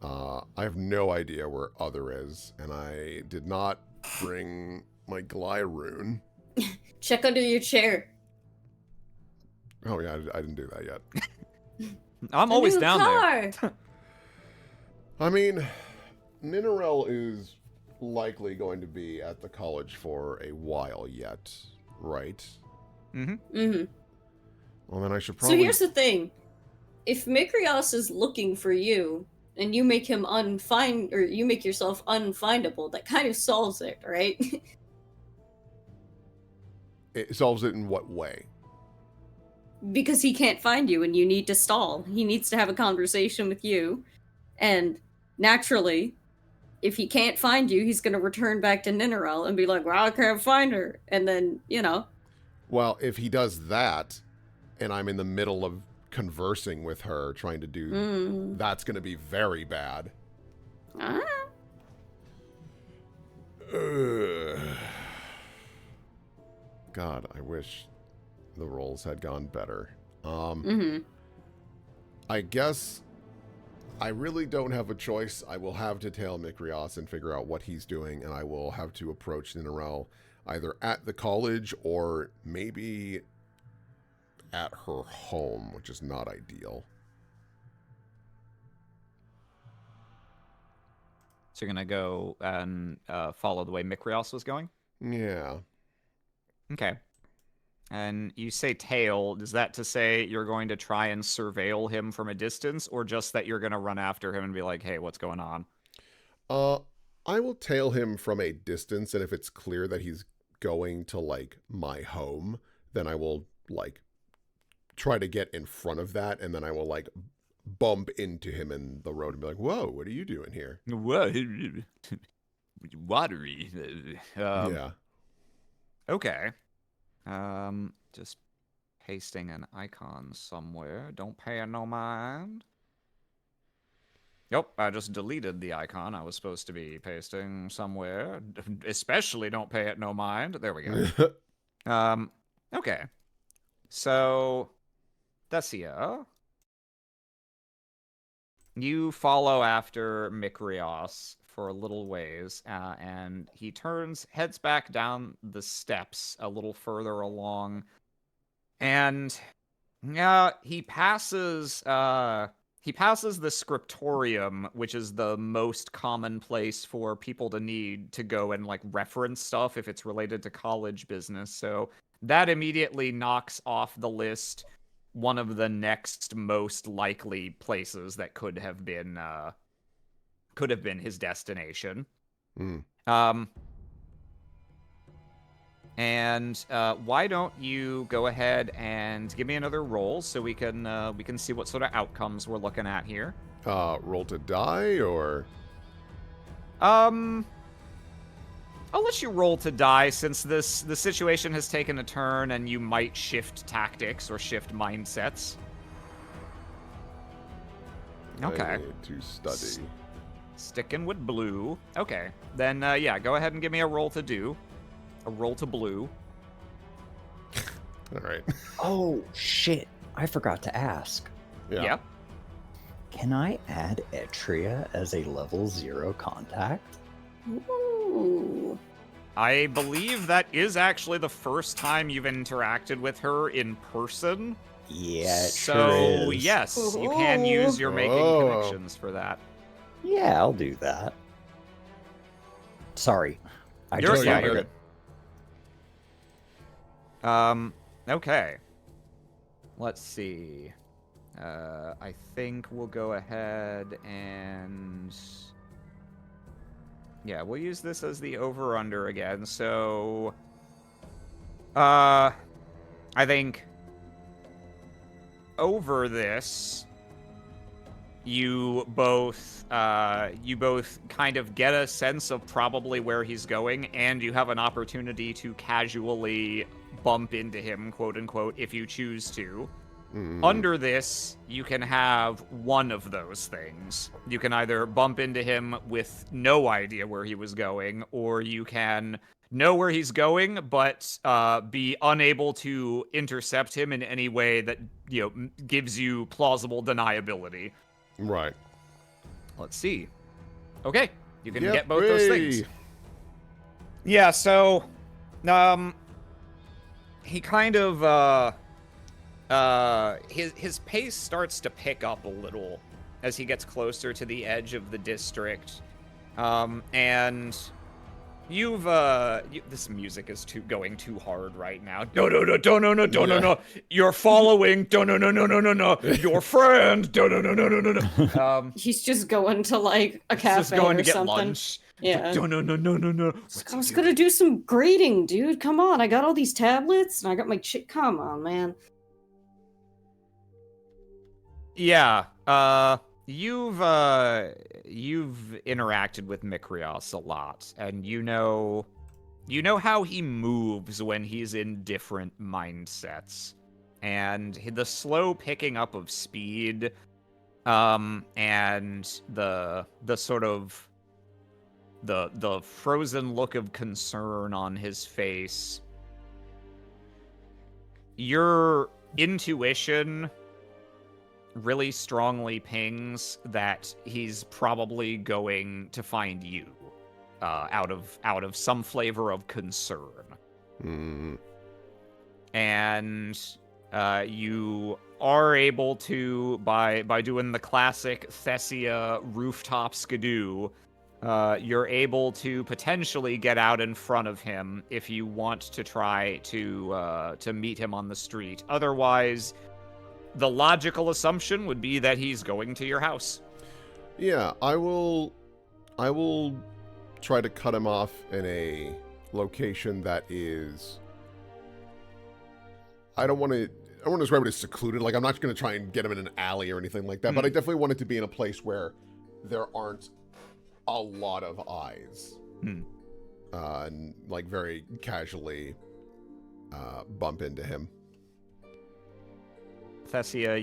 I have no idea where Other is, and I did not bring my Glyrune. Check under your chair. Oh, yeah, I didn't do that yet. I'm always down there. I mean, Ninarel is likely going to be at the college for a while yet, right? Well, then I should probably... So here's the thing. If Mikrios is looking for you, and you make him you make yourself unfindable, that kind of solves it, right? It solves it in what way? Because he can't find you and you need to stall. He needs to have a conversation with you. And naturally, if he can't find you, he's going to return back to Ninarel and be like, well, I can't find her. And then, Well, if he does that, and I'm in the middle of conversing with her, trying to do... That's going to be very bad. God, I wish the rolls had gone better. I guess I really don't have a choice. I will have to tail Mikrios and figure out what he's doing, and I will have to approach Ninarel either at the college or maybe at her home, which is not ideal. So you're going to go and follow the way Mikrios was going? Yeah. Okay. And you say tail, is that to say you're going to try and surveil him from a distance, or just that you're going to run after him and be like, hey, what's going on? I will tail him from a distance, and if it's clear that he's going to, like, my home, then I will, like, try to get in front of that, and then I will, like, bump into him in the road and be like, whoa, what are you doing here? Whoa. Watery. Yeah. Okay. Just pasting an icon somewhere. Don't pay no mind. Nope, I just deleted the icon I was supposed to be pasting somewhere. Especially don't pay it no mind. There we go. Okay. So, Thessia, you follow after Mikrios for a little ways, and he heads back down the steps a little further along, and he passes the scriptorium, which is the most common place for people to need to go and like reference stuff if it's related to college business. So that immediately knocks off the list one of the next most likely places that could have been his destination. And why don't you go ahead and give me another roll so we can see what sort of outcomes we're looking at here. Roll to die, or? I'll let you roll to die since the situation has taken a turn and you might shift tactics or shift mindsets. Okay. I need to study. Sticking with blue. Okay. Then, yeah, go ahead and give me a roll to do. A roll to blue. All right. Oh, shit. I forgot to ask. Yeah. Can I add Etria as a level 0 contact? Ooh. I believe that is actually the first time you've interacted with her in person. Yeah, it So, sure is. yes, you can use your making connections for that. Yeah, I'll do that. Sorry. You're just good. Okay. Okay. Let's see. I think we'll go ahead and... Yeah, we'll use this as the over-under again. So, I think over this, you both kind of get a sense of probably where he's going, and you have an opportunity to casually bump into him, quote unquote, if you choose to. Under this, you can have one of those things. You can either bump into him with no idea where he was going, or you can know where he's going, but be unable to intercept him in any way that, gives you plausible deniability. Right. Let's see. Okay, you can Yep, get both those things. hey. Yeah, so, he kind of, his pace starts to pick up a little as he gets closer to the edge of the district, and this music is going too hard right now. No. You're following. No. Your friend. No. He's just going to like a cafe Just going or to get something. lunch. Yeah. No. I was gonna do some grading, dude. Come on, I got all these tablets and I got my chick. Come on, man. Yeah. You've interacted with Mikrios a lot, and you know how he moves when he's in different mindsets, and the slow picking up of speed, and the sort of the frozen look of concern on his face. Your intuition really strongly pings that he's probably going to find you, out of some flavor of concern. And you are able to, by doing the classic Thessia rooftop skidoo, you're able to potentially get out in front of him if you want to try to meet him on the street. Otherwise, the logical assumption would be that he's going to your house. Yeah, I will try to cut him off in a location that is... I don't want to describe it as secluded. Like, I'm not going to try and get him in an alley or anything like that, but I definitely want it to be in a place where there aren't a lot of eyes. And, like, very casually bump into him. Thessia,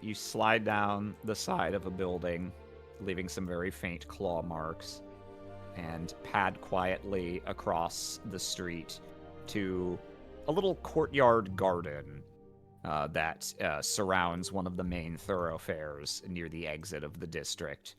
you slide down the side of a building, leaving some very faint claw marks, and pad quietly across the street to a little courtyard garden that surrounds one of the main thoroughfares near the exit of the district.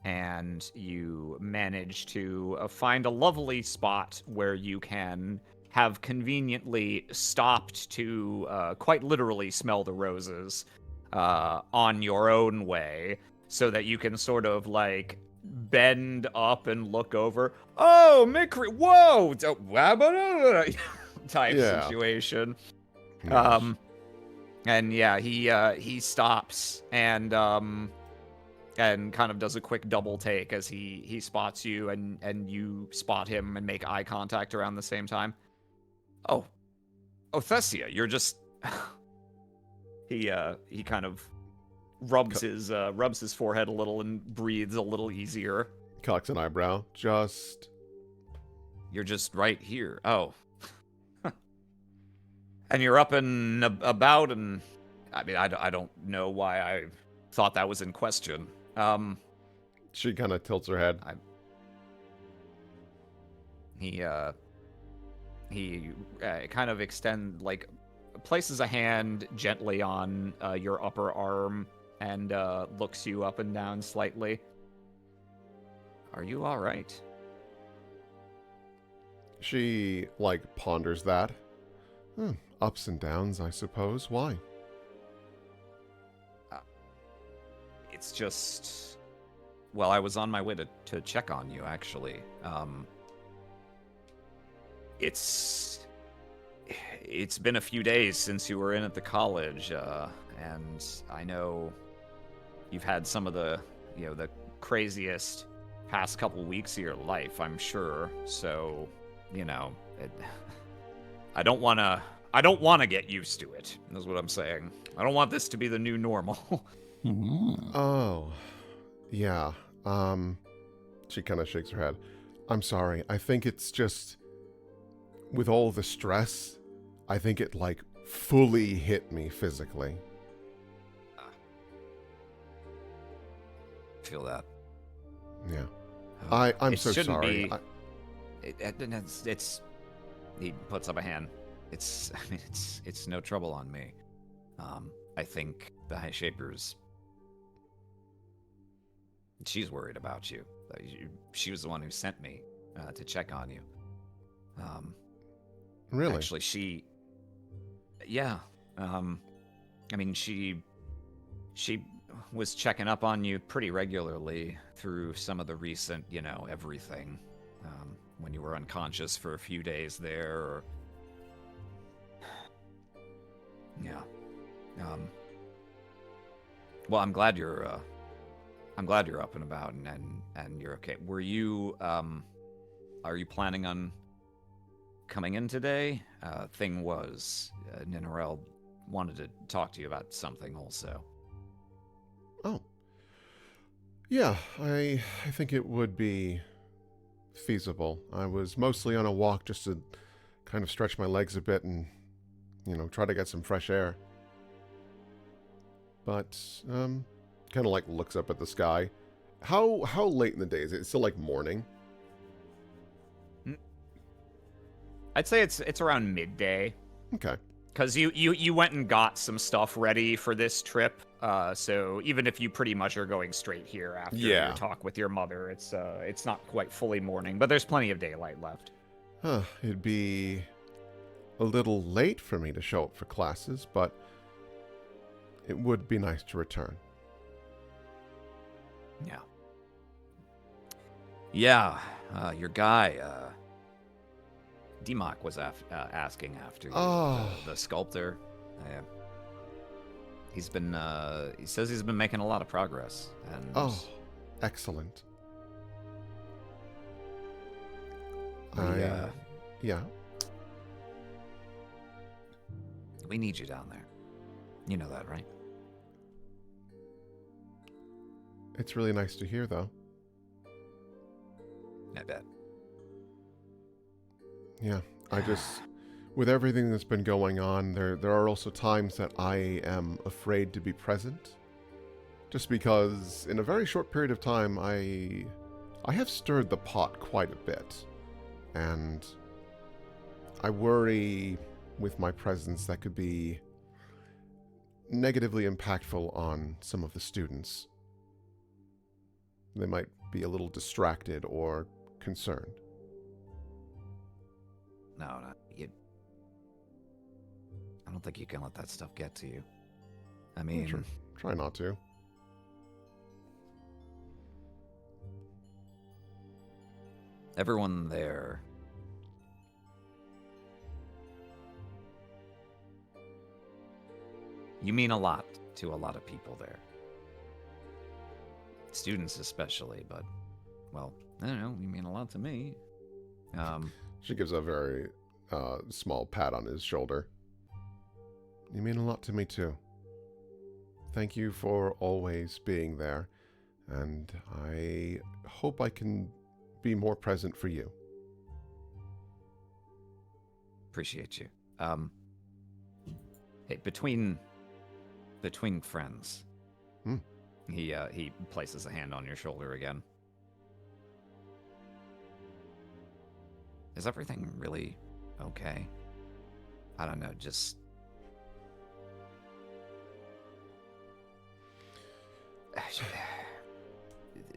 And you manage to find a lovely spot where you can have conveniently stopped to quite literally smell the roses on your own way, so that you can sort of like bend up and look over. Oh, Mikri! Whoa! Type Yeah. situation. Yes. And yeah, he stops and kind of does a quick double take as he spots you and you spot him and make eye contact around the same time. Oh, Thessia, you're just. He kind of rubs his forehead a little and breathes a little easier. Cocks an eyebrow. Just. You're just right here. Oh. And you're up and about, and I mean, I don't know why I thought that was in question. She kind of tilts her head. He kind of places a hand gently on your upper arm and looks you up and down slightly. Are you all right? She, like, ponders that. Ups and downs, I suppose. Why? It's just... Well, I was on my way to check on you, actually. It's been a few days since you were in at the college, and I know you've had some of the craziest past couple weeks of your life, I'm sure. So, I don't want to get used to it, is what I'm saying. I don't want this to be the new normal. Oh, yeah. She kind of shakes her head. I'm sorry. I think it's just, with all the stress, I think it, like, fully hit me physically. Feel that. Yeah. I'm so sorry. He puts up a hand. It's no trouble on me. I think the High Shapers, she's worried about you. She was the one who sent me to check on you. Really? Actually, yeah. I mean, she was checking up on you pretty regularly through some of the recent, everything. When you were unconscious for a few days there, or... Yeah. Well, I'm glad you're up and about and you're okay. Were you, are you planning on coming in today? Thing was, Ninarel wanted to talk to you about something also. Oh. Yeah, I think it would be feasible. I was mostly on a walk just to kind of stretch my legs a bit and, try to get some fresh air. But, kind of like looks up at the sky. How late in the day is it? It's still like morning? I'd say it's around midday. Okay. Because you went and got some stuff ready for this trip, so even if you pretty much are going straight here after your talk with your mother, it's not quite fully morning, but there's plenty of daylight left. It'd be a little late for me to show up for classes, but it would be nice to return. Yeah. Yeah, your guy, Dimok was asking after you, the sculptor. He says he's been making a lot of progress. And excellent. Yeah. We need you down there. You know that, right? It's really nice to hear, though. I bet. Yeah, I just with everything that's been going on, there are also times that I am afraid to be present. Just because in a very short period of time, I have stirred the pot quite a bit. And I worry with my presence that could be negatively impactful on some of the students. They might be a little distracted or concerned. No, I don't think you can let that stuff get to you. I mean, Try not to. everyone there. You mean a lot to a lot of people there. Students especially, but, well, I don't know, you mean a lot to me. She gives a very small pat on his shoulder. You mean a lot to me too. Thank you for always being there, and I hope I can be more present for you. Appreciate you. Hey, between friends. He places a hand on your shoulder again. Is everything really okay? I don't know, just...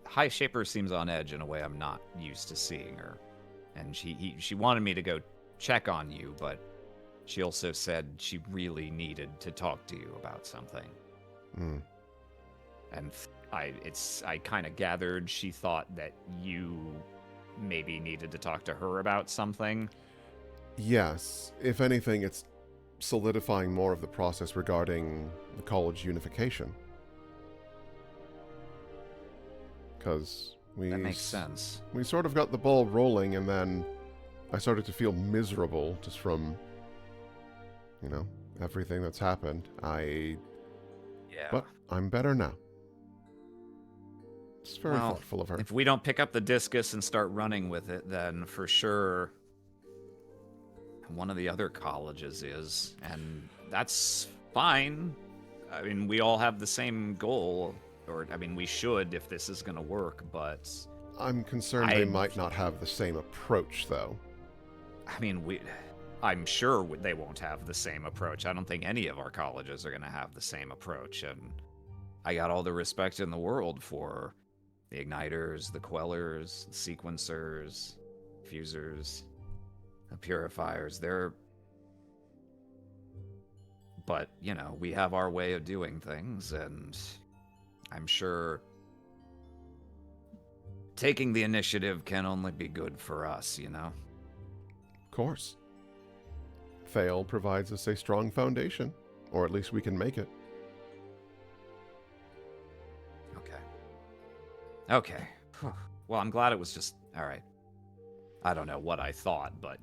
High Shaper seems on edge in a way I'm not used to seeing her. And she wanted me to go check on you, but she also said she really needed to talk to you about something. And I kind of gathered she thought that you maybe needed to talk to her about something. Yes, if anything, it's solidifying more of the process regarding the college unification. Because That makes sense. We sort of got the ball rolling, and then I started to feel miserable just from, everything that's happened. Yeah. But I'm better now. It's very thoughtful of her. If we don't pick up the discus and start running with it, then for sure one of the other colleges is, and that's fine. I mean, we all have the same goal, or, I mean, we should if this is going to work, but... I'm concerned they might not have the same approach, though. I mean, I'm sure they won't have the same approach. I don't think any of our colleges are going to have the same approach, and I got all the respect in the world for the igniters, the quellers, the sequencers, fusers, the purifiers. But, we have our way of doing things, and I'm sure taking the initiative can only be good for us, Of course. Fail provides us a strong foundation, or at least we can make it. Okay. Well, I'm glad it was just... Alright. I don't know what I thought, but,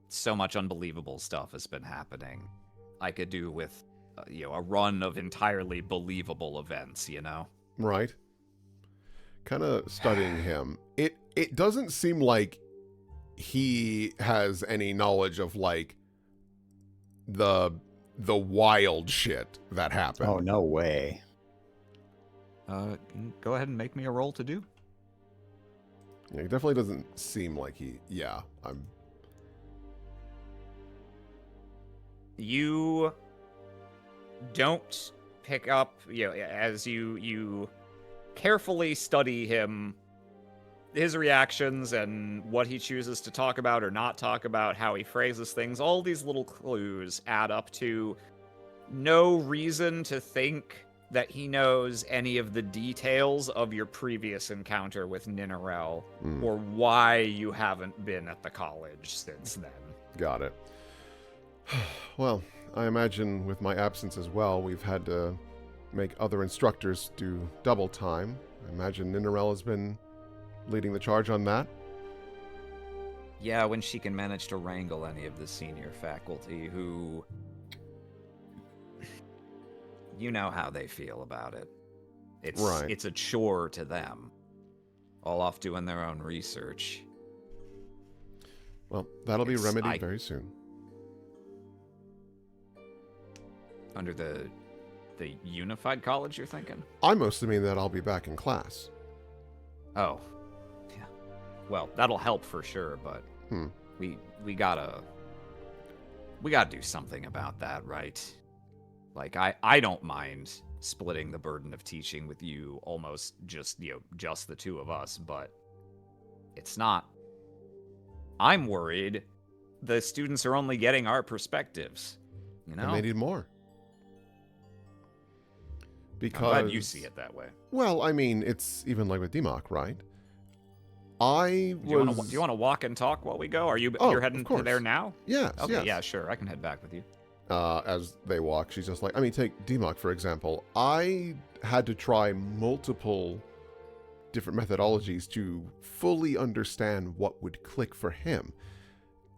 so much unbelievable stuff has been happening. I could do with, a run of entirely believable events, Right. Kind of studying him. It doesn't seem like he has any knowledge of, like, the wild shit that happened. Oh, no way. Go ahead and make me a roll to do. Yeah, it definitely doesn't seem like You don't pick up, as you carefully study him, his reactions and what he chooses to talk about or not talk about, how he phrases things, all these little clues add up to no reason to think that he knows any of the details of your previous encounter with Ninarel, or why you haven't been at the college since then. Got it. Well, I imagine with my absence as well, we've had to make other instructors do double time. I imagine Ninarel has been leading the charge on that. Yeah, when she can manage to wrangle any of the senior faculty who... You know how they feel about it. It's a chore to them. All off doing their own research. Well, that'll be remedied very soon. Under the unified college, you're thinking? I'm assuming that I'll be back in class. Oh, yeah. Well, that'll help for sure, but we gotta do something about that, right? Like, I don't mind splitting the burden of teaching with you, almost just the two of us, but it's not. I'm worried the students are only getting our perspectives, And they need more. Because I'm glad you see it that way. Well, I mean, it's even like with DMOC, right? Do you want to walk and talk while we go? You're heading to there now? Yes. Okay, yes. yeah, sure. I can head back with you. As they walk, she's just like, I mean, take DMOC, for example. I had to try multiple different methodologies to fully understand what would click for him.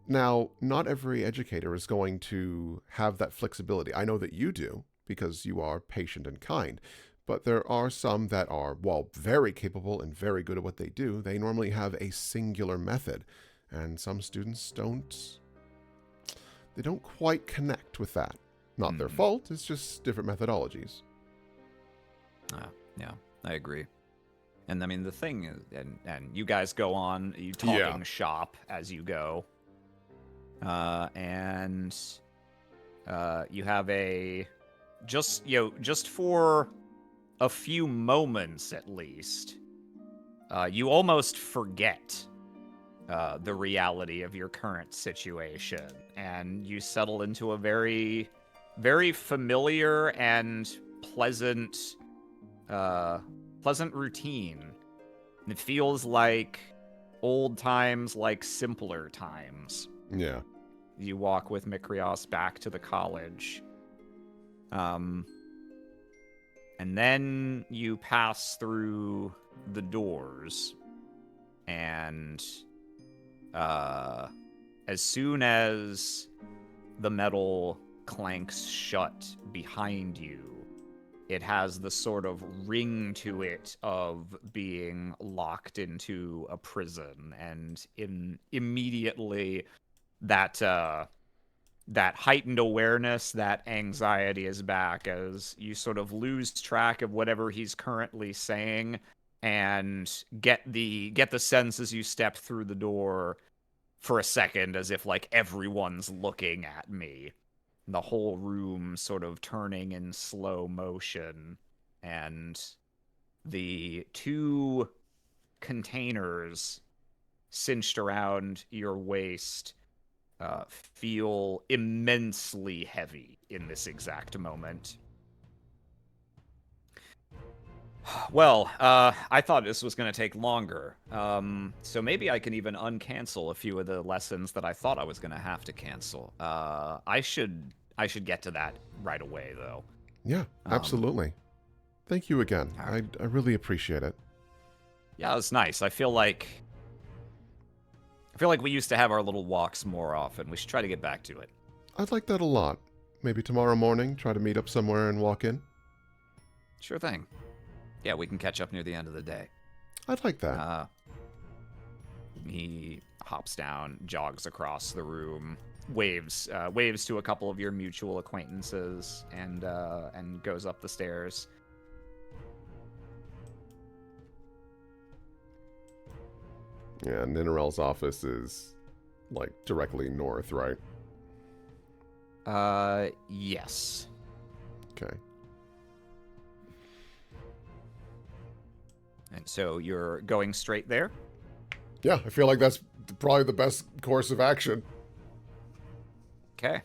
Now, not every educator is going to have that flexibility. I know that you do, because you are patient and kind. But there are some that are, while very capable and very good at what they do, they normally have a singular method. And some students don't quite connect with that. Not their fault, it's just different methodologies. Yeah, I agree. And I mean, the thing is, and you guys go on, you talking shop as you go. And you have just for a few moments at least, you almost forget the reality of your current situation, and you settle into a very, very familiar and pleasant routine. It feels like old times, like simpler times. Yeah. You walk with Mikrios back to the college. And then you pass through the doors, and as soon as the metal clanks shut behind you, it has the sort of ring to it of being locked into a prison, and immediately that heightened awareness, that anxiety is back as you sort of lose track of whatever he's currently saying, and get the sense as you step through the door for a second as if like everyone's looking at me. The whole room sort of turning in slow motion, and the two containers cinched around your waist feel immensely heavy in this exact moment. Well, I thought this was going to take longer, so maybe I can even uncancel a few of the lessons that I thought I was going to have to cancel. I should get to that right away, though. Yeah, absolutely. Thank you again. Right. I really appreciate it. Yeah, it was nice. I feel like we used to have our little walks more often. We should try to get back to it. I'd like that a lot. Maybe tomorrow morning, try to meet up somewhere and walk in. Sure thing. Yeah, we can catch up near the end of the day. I'd like that. He hops down, jogs across the room, waves to a couple of your mutual acquaintances, and goes up the stairs. Yeah, Ninarel's office is, like, directly north, right? Yes. Okay. And so you're going straight there? Yeah, I feel like that's probably the best course of action. Okay.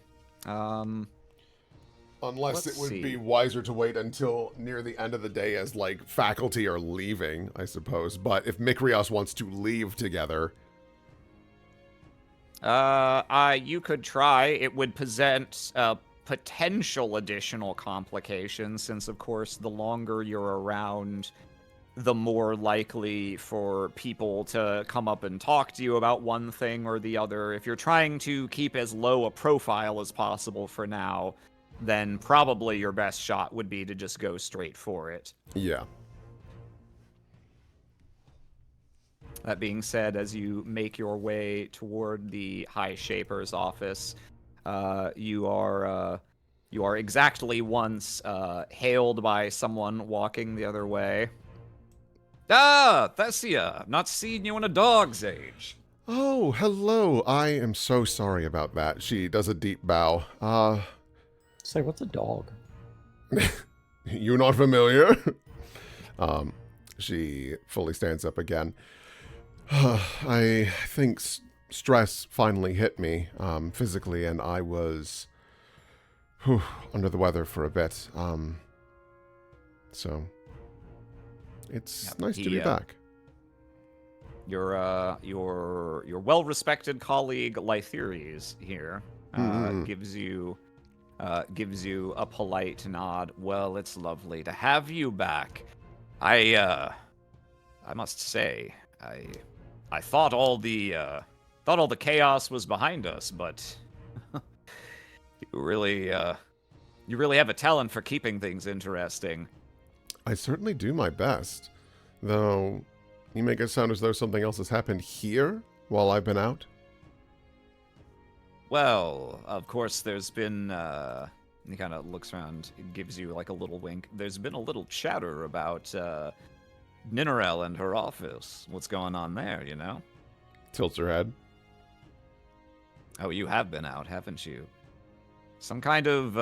Unless Let's it would see. be wiser to wait until near the end of the day as, like, faculty are leaving, I suppose. But if Mikrios wants to leave together... You could try. It would present potential additional complications, since, of course, the longer you're around, the more likely for people to come up and talk to you about one thing or the other. If you're trying to keep as low a profile as possible for now, then probably your best shot would be to just go straight for it. Yeah. That being said, as you make your way toward the High Shaper's office, you are You are exactly once hailed by someone walking the other way. Ah, Thessia, not seen you in a dog's age. Oh, hello. I am so sorry about that. She does a deep bow. Say, what's a dog? You not familiar? She fully stands up again. I think stress finally hit me physically, and I was under the weather for a bit. So it's nice to be back. Your well-respected colleague Lytheres here gives you a polite nod. Well, it's lovely to have you back. I must say, I thought all the chaos was behind us, but you really have a talent for keeping things interesting. I certainly do my best, though. You make it sound as though something else has happened here while I've been out. Well, of course, there's been. He kind of looks around, gives you like a little wink. There's been a little chatter about Ninarel and her office. What's going on there? You know? Tilts her head. Oh, you have been out, haven't you? Some kind of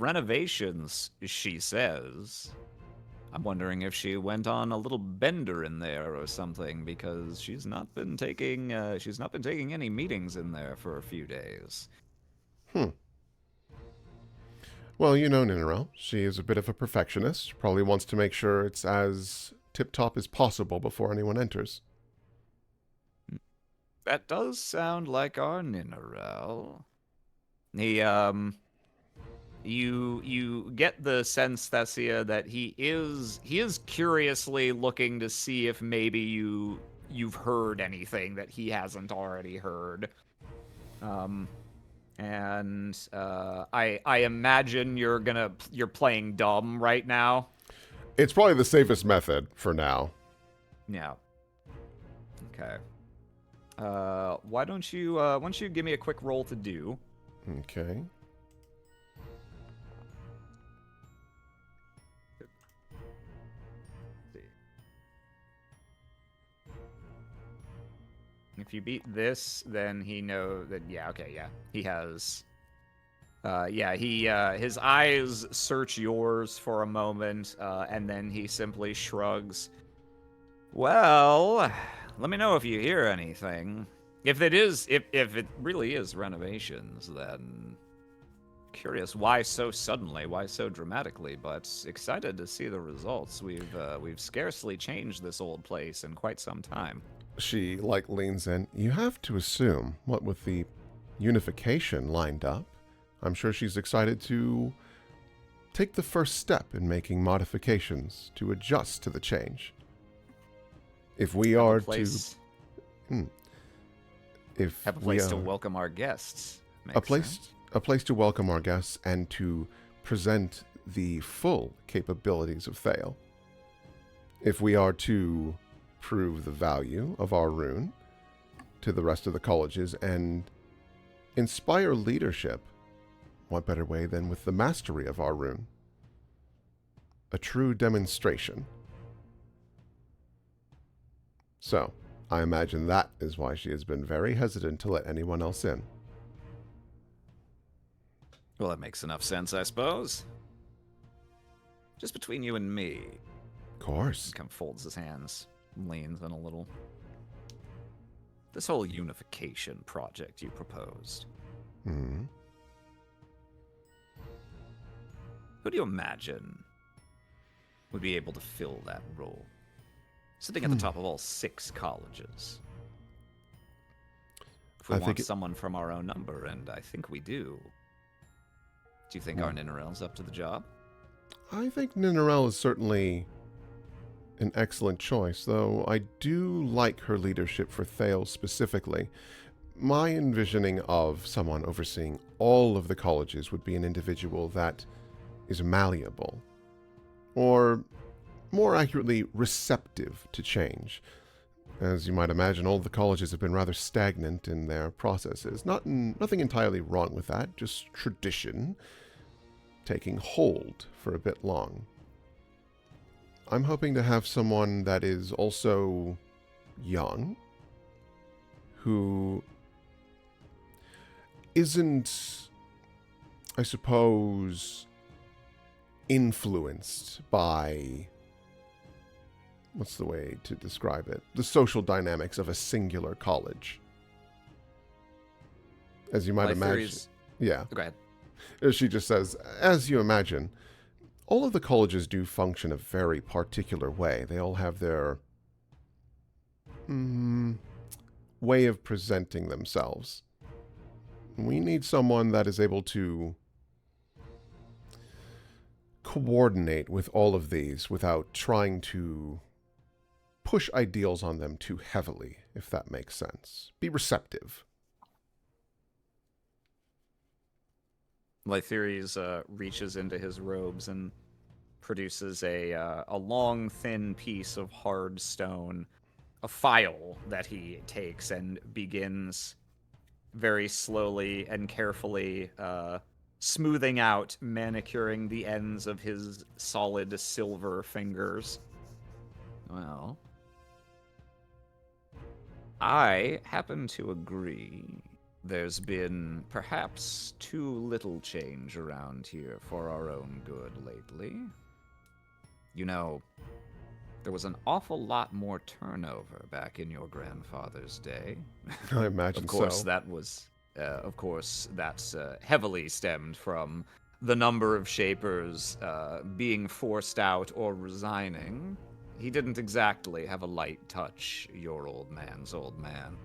renovations, she says. I'm wondering if she went on a little bender in there or something, because she's not been taking any meetings in there for a few days. Well, you know Ninarel. She is a bit of a perfectionist. Probably wants to make sure it's as tip-top as possible before anyone enters. That does sound like our Ninarel. You get the sense, Thessia, that he is curiously looking to see if maybe you've heard anything that he hasn't already heard. I imagine you're playing dumb right now. It's probably the safest method for now. Yeah. Okay. Why don't you give me a quick roll to do? Okay. If you beat this, then he knows that. Yeah. Okay. Yeah. He has. His eyes search yours for a moment, and then he simply shrugs. Well, let me know if you hear anything. If it really is renovations, then curious why so suddenly, why so dramatically, but excited to see the results. We've scarcely changed this old place in quite some time. She leans in. You have to assume, what with the unification lined up, I'm sure she's excited to take the first step in making modifications to adjust to the change. If we are to have a place to welcome our guests. A place to welcome our guests and to present the full capabilities of Thale. If we are to prove the value of our rune to the rest of the colleges and inspire leadership, what better way than with the mastery of our rune? A true demonstration. So, I imagine that is why she has been very hesitant to let anyone else in. Well, that makes enough sense, I suppose. Just between you and me. Of course. He kind of folds his hands, leans in a little. This whole unification project you proposed. Hmm. Who do you imagine would be able to fill that role? Sitting at the top of all 6 colleges. If we want someone from our own number, and I think we do. Do you think our Ninarel's up to the job? I think Ninarel is certainly an excellent choice, though I do like her leadership for Thale specifically. My envisioning of someone overseeing all of the colleges would be an individual that is malleable, or more accurately, receptive to change. As you might imagine, all the colleges have been rather stagnant in their processes. Nothing entirely wrong with that, just tradition taking hold for a bit long. I'm hoping to have someone that is also young, who isn't, I suppose, influenced by, what's the way to describe it? The social dynamics of a singular college. As you might imagine. Yeah. Go ahead. She just says, as you imagine, all of the colleges do function a very particular way. They all have their way of presenting themselves. We need someone that is able to coordinate with all of these without trying to push ideals on them too heavily, if that makes sense. Be receptive. Lythires reaches into his robes and produces a long, thin piece of hard stone, a file that he takes and begins very slowly and carefully smoothing out, manicuring the ends of his solid silver fingers. Well, I happen to agree. There's been perhaps too little change around here for our own good lately. You know, there was an awful lot more turnover back in your grandfather's day. I imagine Of course, so. that was, that's heavily stemmed from the number of Shapers being forced out or resigning. He didn't exactly have a light touch, your old man's old man.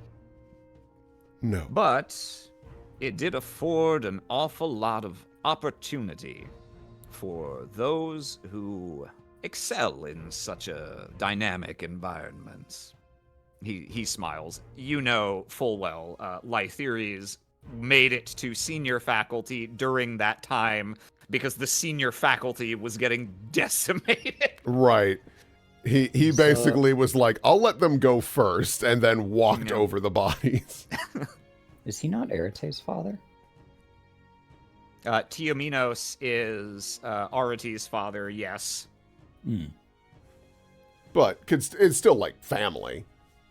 No. But it did afford an awful lot of opportunity for those who excel in such a dynamic environment. He smiles. You know full well, Lythires made it to senior faculty during that time because the senior faculty was getting decimated. Right. He basically was like, I'll let them go first, and then walked over the bodies. Is he not Arete's father? Tiominos is Arate's father, yes. But it's still like family.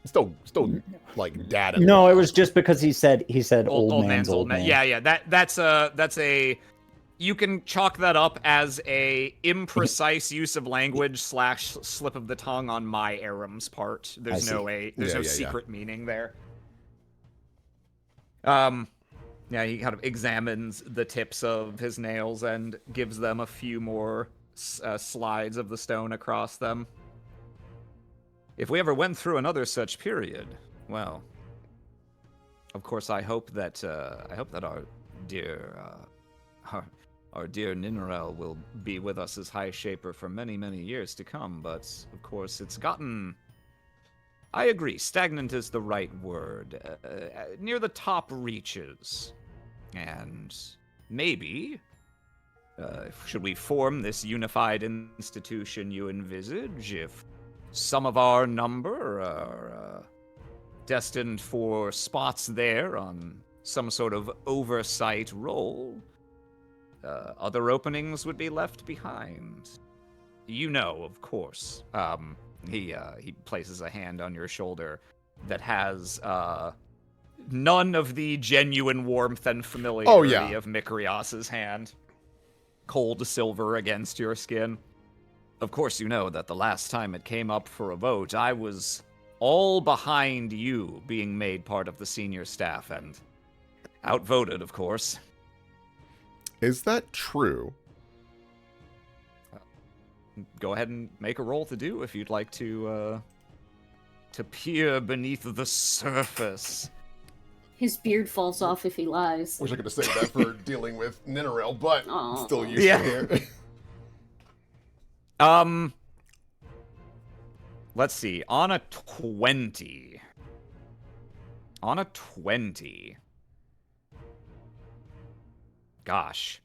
Still like dad. and No, mom. it was just because he said old man's old man. Yeah. That's a. You can chalk that up as a imprecise use of language / slip of the tongue on my Aram's part. There's no secret meaning there. Yeah, he kind of examines the tips of his nails and gives them a few more slides of the stone across them. If we ever went through another such period, well, of course, I hope that our dear Ninarel will be with us as High Shaper for many, many years to come. But of course, it's gotten. I agree. Stagnant is the right word. Near the top reaches, and maybe. Should we form this unified institution you envisage, if some of our number are destined for spots there on some sort of oversight role, other openings would be left behind. You know, of course. He places a hand on your shoulder that has none of the genuine warmth and familiarity of Mikrios's hand. Cold silver against your skin. Of course, you know that the last time it came up for a vote, I was all behind you being made part of the senior staff, and outvoted, of course. Is that true? Go ahead and make a roll to do if you'd like to peer beneath the surface. His beard falls off if he lies. Wish I could have saved that for dealing with Ninarel, but Aw. still useful here. Let's see. On a 20. On a 20. Gosh.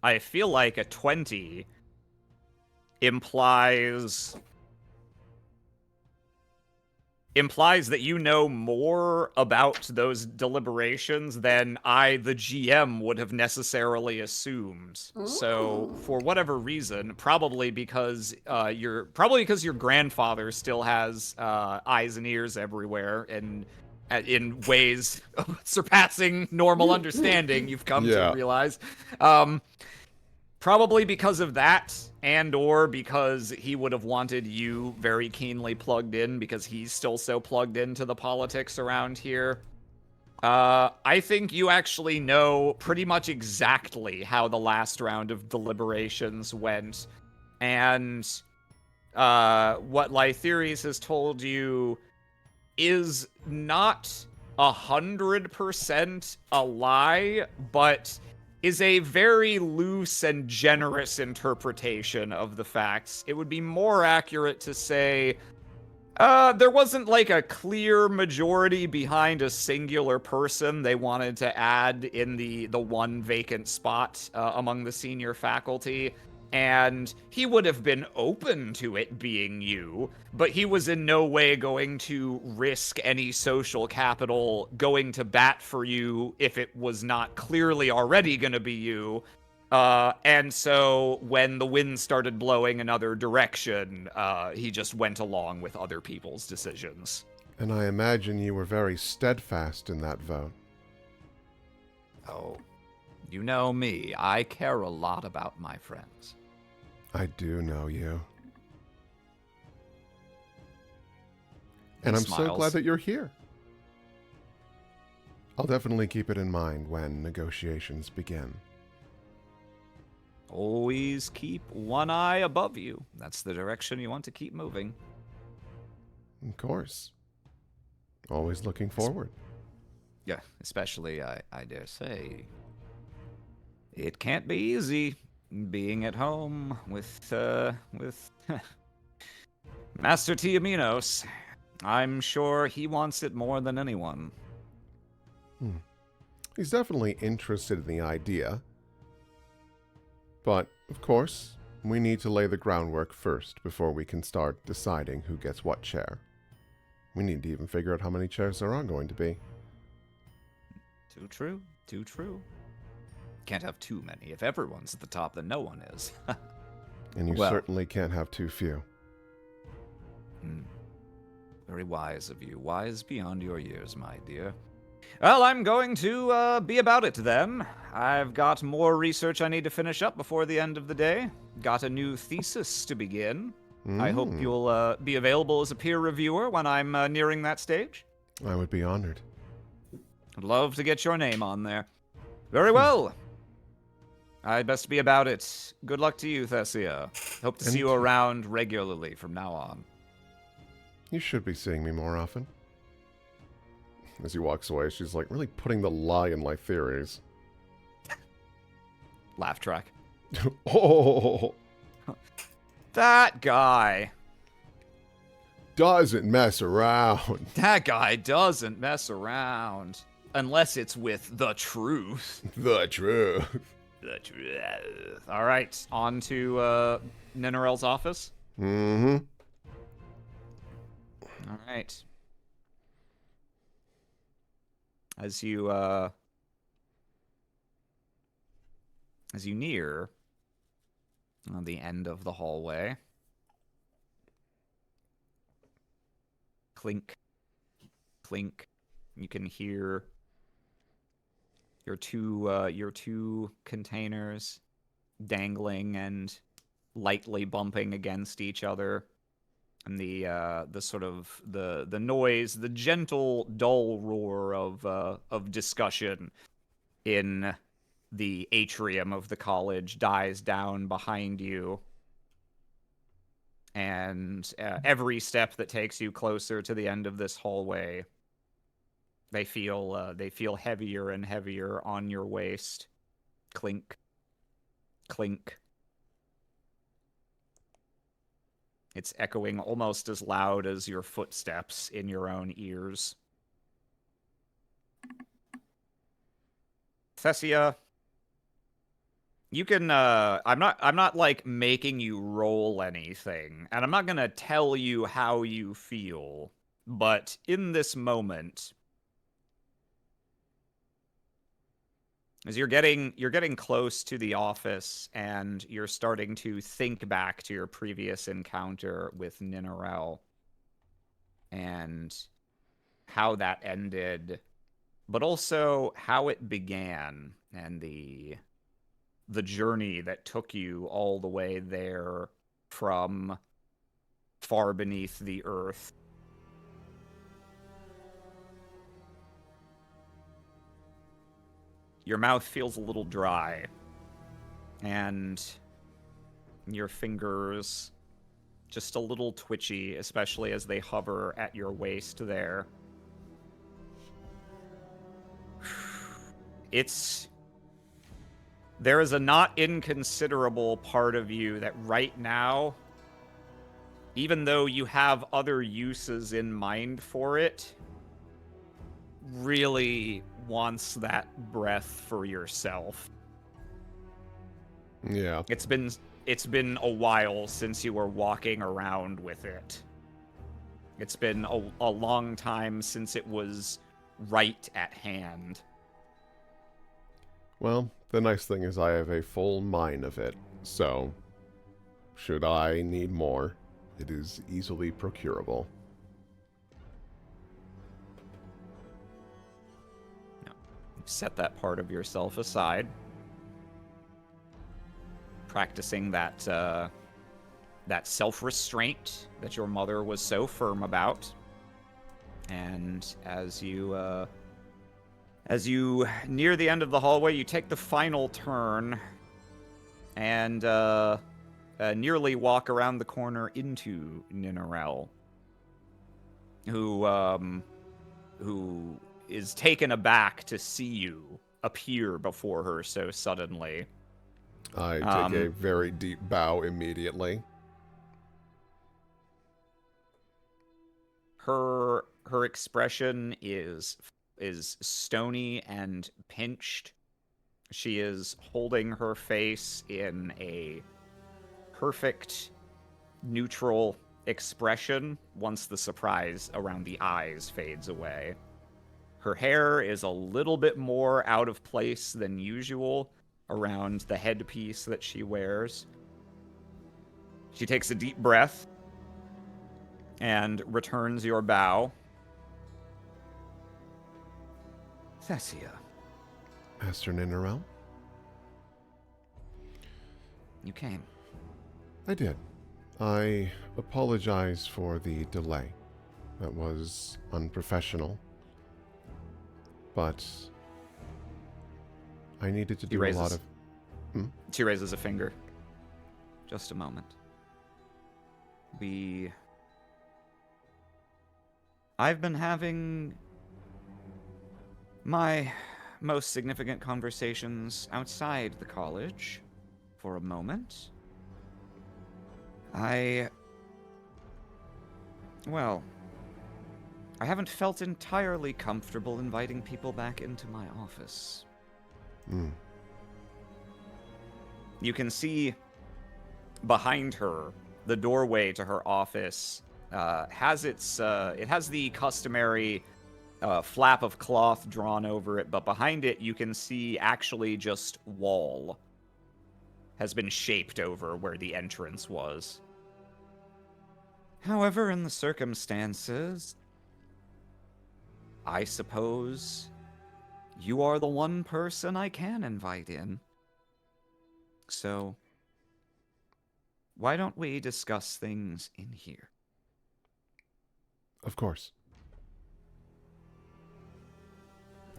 I feel like a 20 implies implies that you know more about those deliberations than I, the GM, would have necessarily assumed. So, Ooh. for whatever reason, probably because your grandfather still has eyes and ears everywhere, and in ways surpassing normal understanding, you've come to Yeah. realize. Probably because of that, and or because he would have wanted you very keenly plugged in, because he's still so plugged into the politics around here. I think you actually know pretty much exactly how the last round of deliberations went, and what Lytheris has told you is not 100% a lie, but is a very loose and generous interpretation of the facts. It would be more accurate to say there wasn't like a clear majority behind a singular person they wanted to add in the one vacant spot among the senior faculty. And he would have been open to it being you, but he was in no way going to risk any social capital going to bat for you if it was not clearly already going to be you. And so when the wind started blowing another direction, he just went along with other people's decisions. And I imagine you were very steadfast in that vote. Oh, you know me. I care a lot about my friends. I do know you. And I'm so glad that you're here. I'll definitely keep it in mind when negotiations begin. Always keep one eye above you. That's the direction you want to keep moving. Of course. Always looking forward. Yeah, especially, I dare say, it can't be easy being at home with Master Tiaminos. I'm sure he wants it more than anyone. He's definitely interested in the idea. But, of course, we need to lay the groundwork first before we can start deciding who gets what chair. We need to even figure out how many chairs there are going to be. Too true, too true. Can't have too many. If everyone's at the top, then no one is. And you certainly can't have too few. Very wise of you. Wise beyond your years, my dear. Well, I'm going to be about it then. I've got more research I need to finish up before the end of the day. Got a new thesis to begin. I hope you'll be available as a peer reviewer when I'm nearing that stage. I would be honored. I'd love to get your name on there. Very well. I'd best be about it. Good luck to you, Thessia. Hope to see you around regularly from now on. You should be seeing me more often. As he walks away, she's like really putting the lie in my theories. Laugh track. Oh! That guy. Doesn't mess around. That guy doesn't mess around. Unless it's with the truth. The truth. The truth. All right, on to Ninarel's office. Mm-hmm. All right. As you near the end of the hallway, clink, clink. You can hear your two containers dangling and lightly bumping against each other, and the sort of the noise, the gentle, dull roar of discussion in the atrium of the college dies down behind you, and every step that takes you closer to the end of this hallway, they feel heavier and heavier on your waist. Clink, clink. It's echoing almost as loud as your footsteps in your own ears. Thessia, you can I'm not like making you roll anything, and I'm not going to tell you how you feel. But in this moment, as you're getting close to the office and you're starting to think back to your previous encounter with Ninarel and how that ended, but also how it began and the journey that took you all the way there from far beneath the earth. Your mouth feels a little dry, and your fingers just a little twitchy, especially as they hover at your waist there. There is a not inconsiderable part of you that right now, even though you have other uses in mind for it, really wants that breath for yourself. Yeah. It's been a while since you were walking around with it. It's been a long time since it was right at hand. Well, the nice thing is I have a full mine of it, so should I need more, it is easily procurable. Set that part of yourself aside, practicing that self-restraint that your mother was so firm about. And as you near the end of the hallway, you take the final turn and nearly walk around the corner into Ninarel, who is taken aback to see you appear before her so suddenly. I take a very deep bow immediately. Her expression is stony and pinched. She is holding her face in a perfect neutral expression once the surprise around the eyes fades away. Her hair is a little bit more out of place than usual around the headpiece that she wears. She takes a deep breath and returns your bow. Thessia. Master Ninarel? You came. I did. I apologize for the delay. That was unprofessional. But I needed to do a lot of... She raises a finger. Just a moment. I've been having my most significant conversations outside the college for a moment. I haven't felt entirely comfortable inviting people back into my office. You can see behind her, the doorway to her office has the customary flap of cloth drawn over it, but behind it you can see actually just wall has been shaped over where the entrance was. However, in the circumstances, I suppose you are the one person I can invite in. So, why don't we discuss things in here? Of course.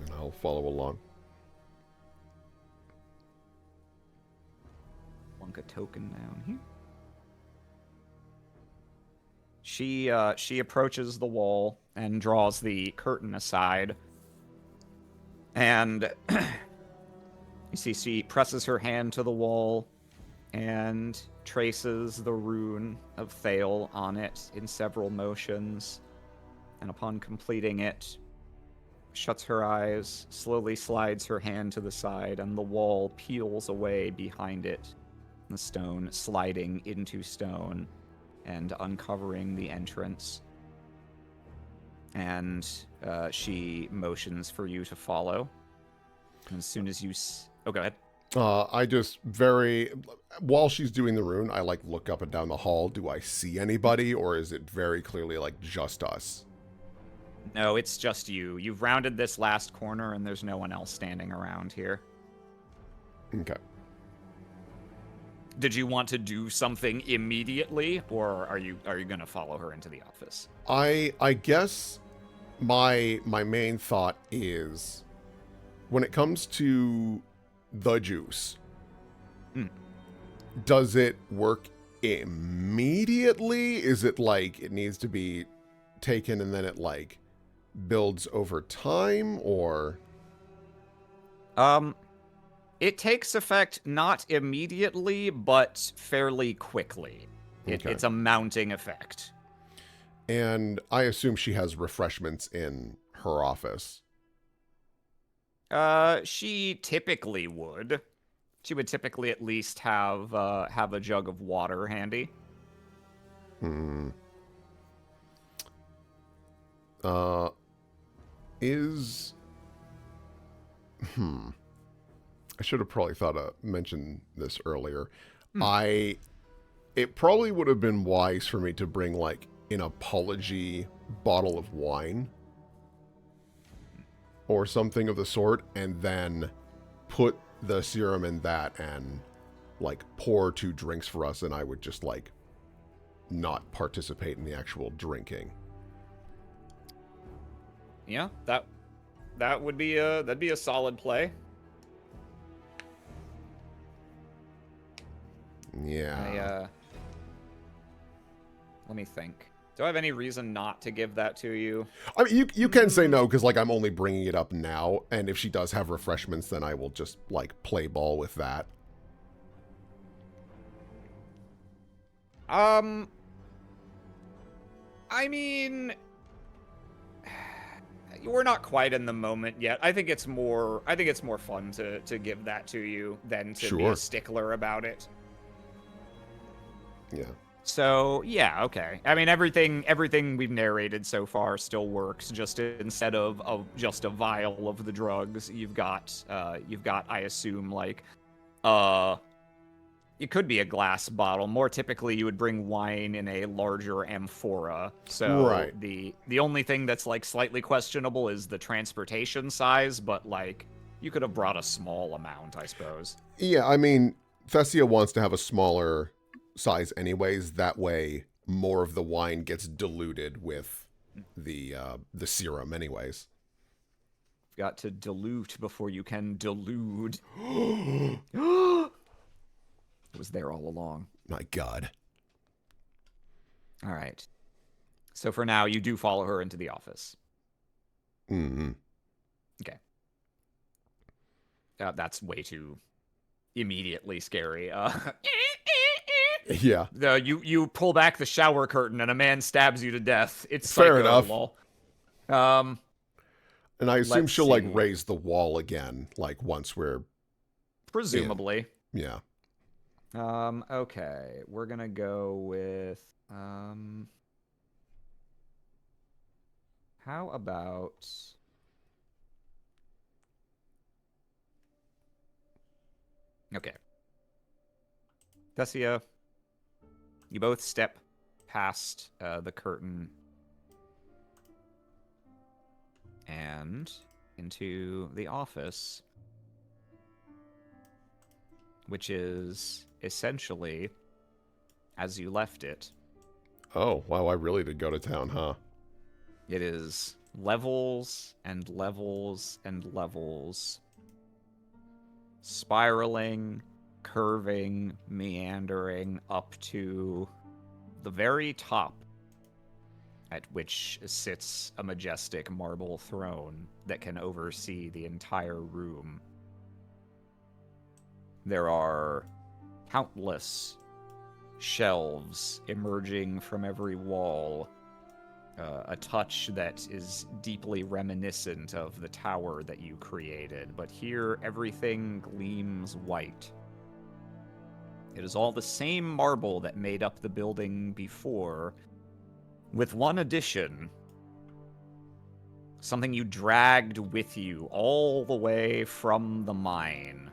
And I'll follow along. Plunk a token down here. She approaches the wall and draws the curtain aside. And you see she presses her hand to the wall and traces the rune of Thale on it in several motions. And upon completing it, shuts her eyes, slowly slides her hand to the side, and the wall peels away behind it, the stone sliding into stone and uncovering the entrance. And she motions for you to follow. And as soon as you... Oh, go ahead. I just while she's doing the rune, I like look up and down the hall. Do I see anybody, or is it very clearly like just us? No, it's just you. You've rounded this last corner, and there's no one else standing around here. Okay. Did you want to do something immediately, or are you going to follow her into the office? I guess my main thought is, when it comes to the juice, does it work immediately? Is it like it needs to be taken and then it like builds over time, or? It takes effect not immediately, but fairly quickly. Okay. It's a mounting effect. And I assume she has refreshments in her office. She typically would. She would typically at least have a jug of water handy. I should have probably mentioned this earlier. It probably would have been wise for me to bring like an apology bottle of wine or something of the sort, and then put the serum in that and like pour 2 drinks for us, and I would just like not participate in the actual drinking. Yeah, that would be a solid play. Yeah. Let me think. Do I have any reason not to give that to you? I mean, you can say no, because like I'm only bringing it up now, and if she does have refreshments, then I will just like play ball with that. I mean, we're not quite in the moment yet. I think it's more fun to give that to you than to be a stickler about it. Yeah. So, yeah, okay. I mean, everything we've narrated so far still works. Just instead of just a vial of the drugs, you've got, I assume, like, it could be a glass bottle. More typically, you would bring wine in a larger amphora. So right. The only thing that's, like, slightly questionable is the transportation size, but, like, you could have brought a small amount, I suppose. Yeah, I mean, Thessia wants to have a smaller size anyways. That way, more of the wine gets diluted with the serum anyways. You've got to dilute before you can delude. It was there all along. My God. All right. So for now, you do follow her into the office. Mm-hmm. Okay. That's way too immediately scary. Yeah. You pull back the shower curtain and a man stabs you to death. It's fair enough. Lol. And I assume she'll like see. raise the wall again, like once we're Presumably. Yeah. Okay. We're gonna go with how about okay. Thessia, you both step past the curtain and into the office, which is essentially as you left it. Oh, wow, I really did go to town, huh? It is levels and levels and levels, spiraling, curving, meandering up to the very top, at which sits a majestic marble throne that can oversee the entire room. There are countless shelves emerging from every wall, a touch that is deeply reminiscent of the tower that you created, but here everything gleams white. It is all the same marble that made up the building before, with one addition. Something you dragged with you all the way from the mine.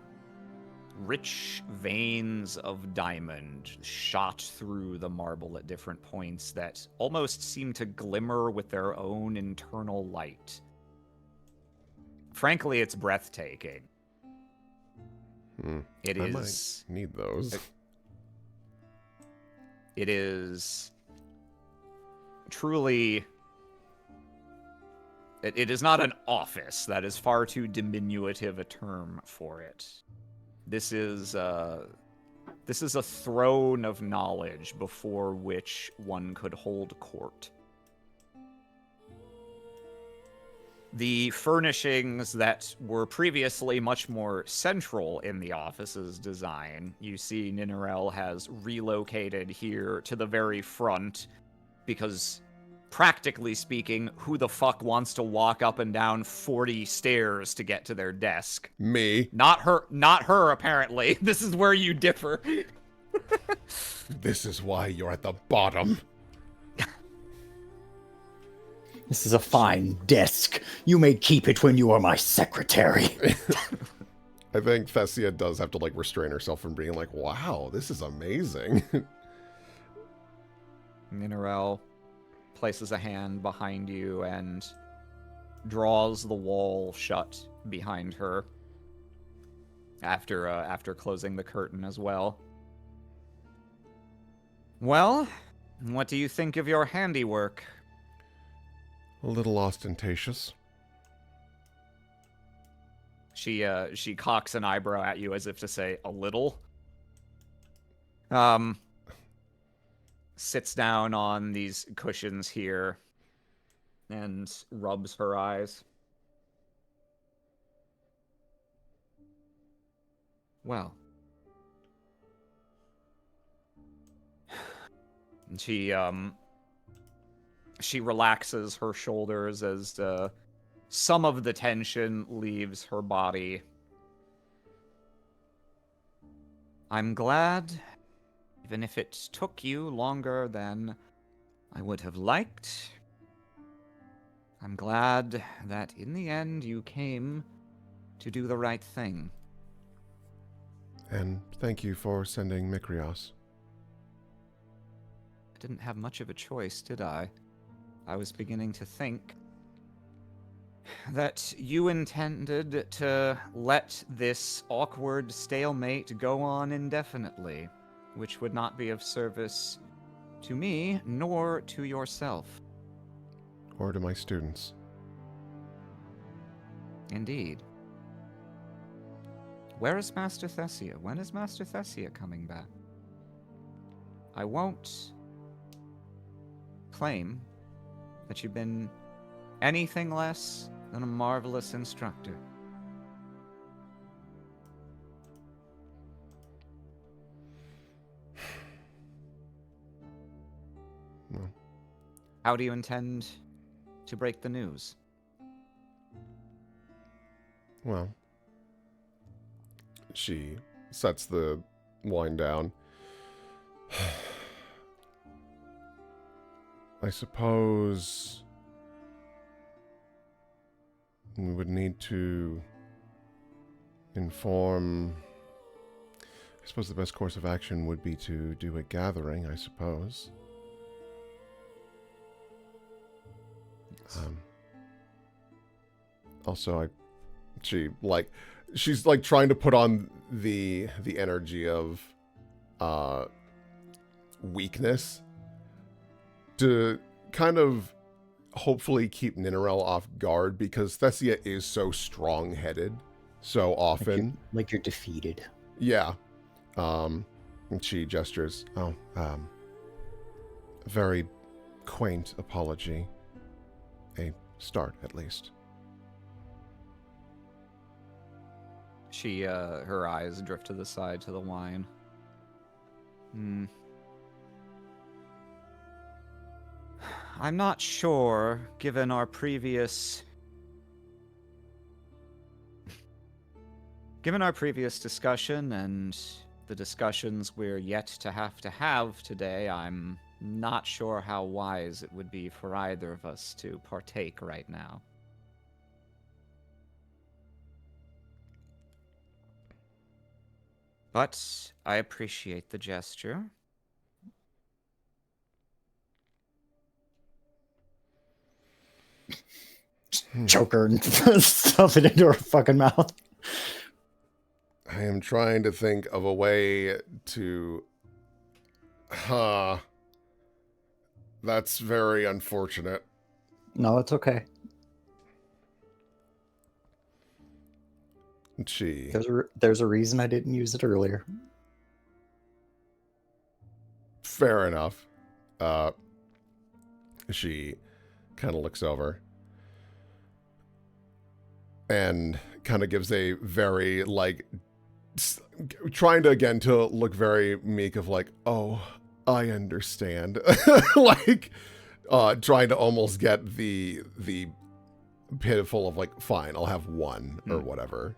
Rich veins of diamond shot through the marble at different points that almost seem to glimmer with their own internal light. Frankly, it's breathtaking. It I is. might need those. It is truly. It is not an office. That is far too diminutive a term for it. This is a throne of knowledge before which one could hold court. The furnishings that were previously much more central in the office's design, you see Ninarel has relocated here to the very front because, practically speaking, who the fuck wants to walk up and down 40 stairs to get to their desk? Me. Not her, apparently. This is where you differ. This is why you're at the bottom. This is a fine desk. You may keep it when you are my secretary. I think Thessia does have to, like, restrain herself from being like, wow, this is amazing. Ninarel places a hand behind you and draws the wall shut behind her after closing the curtain as well. Well, what do you think of your handiwork? A little ostentatious. She cocks an eyebrow at you as if to say, a little. Sits down on these cushions here and rubs her eyes. Well. And she relaxes her shoulders as some of the tension leaves her body. I'm glad, even if it took you longer than I would have liked. I'm glad that in the end you came to do the right thing. And thank you for sending Mikrios. I didn't have much of a choice, did I? I was beginning to think that you intended to let this awkward stalemate go on indefinitely, which would not be of service to me nor to yourself. Or to my students. Indeed. Where is Master Thessia? When is Master Thessia coming back? I won't claim that you've been anything less than a marvelous instructor. Well. How do you intend to break the news? Well. She sets the wine down. I suppose we would need to inform. I suppose the best course of action would be to do a gathering, I suppose. Also, she's like trying to put on the energy of weakness to kind of hopefully keep Ninarel off guard, because Thessia is so strong-headed so often. Like you're defeated. Yeah. And she gestures. Oh, very quaint apology. A start, at least. She, her eyes drift to the side to the wine. I'm not sure, given our previous discussion and the discussions we're yet to have today, I'm not sure how wise it would be for either of us to partake right now. But I appreciate the gesture. Choke her and stuff it into her fucking mouth. I am trying to think of a way to... That's very unfortunate. No, it's okay. She... There's a reason I didn't use it earlier. Fair enough. She kind of looks over and kind of gives a very, like, trying to, again, to look very meek of, like, oh, I understand. Like, trying to almost get the pitiful of, like, fine, I'll have one or whatever.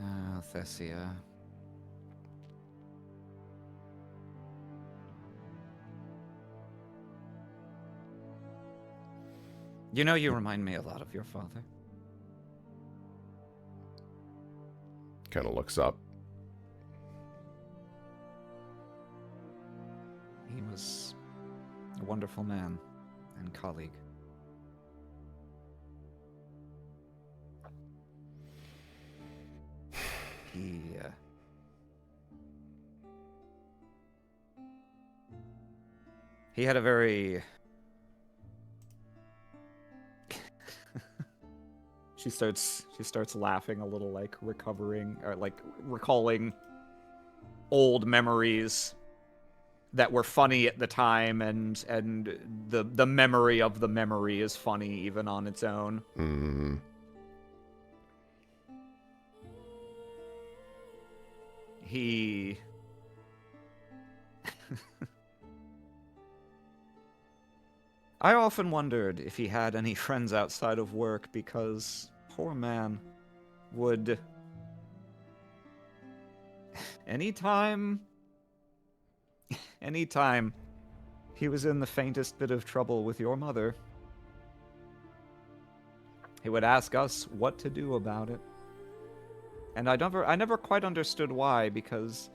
Oh, Thessia. You know, you remind me a lot of your father. Kind of looks up. He was a wonderful man and colleague. He had a very... She starts laughing a little, like recovering, or like recalling old memories that were funny at the time, and the memory of the memory is funny even on its own. Mm. He... I often wondered if he had any friends outside of work, because poor man would... Anytime he was in the faintest bit of trouble with your mother, he would ask us what to do about it. And I never quite understood why, because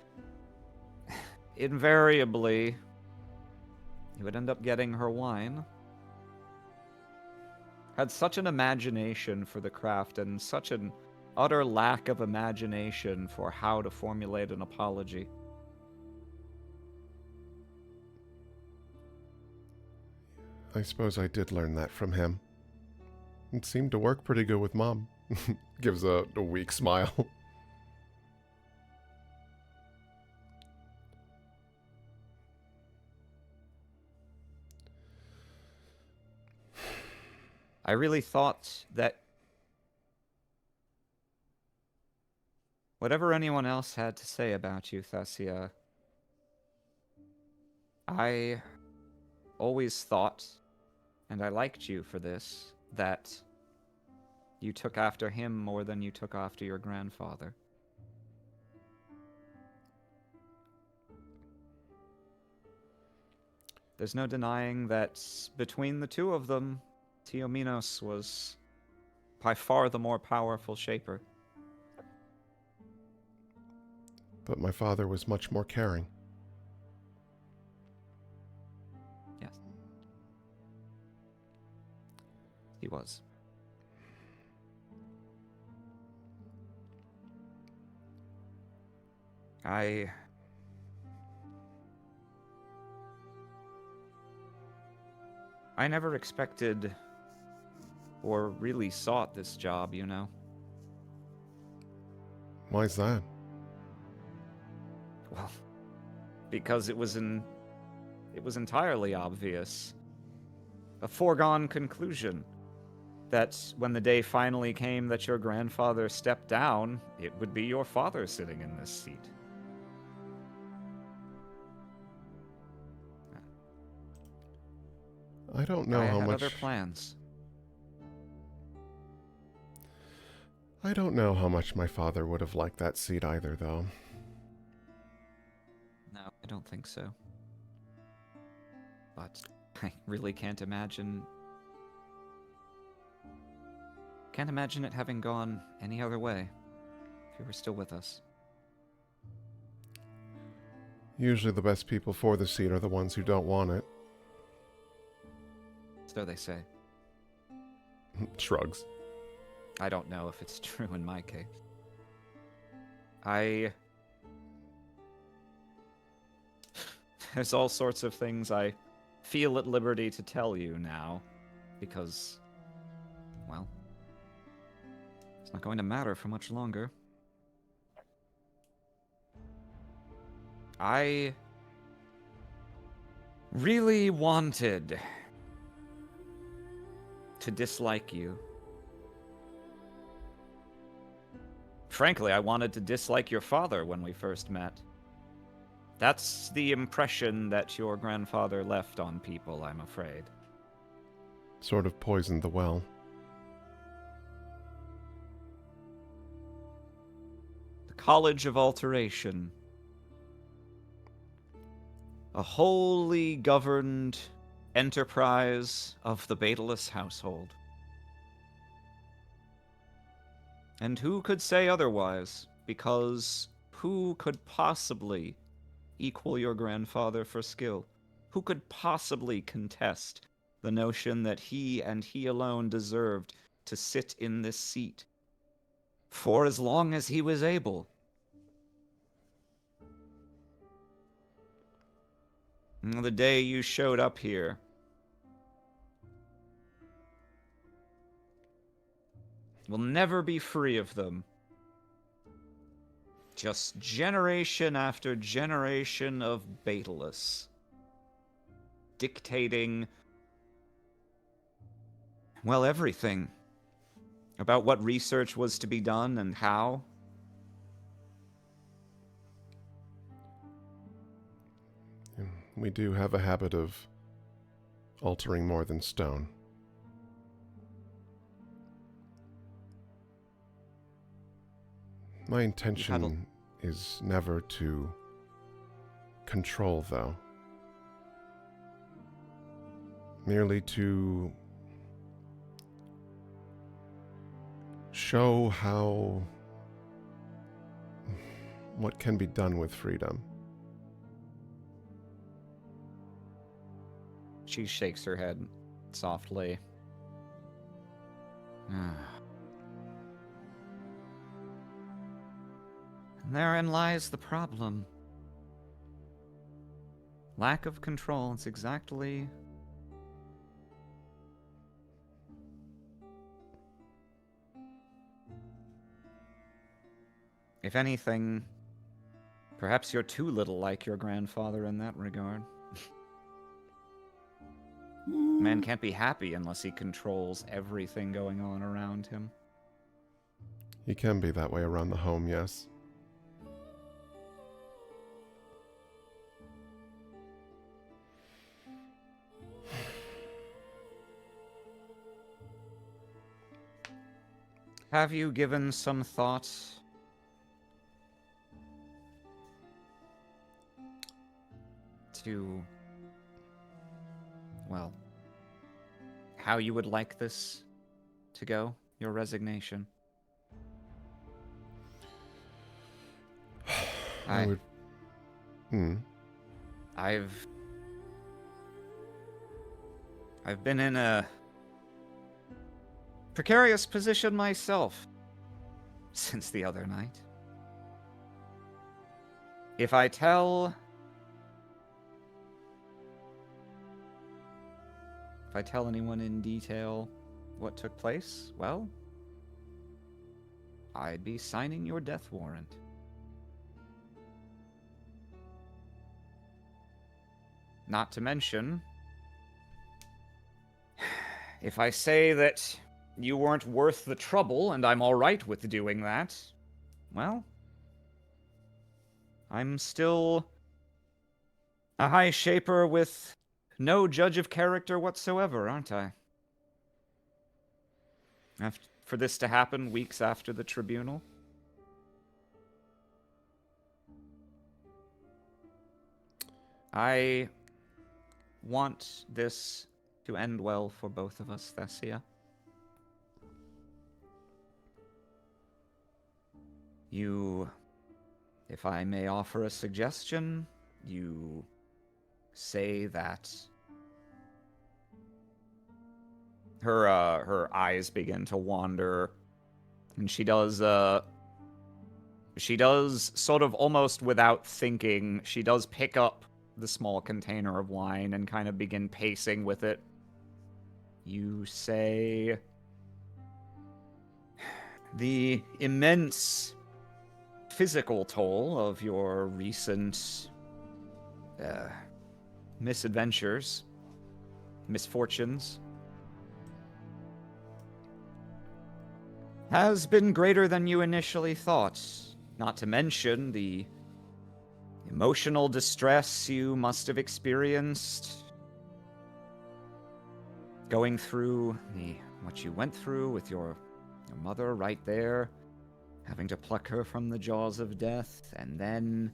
invariably he would end up getting her wine. Had such an imagination for the craft and such an utter lack of imagination for how to formulate an apology. I suppose I did learn that from him. It seemed to work pretty good with Mom. Gives a weak smile. I really thought that whatever anyone else had to say about you, Thessia, I always thought, and I liked you for this, that you took after him more than you took after your grandfather. There's no denying that between the two of them, Teominos was by far the more powerful shaper. But my father was much more caring. Yes. He was. I never expected or really sought this job, you know. Why's that? Well, because it was entirely obvious. A foregone conclusion that when the day finally came that your grandfather stepped down, it would be your father sitting in this seat. I don't know I how had much... other plans. I don't know how much my father would have liked that seat either, though. No, I don't think so. But I really can't imagine it having gone any other way. you were still with us. Usually the best people for the seat are the ones who don't want it. So they say. Shrugs. I don't know if it's true in my case. There's all sorts of things I feel at liberty to tell you now, because, well, it's not going to matter for much longer. I really wanted to dislike you. Frankly, I wanted to dislike your father when we first met. That's the impression that your grandfather left on people, I'm afraid. Sort of poisoned the well. The College of Alteration. A wholly governed enterprise of the Baetalus household. And who could say otherwise? Because who could possibly equal your grandfather for skill? Who could possibly contest the notion that he and he alone deserved to sit in this seat for as long as he was able? And the day you showed up here, will never be free of them. Just generation after generation of Baetalus dictating, well, everything about what research was to be done and how. We do have a habit of altering more than stone. My intention is never to control, though. Merely to show what can be done with freedom. She shakes her head softly. And therein lies the problem. Lack of control. It's exactly... If anything, perhaps you're too little like your grandfather in that regard. Man can't be happy unless he controls everything going on around him. He can be that way around the home, yes. Have you given some thought to, well, how you would like this to go, your resignation? I would... I've been in a precarious position myself since the other night. If I tell anyone in detail what took place, well, I'd be signing your death warrant. Not to mention, if I say that you weren't worth the trouble and I'm all right with doing that, well, I'm still a high shaper with no judge of character whatsoever, aren't I? For this to happen weeks after the tribunal? I want this to end well for both of us, Thessia. You, if I may offer a suggestion, you say that her eyes begin to wander, and she does sort of almost without thinking, she does pick up the small container of wine and kind of begin pacing with it. You say, the immense physical toll of your recent misadventures, misfortunes, has been greater than you initially thought. Not to mention the emotional distress you must have experienced going through what you went through with your mother right there, having to pluck her from the jaws of death, and then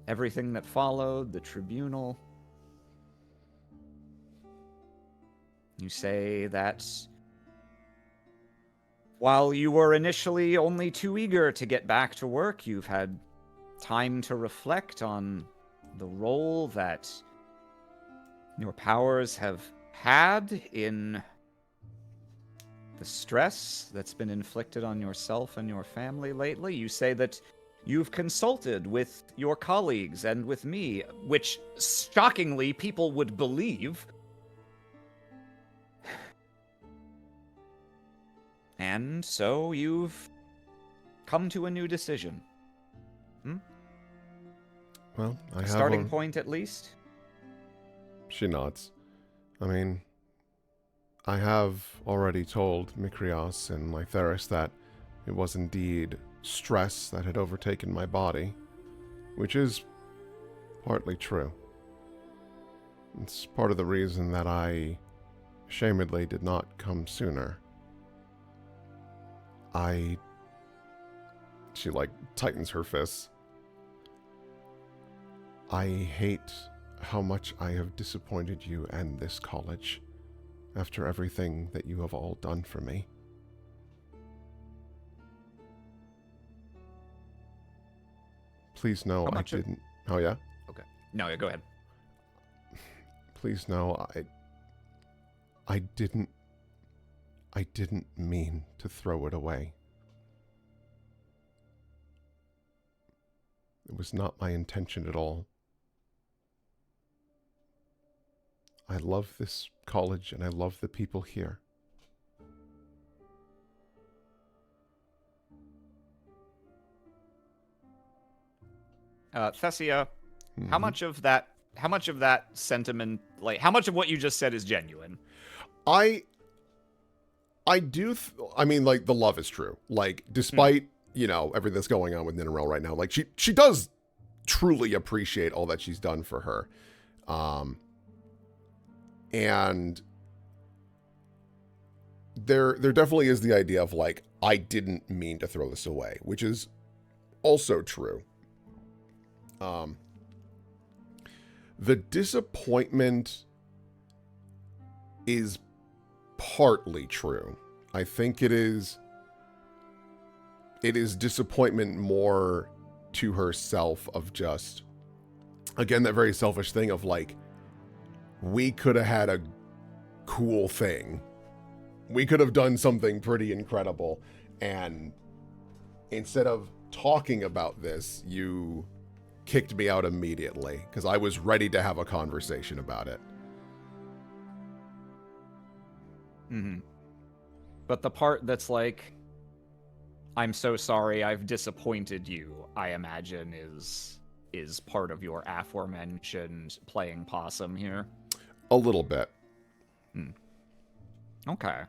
everything that followed, the tribunal. You say that while you were initially only too eager to get back to work, you've had time to reflect on the role that your powers have had in the stress that's been inflicted on yourself and your family lately. You say that you've consulted with your colleagues and with me, which shockingly people would believe. And so you've come to a new decision. Well, I have Starting point, at least? She nods. I mean, I have already told Mikrios and Lytheris that it was indeed stress that had overtaken my body, which is partly true. It's part of the reason that I shamedly did not come sooner. She, tightens her fists. I hate how much I have disappointed you and this college after everything that you have all done for me. Please know I didn't... Oh, yeah? Okay. No, go ahead. Please know I didn't mean to throw it away. It was not my intention at all. I love this college and I love the people here. Thessia, how much of that sentiment, how much of what you just said is genuine? I do, the love is true. Despite, everything that's going on with Ninarel right now, she does truly appreciate all that she's done for her. And there definitely is the idea of, I didn't mean to throw this away, which is also true. The disappointment is partly true. I think it is disappointment more to herself of just, again, that very selfish thing of we could have had a cool thing. We could have done something pretty incredible. And instead of talking about this, you kicked me out immediately because I was ready to have a conversation about it. Mm-hmm. But the part that's I'm so sorry I've disappointed you, I imagine is part of your aforementioned playing possum here. A little bit. Okay.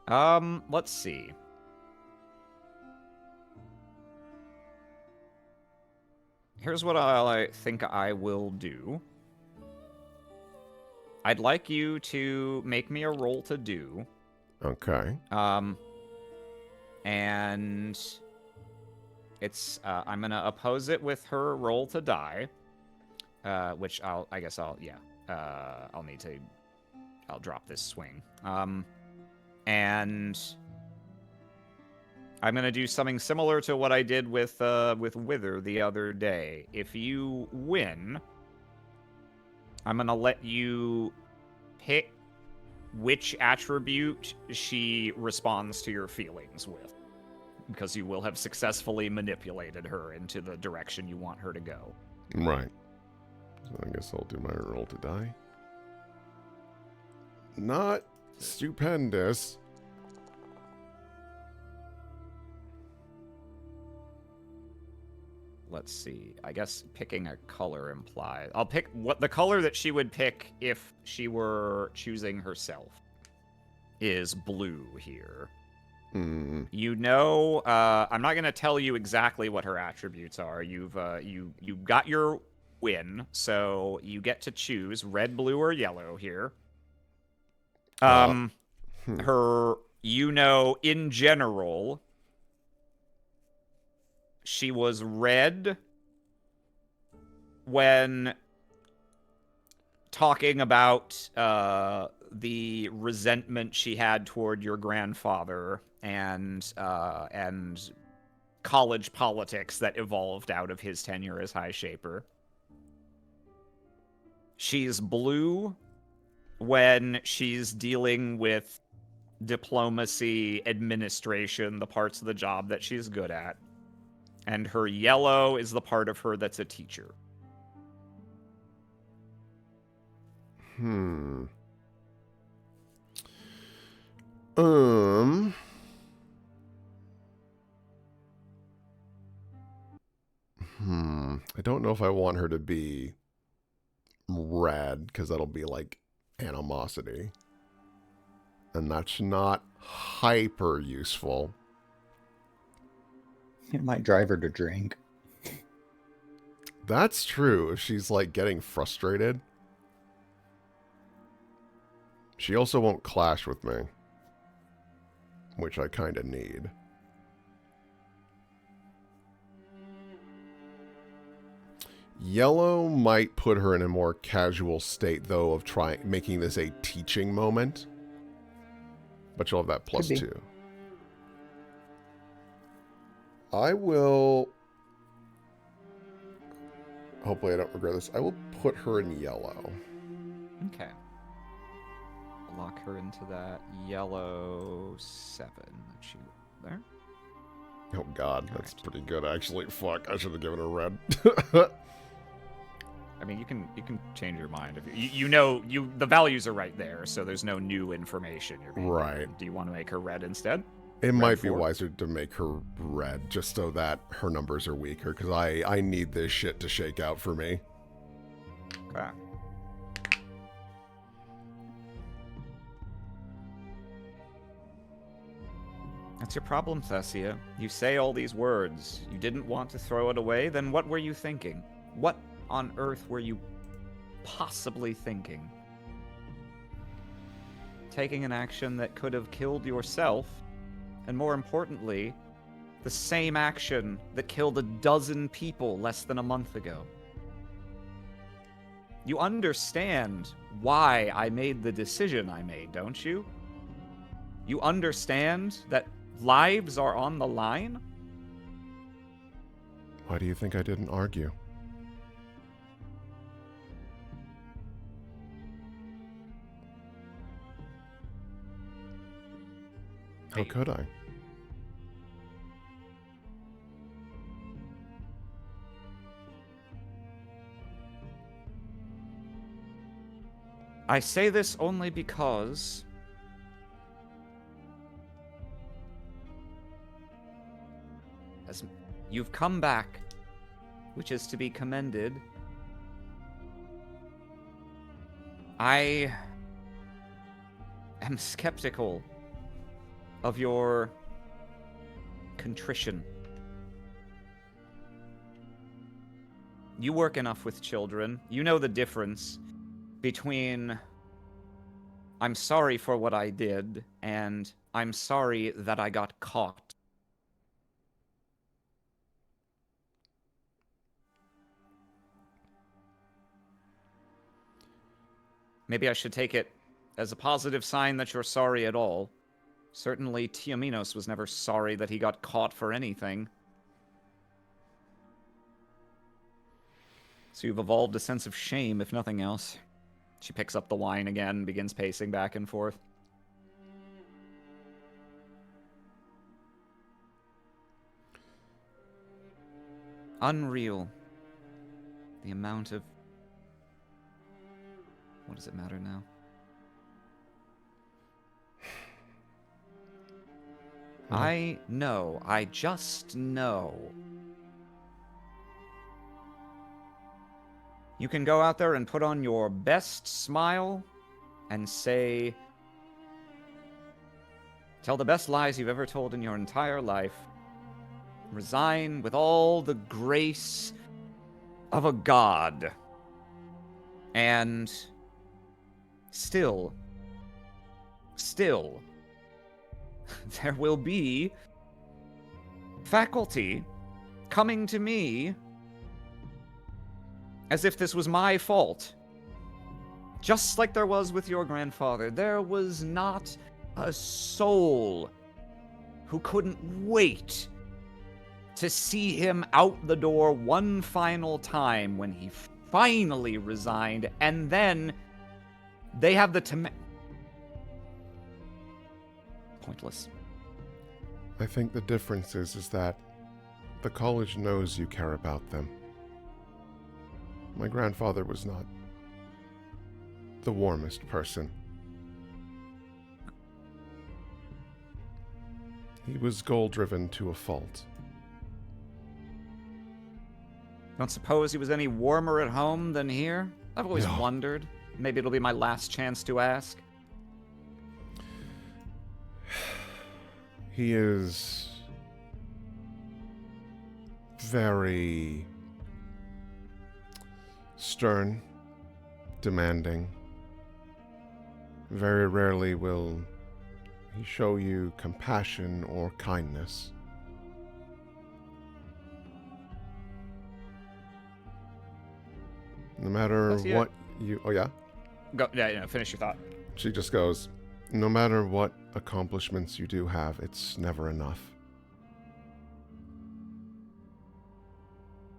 Let's see. Here's what I think I will do. I'd like you to make me a roll to do. Okay. And it's I'm gonna oppose it with her roll to die, which I'll need to. I'll drop this swing. And I'm gonna do something similar to what I did with Wither the other day. If you win, I'm gonna let you pick which attribute she responds to your feelings with, because you will have successfully manipulated her into the direction you want her to go. Right. So I guess I'll do my roll to die. Not stupendous. Let's see. I guess picking a color implies... I'll pick what the color that she would pick if she were choosing herself is blue here. You know, I'm not going to tell you exactly what her attributes are. You got your win, so you get to choose red, blue, or yellow here. Her, you know, in general, she was red when talking about the resentment she had toward your grandfather and college politics that evolved out of his tenure as High Shaper. She's blue when she's dealing with diplomacy, administration, the parts of the job that she's good at. And her yellow is the part of her that's a teacher. I don't know if I want her to be red, because that'll be like animosity. And that's not hyper useful. It might drive her to drink. That's true. If she's like getting frustrated. She also won't clash with me, which I kind of need. Yellow might put her in a more casual state, though, of making this a teaching moment. But you'll have that +2. I will... Hopefully I don't regret this. I will put her in yellow. Okay. Lock her into that yellow 7 that she there. Oh god, that's pretty good actually. Fuck, I should have given her red. I mean, you can change your mind if you know the values are right there, so there's no new information you're being right. given. Do you want to make her red instead? It might be wiser to make her red, just so that her numbers are weaker, because I need this shit to shake out for me. Okay. That's your problem, Thessia. You say all these words. You didn't want to throw it away, then what were you thinking? What on earth were you possibly thinking? Taking an action that could have killed yourself, and more importantly, the same action that killed a dozen people less than a month ago. You understand why I made the decision I made, don't you? You understand that lives are on the line? Why do you think I didn't argue? How could I? I say this only because as you've come back, which is to be commended. I am skeptical of your contrition. You work enough with children. You know the difference between I'm sorry for what I did and I'm sorry that I got caught. Maybe I should take it as a positive sign that you're sorry at all. Certainly, Tiaminos was never sorry that he got caught for anything. So you've evolved a sense of shame, if nothing else. She picks up the wine again, begins pacing back and forth. Unreal. The amount of... What does it matter now? I know. I just know. You can go out there and put on your best smile and say... Tell the best lies you've ever told in your entire life. Resign with all the grace of a god. And still, there will be faculty coming to me as if this was my fault. Just like there was with your grandfather. There was not a soul who couldn't wait to see him out the door one final time when he finally resigned, and then they have the pointless. I think the difference is that the college knows you care about them. My grandfather was not the warmest person. He was goal-driven to a fault. Don't suppose he was any warmer at home than here? I've always wondered. Maybe it'll be my last chance to ask. He is very stern, demanding. Very rarely will he show you compassion or kindness. No matter what you... Oh, yeah? Go, yeah, finish your thought. She just goes, no matter what accomplishments you do have, it's never enough.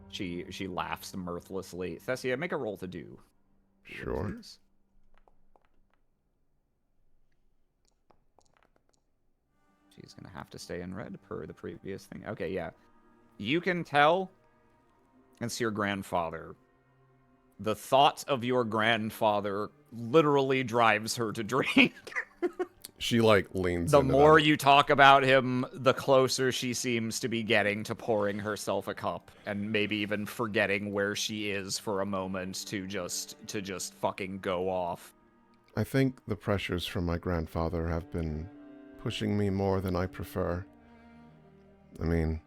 She laughs mirthlessly. Thessia, make a roll to do. Sure. Please. She's going to have to stay in red per the previous thing. Okay, yeah. You can tell it's your grandfather. The thought of your grandfather literally drives her to drink. She, leans The into more them. you talk about him, the closer she seems to be getting to pouring herself a cup and maybe even forgetting where she is for a moment to just fucking go off. I think the pressures from my grandfather have been pushing me more than I prefer. I mean,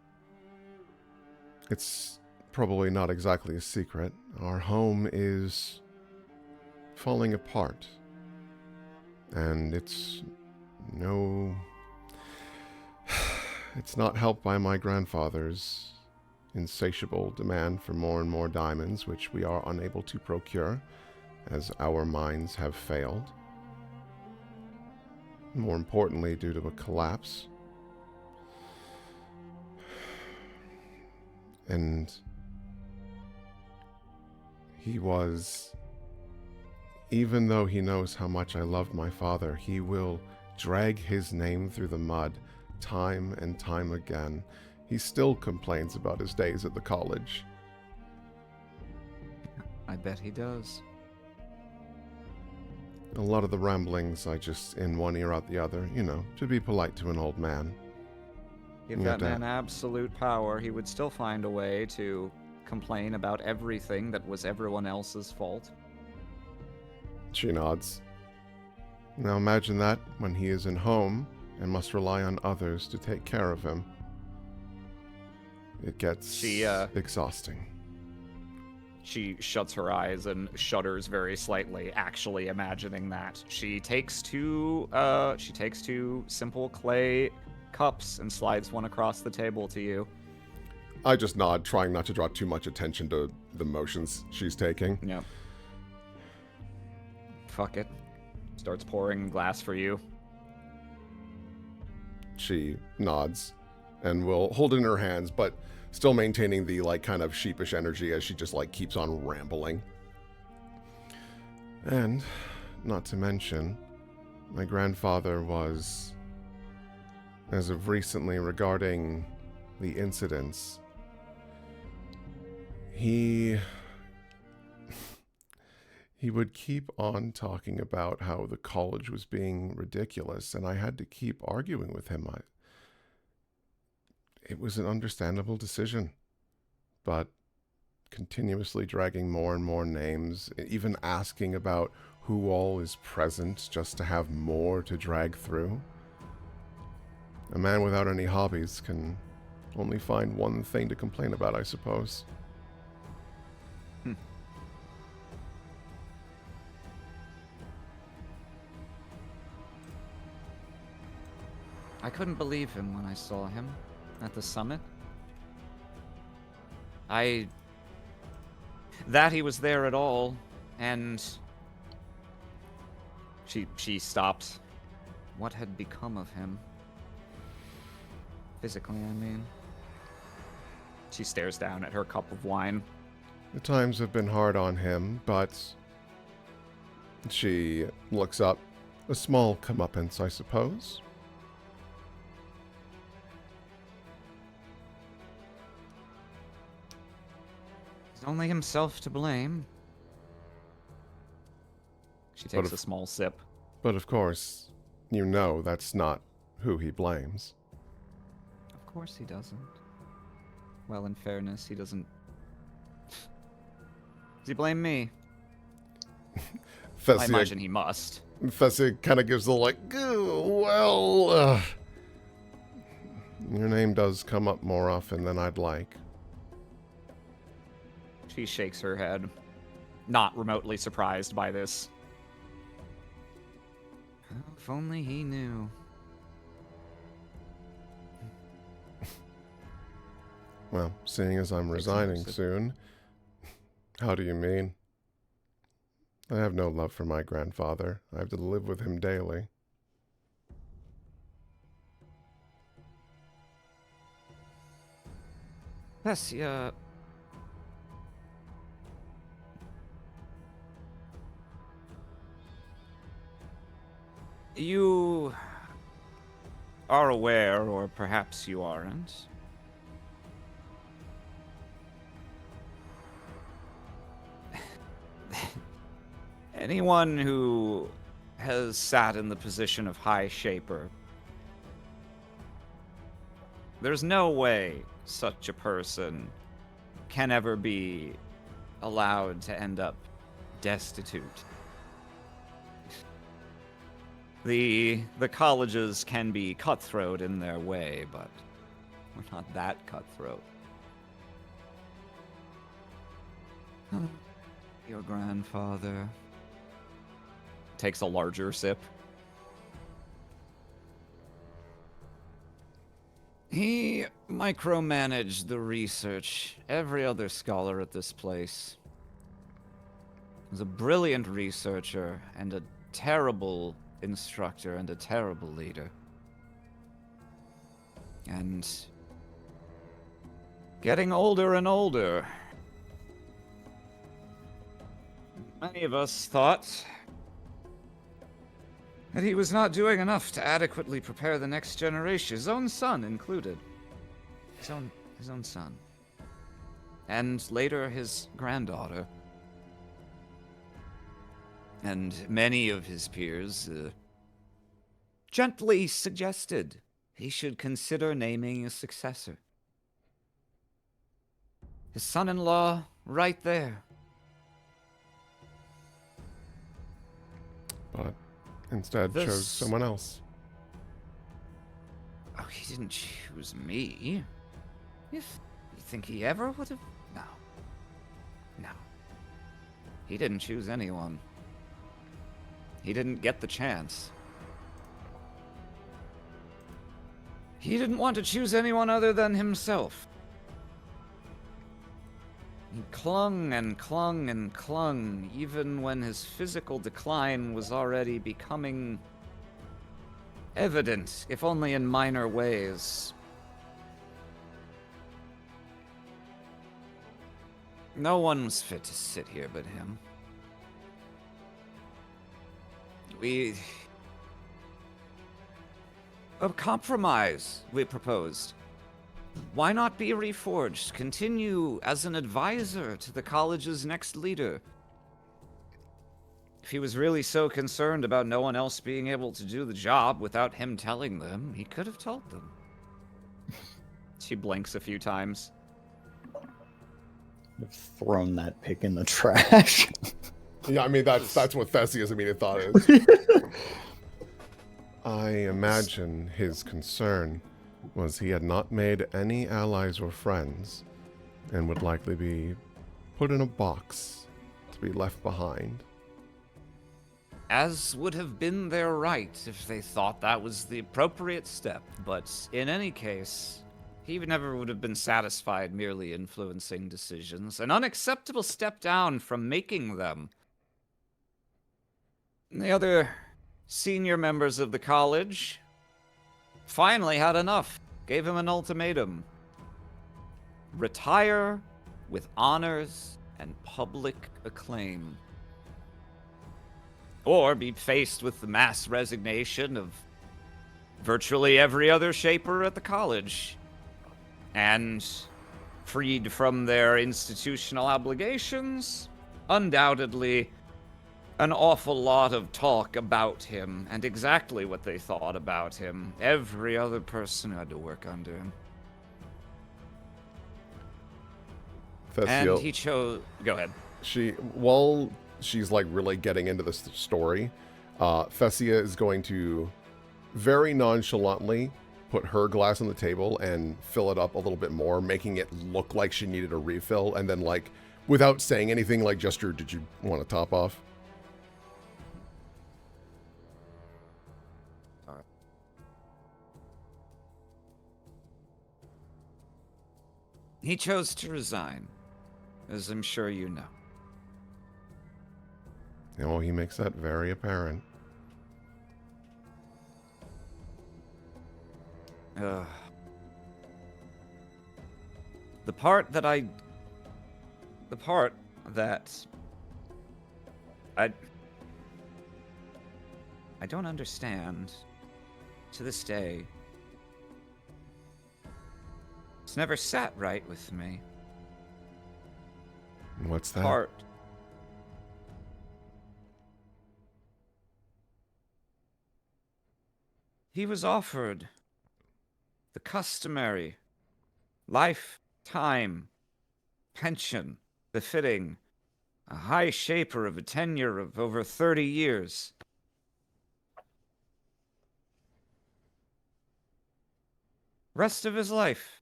it's probably not exactly a secret. Our home is falling apart. And it's not helped by my grandfather's insatiable demand for more and more diamonds, which we are unable to procure, as our mines have failed. More importantly, due to a collapse. And he was... Even though he knows how much I love my father, he will drag his name through the mud time and time again. He still complains about his days at the college. I bet he does. A lot of the ramblings I just in one ear out the other, to be polite to an old man. Give that man absolute power, he would still find a way to complain about everything that was everyone else's fault. She nods. Now imagine that when he is in home and must rely on others to take care of him. It gets exhausting. She shuts her eyes and shudders very slightly, actually imagining that. She takes two simple clay cups and slides one across the table to you. I just nod, trying not to draw too much attention to the motions she's taking. Yep. Fuck it. Starts pouring glass for you. She nods and will hold it in her hands, but still maintaining the, like, kind of sheepish energy as she just, like, keeps on rambling. And, not to mention, my grandfather was, as of recently regarding the incidents, he would keep on talking about how the college was being ridiculous, and I had to keep arguing with him. It was an understandable decision, but continuously dragging more and more names, even asking about who all is present just to have more to drag through. A man without any hobbies can only find one thing to complain about, I suppose. I couldn't believe him when I saw him at the summit. That he was there at all, and she stopped. What had become of him? Physically, I mean. She stares down at her cup of wine. The times have been hard on him, but she looks up. A small comeuppance, I suppose. He's only himself to blame. She takes a small sip. But of course, you know that's not who he blames. Of course he doesn't. Well, in fairness, he doesn't. Does he blame me? I imagine he must. Thessia kind of gives the like, well, your name does come up more often than I'd like. She shakes her head, not remotely surprised by this. If only he knew. Well, seeing as I'm resigning soon, how do you mean? I have no love for my grandfather. I have to live with him daily. Thessia. You are aware, or perhaps you aren't, anyone who has sat in the position of High Shaper, there's no way such a person can ever be allowed to end up destitute. The colleges can be cutthroat in their way, but we're not that cutthroat. Your grandfather takes a larger sip. He micromanaged the research. Every other scholar at this place was a brilliant researcher and a terrible instructor and a terrible leader. And getting older and older, many of us thought that he was not doing enough to adequately prepare the next generation, his own son included. His own son. And later his granddaughter. And many of his peers gently suggested he should consider naming a successor. His son-in-law right there. But instead chose someone else. Oh, he didn't choose me. You think he ever would have? No. No. He didn't choose anyone. He didn't get the chance. He didn't want to choose anyone other than himself. He clung and clung and clung, even when his physical decline was already becoming evident, if only in minor ways. No one was fit to sit here but him. A compromise we proposed. Why not be reforged? Continue as an advisor to the college's next leader. If he was really so concerned about no one else being able to do the job without him telling them, he could have told them. She blinks a few times. I've thrown that pick in the trash. Yeah, I mean, that's what Thessia's immediate thought is. I imagine his concern was he had not made any allies or friends and would likely be put in a box to be left behind. As would have been their right if they thought that was the appropriate step, but in any case, he never would have been satisfied merely influencing decisions. An unacceptable step down from making them. The other senior members of the college finally had enough. Gave him an ultimatum. Retire with honors and public acclaim. Or be faced with the mass resignation of virtually every other shaper at the college. And freed from their institutional obligations, undoubtedly an awful lot of talk about him and exactly what they thought about him. Every other person had to work under him. Thessia, And he chose... Go ahead. while she's like really getting into this story, Thessia is going to very nonchalantly put her glass on the table and fill it up a little bit more, making it look like she needed a refill, and then like, without saying anything, like gesture, did you want to top off? He chose to resign, as I'm sure you know. Oh, he makes that very apparent. The part that I don't understand to this day. It's never sat right with me. What's that? Part. He was offered the customary lifetime pension befitting a high shaper of a tenure of over 30 years. Rest of his life.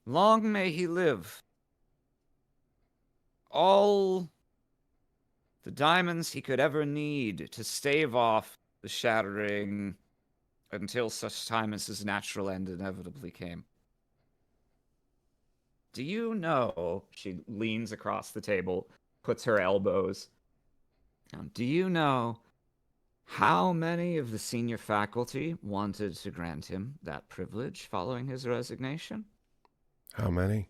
Long may he live. All the diamonds he could ever need to stave off the shattering until such time as his natural end inevitably came. Do you know, she leans across the table, puts her elbows. Do you know how many of the senior faculty wanted to grant him that privilege following his resignation? How many?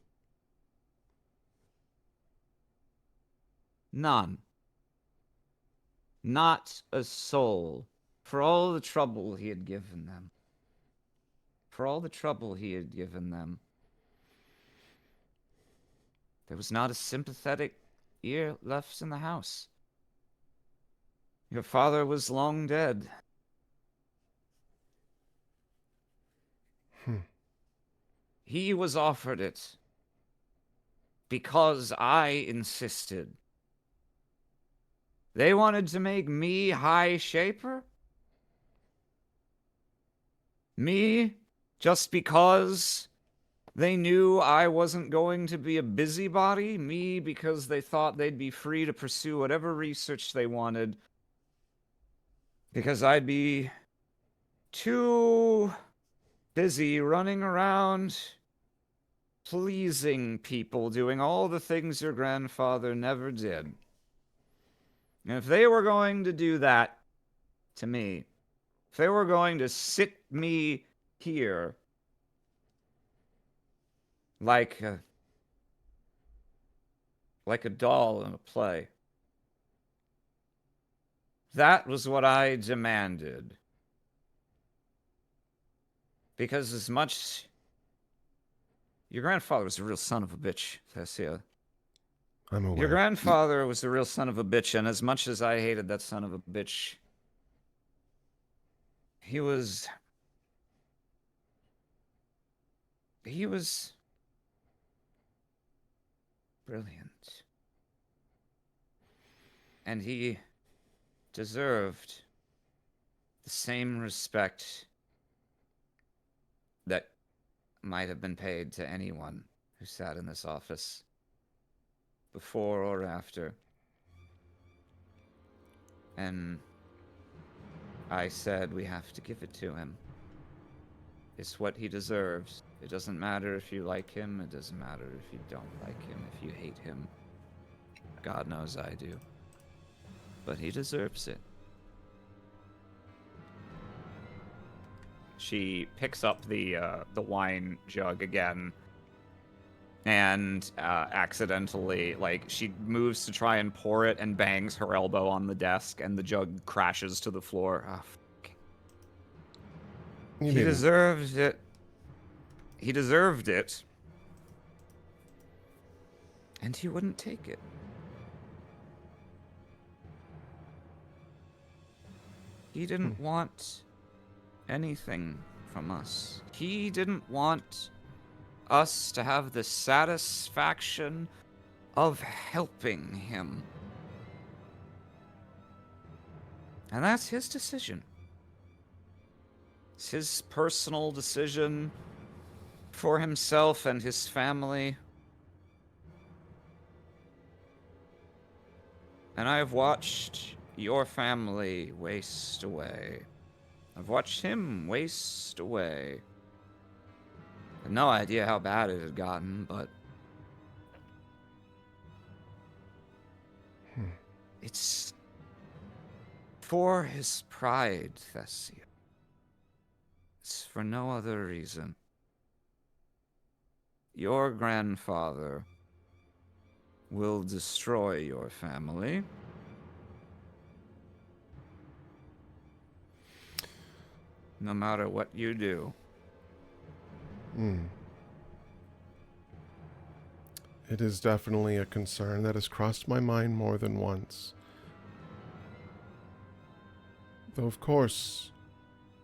None. Not a soul. For all the trouble he had given them. For all the trouble he had given them. There was not a sympathetic ear left in the house. Your father was long dead. He was offered it because I insisted. They wanted to make me High Shaper? Me? Just because they knew I wasn't going to be a busybody? Me because they thought they'd be free to pursue whatever research they wanted? Because I'd be too busy running around pleasing people, doing all the things your grandfather never did. And if they were going to do that to me, if they were going to sit me here like a doll in a play, that was what I demanded. Because as much... Your grandfather was a real son of a bitch, Thessia. I'm aware. Your grandfather was a real son of a bitch, and as much as I hated that son of a bitch, he was brilliant. And he deserved the same respect that might have been paid to anyone who sat in this office, before or after. And I said we have to give it to him. It's what he deserves. It doesn't matter if you like him, it doesn't matter if you don't like him, if you hate him. God knows I do. But he deserves it. She picks up the wine jug again, and accidentally, like, she moves to try and pour it and bangs her elbow on the desk, and the jug crashes to the floor. Oh, You he didn't. deserved it. He deserved it. And he wouldn't take it. He didn't want anything from us. He didn't want us to have the satisfaction of helping him. And that's his decision. It's his personal decision for himself and his family. And I have watched your family waste away. I've watched him waste away. I had no idea how bad it had gotten, but it's for his pride, Thessia. It's for no other reason. Your grandfather will destroy your family. No matter what you do. It is definitely a concern that has crossed my mind more than once. Though, of course,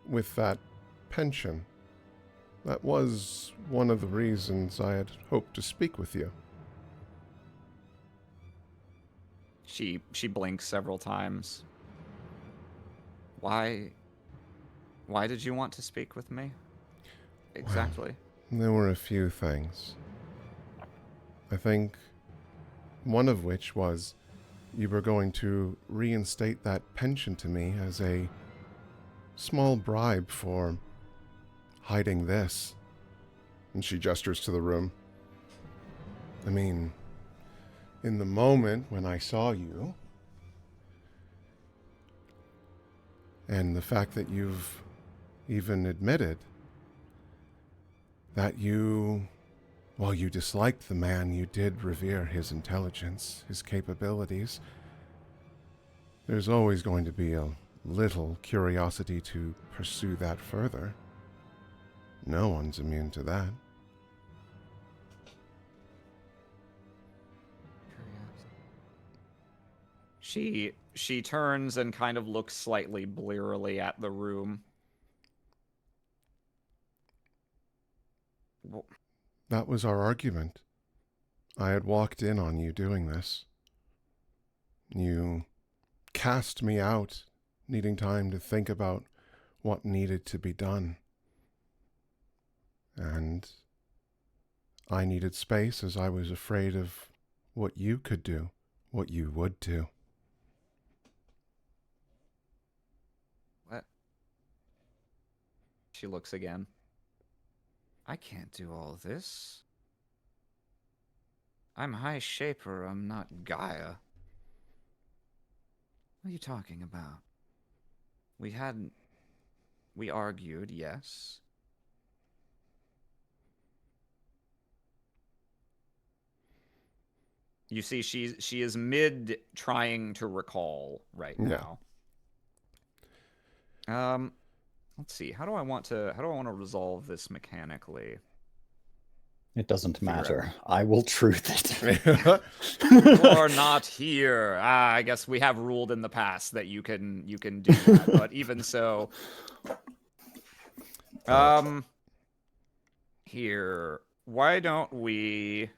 with that pension, that was one of the reasons I had hoped to speak with you. She blinks several times. Why did you want to speak with me? Exactly. There were a few things. I think one of which was you were going to reinstate that pension to me as a small bribe for hiding this. And she gestures to the room. I mean, in the moment when I saw you, and the fact that you've even admitted that while you disliked the man, you did revere his intelligence, his capabilities. There's always going to be a little curiosity to pursue that further. No one's immune to that. She turns and kind of looks slightly blearily at the room. Well, That was our argument. I had walked in on you doing this. You cast me out, needing time to think about what needed to be done. And I needed space as I was afraid of what you could do, what you would do. what? She looks again. I can't do all this. I'm High Shaper, I'm not Gaia. What are you talking about? We had We argued, yes. You see, she is mid trying to recall right now. Let's see. How do I want to resolve this mechanically? It doesn't Figure matter. I will truth it. You're not here. I guess we have ruled in the past that you can do that, but even so, here. Why don't we?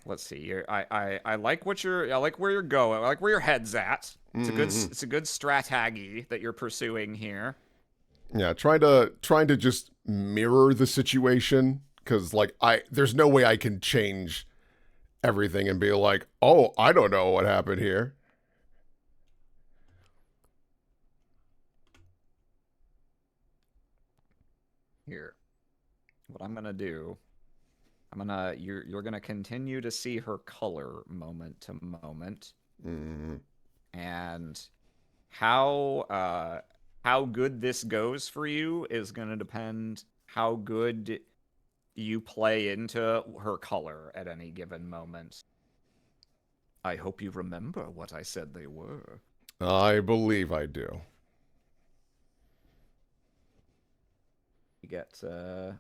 Let's see. I like what I like where you're going. I like where your head's at. It's a good strategy that you're pursuing here. Yeah, trying to just mirror the situation, because like there's no way I can change everything and be like, oh, I don't know what happened here. Here, what I'm gonna do, you're gonna continue to see her color moment to moment, and how good this goes for you is gonna depend how good you play into her color at any given moment. I hope you remember what I said they were. I believe I do. You get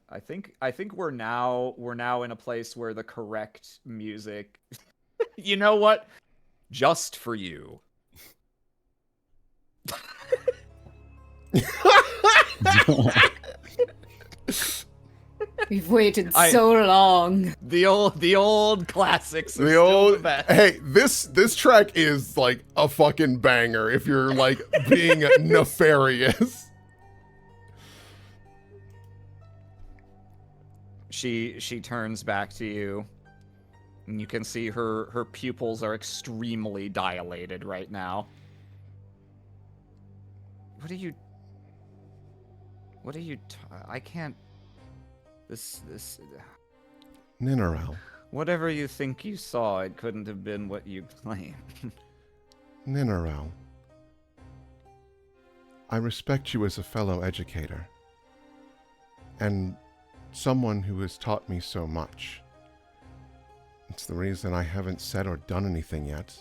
I think we're now in a place where the correct music you know what? Just for you. We've waited so long. The old classics. The best. Hey, this track is like a fucking banger if you're like being nefarious. She turns back to you, and you can see her pupils are extremely dilated right now. What are you I can't this Ninarel. Whatever you think you saw, it couldn't have been what you claim. Ninarel. I respect you as a fellow educator, and someone who has taught me so much. It's the reason I haven't said or done anything yet.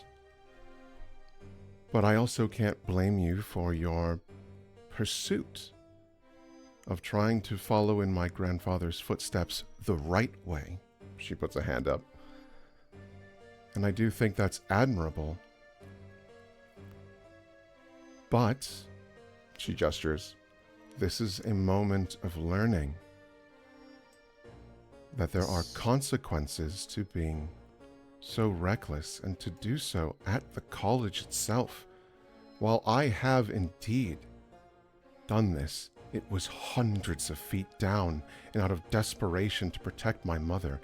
But I also can't blame you for your pursuit of trying to follow in my grandfather's footsteps the right way. She puts a hand up. And I do think that's admirable. But, she gestures, this is a moment of learning. That there are consequences to being so reckless, and to do so at the college itself. While I have indeed done this, it was hundreds of feet down, and out of desperation to protect my mother.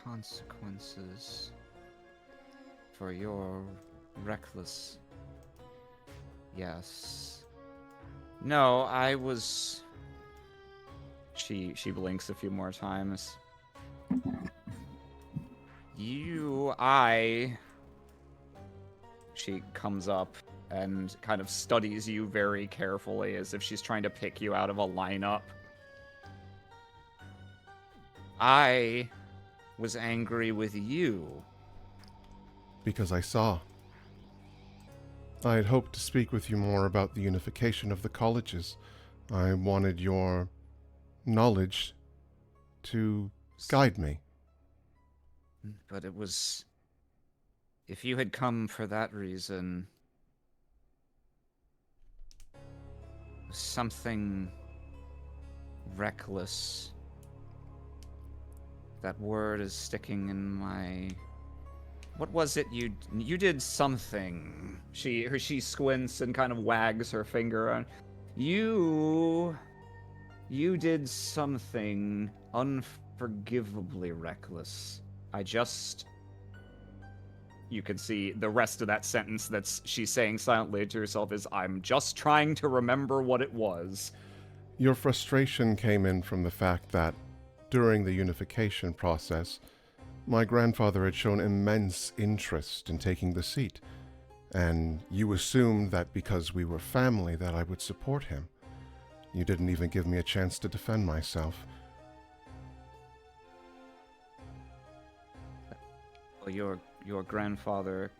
Consequences for your reckless... Yes. No, I was... She blinks a few more times. She comes up and kind of studies you very carefully as if she's trying to pick you out of a lineup. I was angry with you. Because I saw. I had hoped to speak with you more about the unification of the colleges. I wanted your knowledge to guide me. But it was... If you had come for that reason... Something... reckless. That word is sticking in my... What was it you did something. She squints and kind of wags her finger on... You did something unforgivably reckless. You can see the rest of that sentence she's saying silently to herself is, I'm just trying to remember what it was. Your frustration came in from the fact that during the unification process, my grandfather had shown immense interest in taking the seat, And you assumed that because we were family that I would support him. You didn't even give me a chance to defend myself. Well, your grandfather...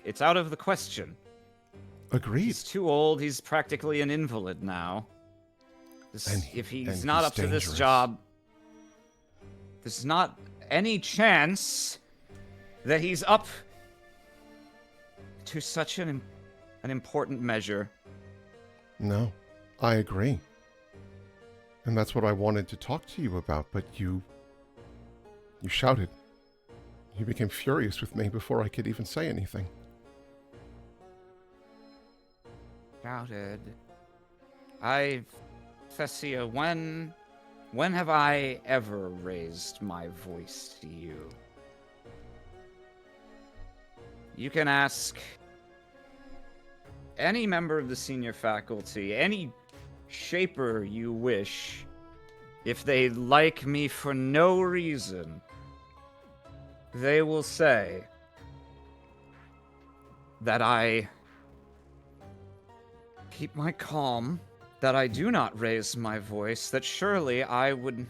It's out of the question. Agreed. He's too old. He's practically an invalid now. If he's not up to this job, there's not any chance that he's up to such an important measure. No, I agree. And that's what I wanted to talk to you about, but you shouted. You became furious with me before I could even say anything. Shouted. Thessia, when have I ever raised my voice to you? You can ask any member of the senior faculty, any shaper you wish, if they like me for no reason, they will say that I keep my calm, that I do not raise my voice, that surely I would...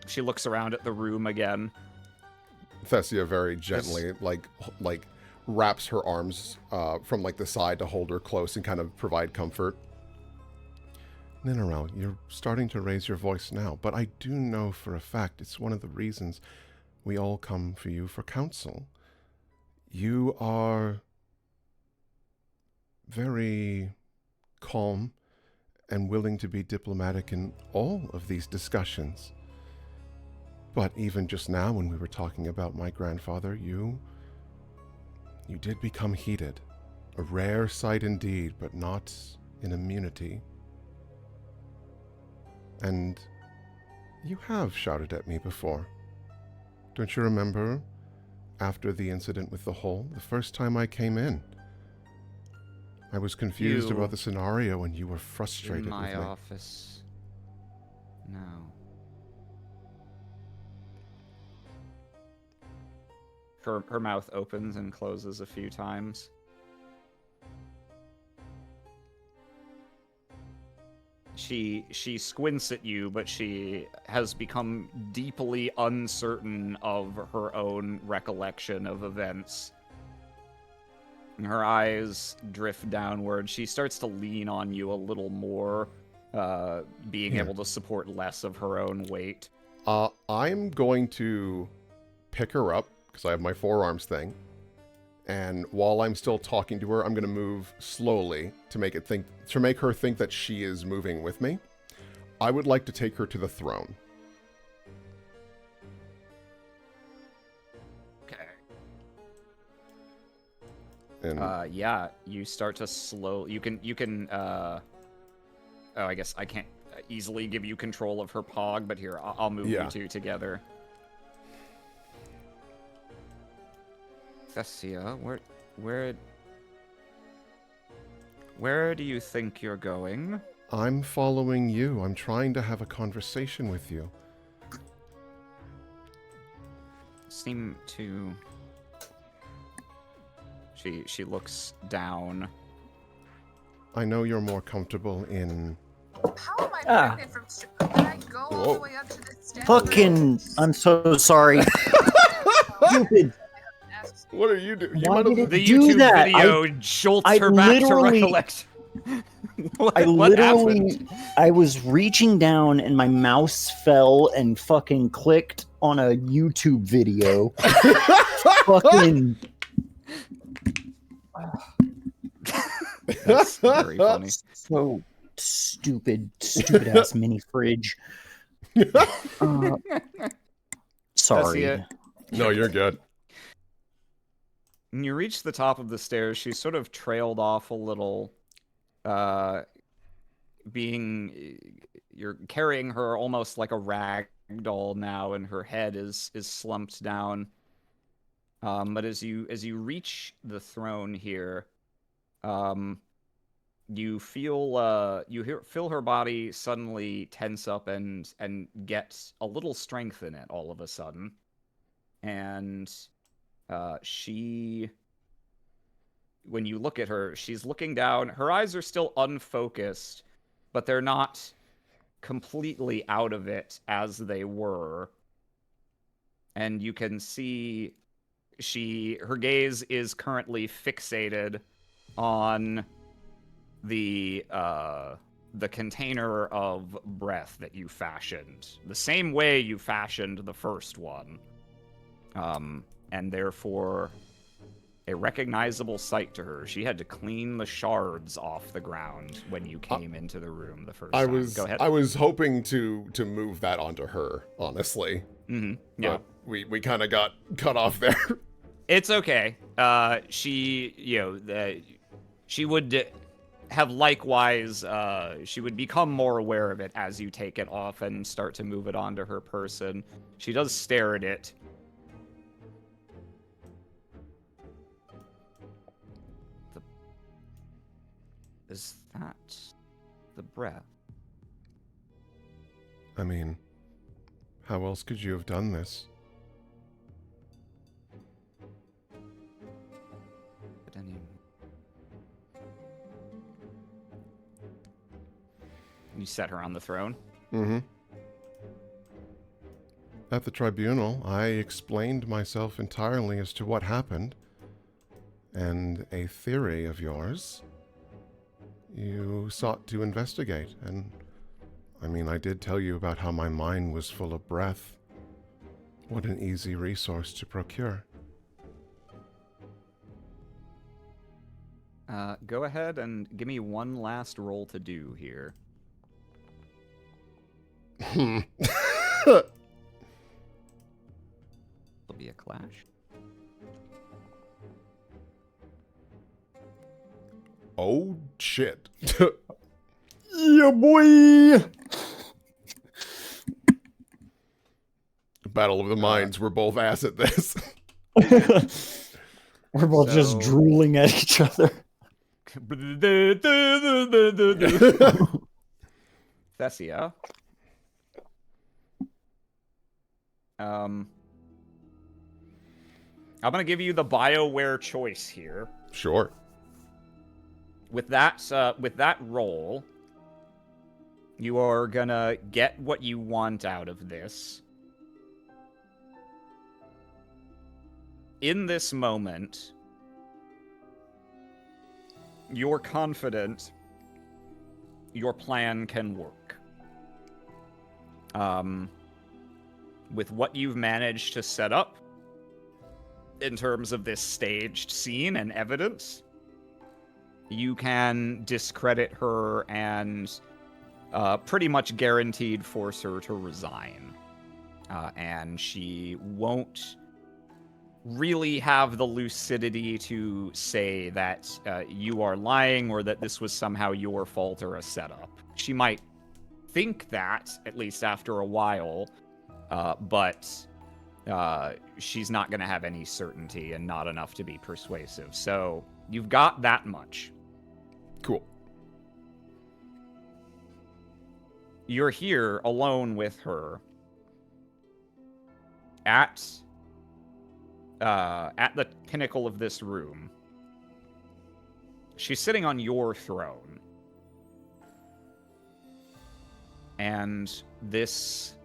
She looks around at the room again. Thessia very gently, like wraps her arms from like the side to hold her close and kind of provide comfort. Ninarel, you're starting to raise your voice now, but I do know for a fact it's one of the reasons we all come for you for counsel. You are very calm and willing to be diplomatic in all of these discussions. But even just now when we were talking about my grandfather, you did become heated. A rare sight indeed, but not in immunity. And you have shouted at me before. Don't you remember, after the incident with the hole, the first time I came in? I was confused about the scenario and you were frustrated with me. In my office. No. Her mouth opens and closes a few times. She squints at you, but she has become deeply uncertain of her own recollection of events. Her eyes drift downward. She starts to lean on you a little more, being able to support less of her own weight. I'm going to pick her up, because I have my forearms thing. And while I'm still talking to her, I'm going to move slowly to make her think that she is moving with me. I would like to take her to the throne. Okay. And yeah, you start to slow. You can. Oh, I guess I can't easily give you control of her pog, but here I'll move you two together. Thessia, where do you think you're going? I'm following you. I'm trying to have a conversation with you. Seem to... She looks down. I know you're more comfortable in... How am I pregnant from... Can I go all the way up to the stairs? Fucking... I'm so sorry. Stupid. What are you doing? Why did it The do YouTube that? video jolts her back to recollection. I was reaching down and my mouse fell and fucking clicked on a YouTube video. Fucking... That's very funny. So stupid ass mini fridge. Sorry. Thessia, No, you're good. when you reach the top of the stairs, she's sort of trailed off a little. You're carrying her almost like a rag doll now, and her head is slumped down. But as you reach the throne here, you feel feel her body suddenly tense up and get a little strength in it all of a sudden, and she when you look at her, she's looking down. Her eyes are still unfocused, but they're not completely out of it as they were. And you can see her gaze is currently fixated on the container of breath that you fashioned, the same way you fashioned the first one, and therefore a recognizable sight to her. She had to clean the shards off the ground when you came into the room the first time. Go ahead. I was hoping to move that onto her, honestly. Mm-hmm. Yeah. But we kind of got cut off there. It's okay. She would have likewise, she would become more aware of it as you take it off and start to move it onto her person. She does stare at it. Is that the breath? I mean, how else could you have done this? You set her on the throne? Mm-hmm. At the tribunal, I explained myself entirely as to what happened, and a theory of yours you sought to investigate, and I mean, I did tell you about how my mind was full of breath. What an easy resource to procure. Go ahead and give me one last roll to do here. There'll be a clash. Oh, shit. Yeah, boy! Battle of the Minds, we're both ass at this. We're both just drooling at each other. Thessia. I'm gonna give you the BioWare choice here. Sure. With that roll, you are gonna get what you want out of this. In this moment, you're confident your plan can work. With what you've managed to set up in terms of this staged scene and evidence, you can discredit her and pretty much guaranteed force her to resign. And she won't really have the lucidity to say that you are lying or that this was somehow your fault or a setup. She might think that, at least after a while, but she's not going to have any certainty and not enough to be persuasive. So you've got that much. Cool. You're here alone with her at the pinnacle of this room. She's sitting on your throne. And this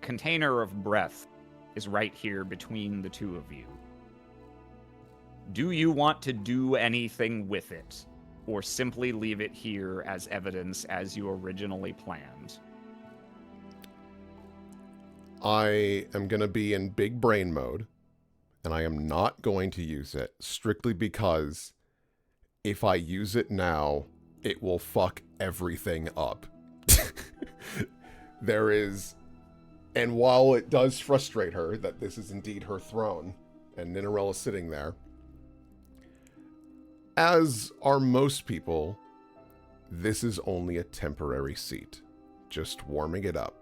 container of breath is right here between the two of you. Do you want to do anything with it, or simply leave it here as evidence as you originally planned? I am going to be in big brain mode, and I am not going to use it, strictly because if I use it now, it will fuck everything up. There is, and while it does frustrate her that this is indeed her throne, and Ninarella is sitting there, as are most people, this is only a temporary seat, just warming it up.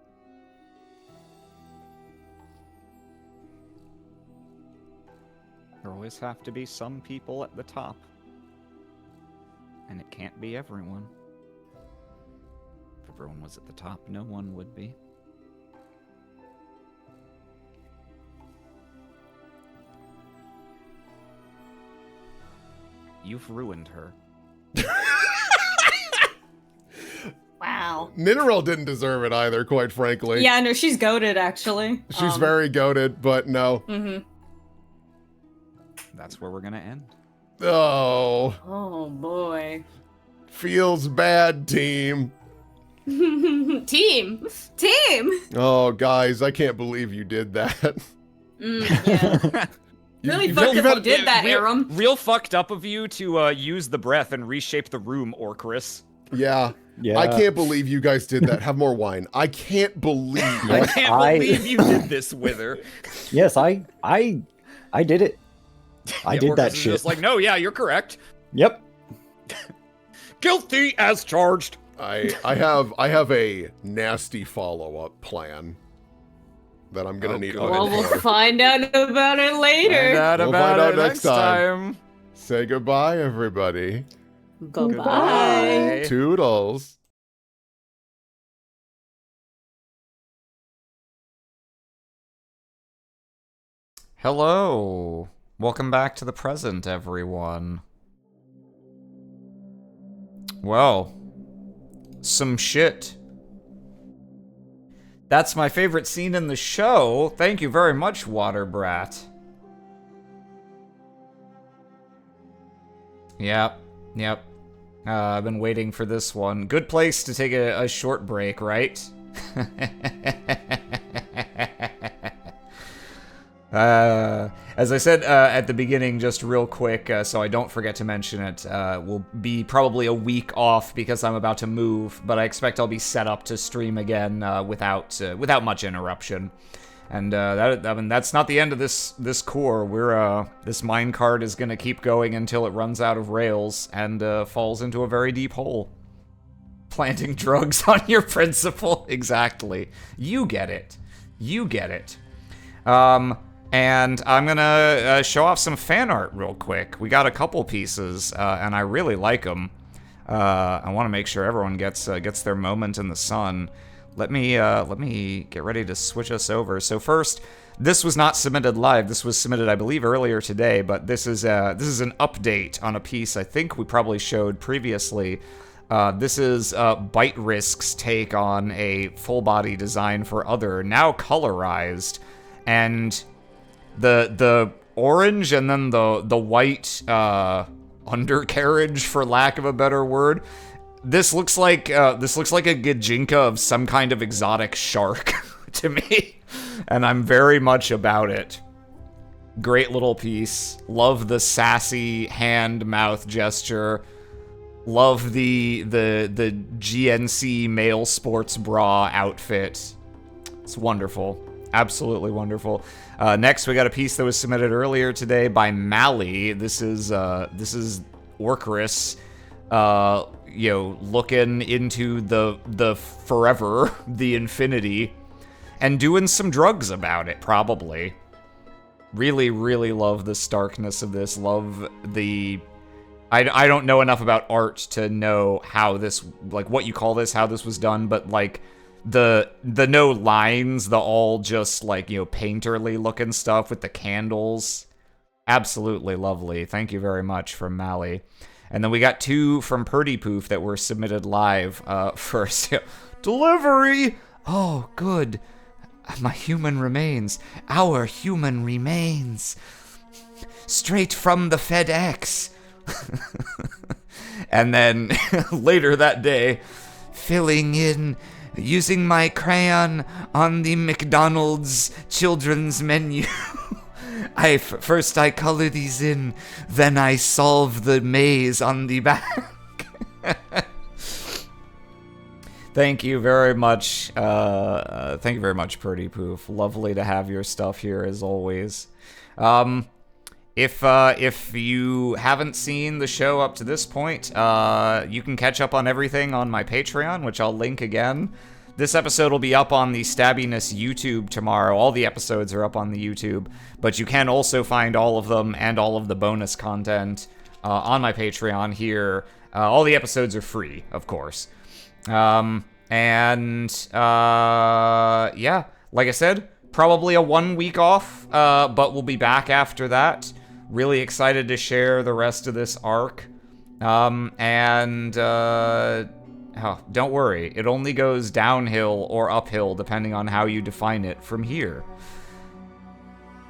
There always have to be some people at the top. And it can't be everyone. If everyone was at the top, no one would be. you've ruined her. Wow. Mineral didn't deserve it either, quite frankly. Yeah, no, she's goated actually. She's very goated, but no. Mm-hmm. That's where we're gonna end. Oh, Oh boy. feels bad, team. Team. Oh, guys, I can't believe you did that. Yeah. Really you- fucked you've up had- you did that, real, Aram. real fucked up of you to use the breath and reshape the room, Aurkrys. Yeah. Yeah. I can't believe you guys did that. Have more wine. I can't believe. I Yes, can't I- believe you did this with her. Yes, I did it. I Yeah, did Aurkrys that is shit. just like, no, yeah, you're correct. Yep. Guilty as charged. I have a nasty follow-up plan that I'm gonna Oh, need God. Well, Odin we'll for. find out about it later. Find out We'll about find out it next next time. time. Say goodbye, everybody. Bye-bye. Toodles. Hello. Welcome back to the present, everyone. Well, some shit. That's my favorite scene in the show. Thank you very much, Water Brat. Yep. I've been waiting for this one. Good place to take a short break, right? As I said at the beginning, just real quick, so I don't forget to mention it, we'll be probably a week off because I'm about to move, but I expect I'll be set up to stream again without much interruption. And that's not the end of this core. This minecart is gonna keep going until it runs out of rails and falls into a very deep hole. Planting drugs on your principal, exactly. You get it. And I'm gonna show off some fan art real quick. We got a couple pieces, and I really like them. I want to make sure everyone gets their moment in the sun. Let me get ready to switch us over. So first, this was not submitted live. This was submitted, I believe, earlier today. But this is an update on a piece I think we probably showed previously. This is Bite Risk's take on a full body design for Other, now colorized, and the orange and then the white undercarriage, for lack of a better word. This looks like a Gajinka of some kind of exotic shark to me, and I'm very much about it. Great little piece. Love the sassy hand-mouth gesture. Love the GNC male sports bra outfit. It's wonderful. Absolutely wonderful. Next, we got a piece that was submitted earlier today by Mally. This is Aurkrys, looking into the forever, the infinity, and doing some drugs about it, probably. Really, really love the starkness of this. Love the... I don't know enough about art to know how this, like, what you call this, how this was done, but, like, the no lines, the all just, like, painterly looking stuff with the candles. Absolutely lovely. Thank you very much from Mally. And then we got two from Purdy Poof that were submitted live first. Delivery! Oh, good. My human remains. Our human remains. Straight from the FedEx. And then later that day, filling in, using my crayon on the McDonald's children's menu. First I color these in, then I solve the maze on the back. Thank you very much. Thank you very much, Purdy Poof. Lovely to have your stuff here as always. If you haven't seen the show up to this point, you can catch up on everything on my Patreon, which I'll link again. This episode will be up on the Stabbiness YouTube tomorrow. All the episodes are up on the YouTube, but you can also find all of them and all of the bonus content on my Patreon here. All the episodes are free, of course. Yeah, like I said, probably a 1 week off, but we'll be back after that. Really excited to share the rest of this arc. Don't worry, it only goes downhill or uphill depending on how you define it from here.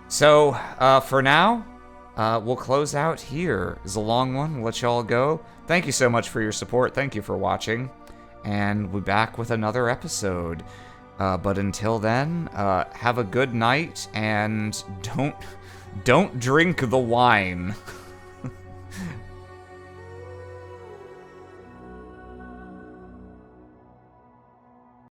So, for now, we'll close out here. It's a long one, we'll let y'all go. Thank you so much for your support, thank you for watching, and we'll be back with another episode. But until then, have a good night, and don't drink the wine.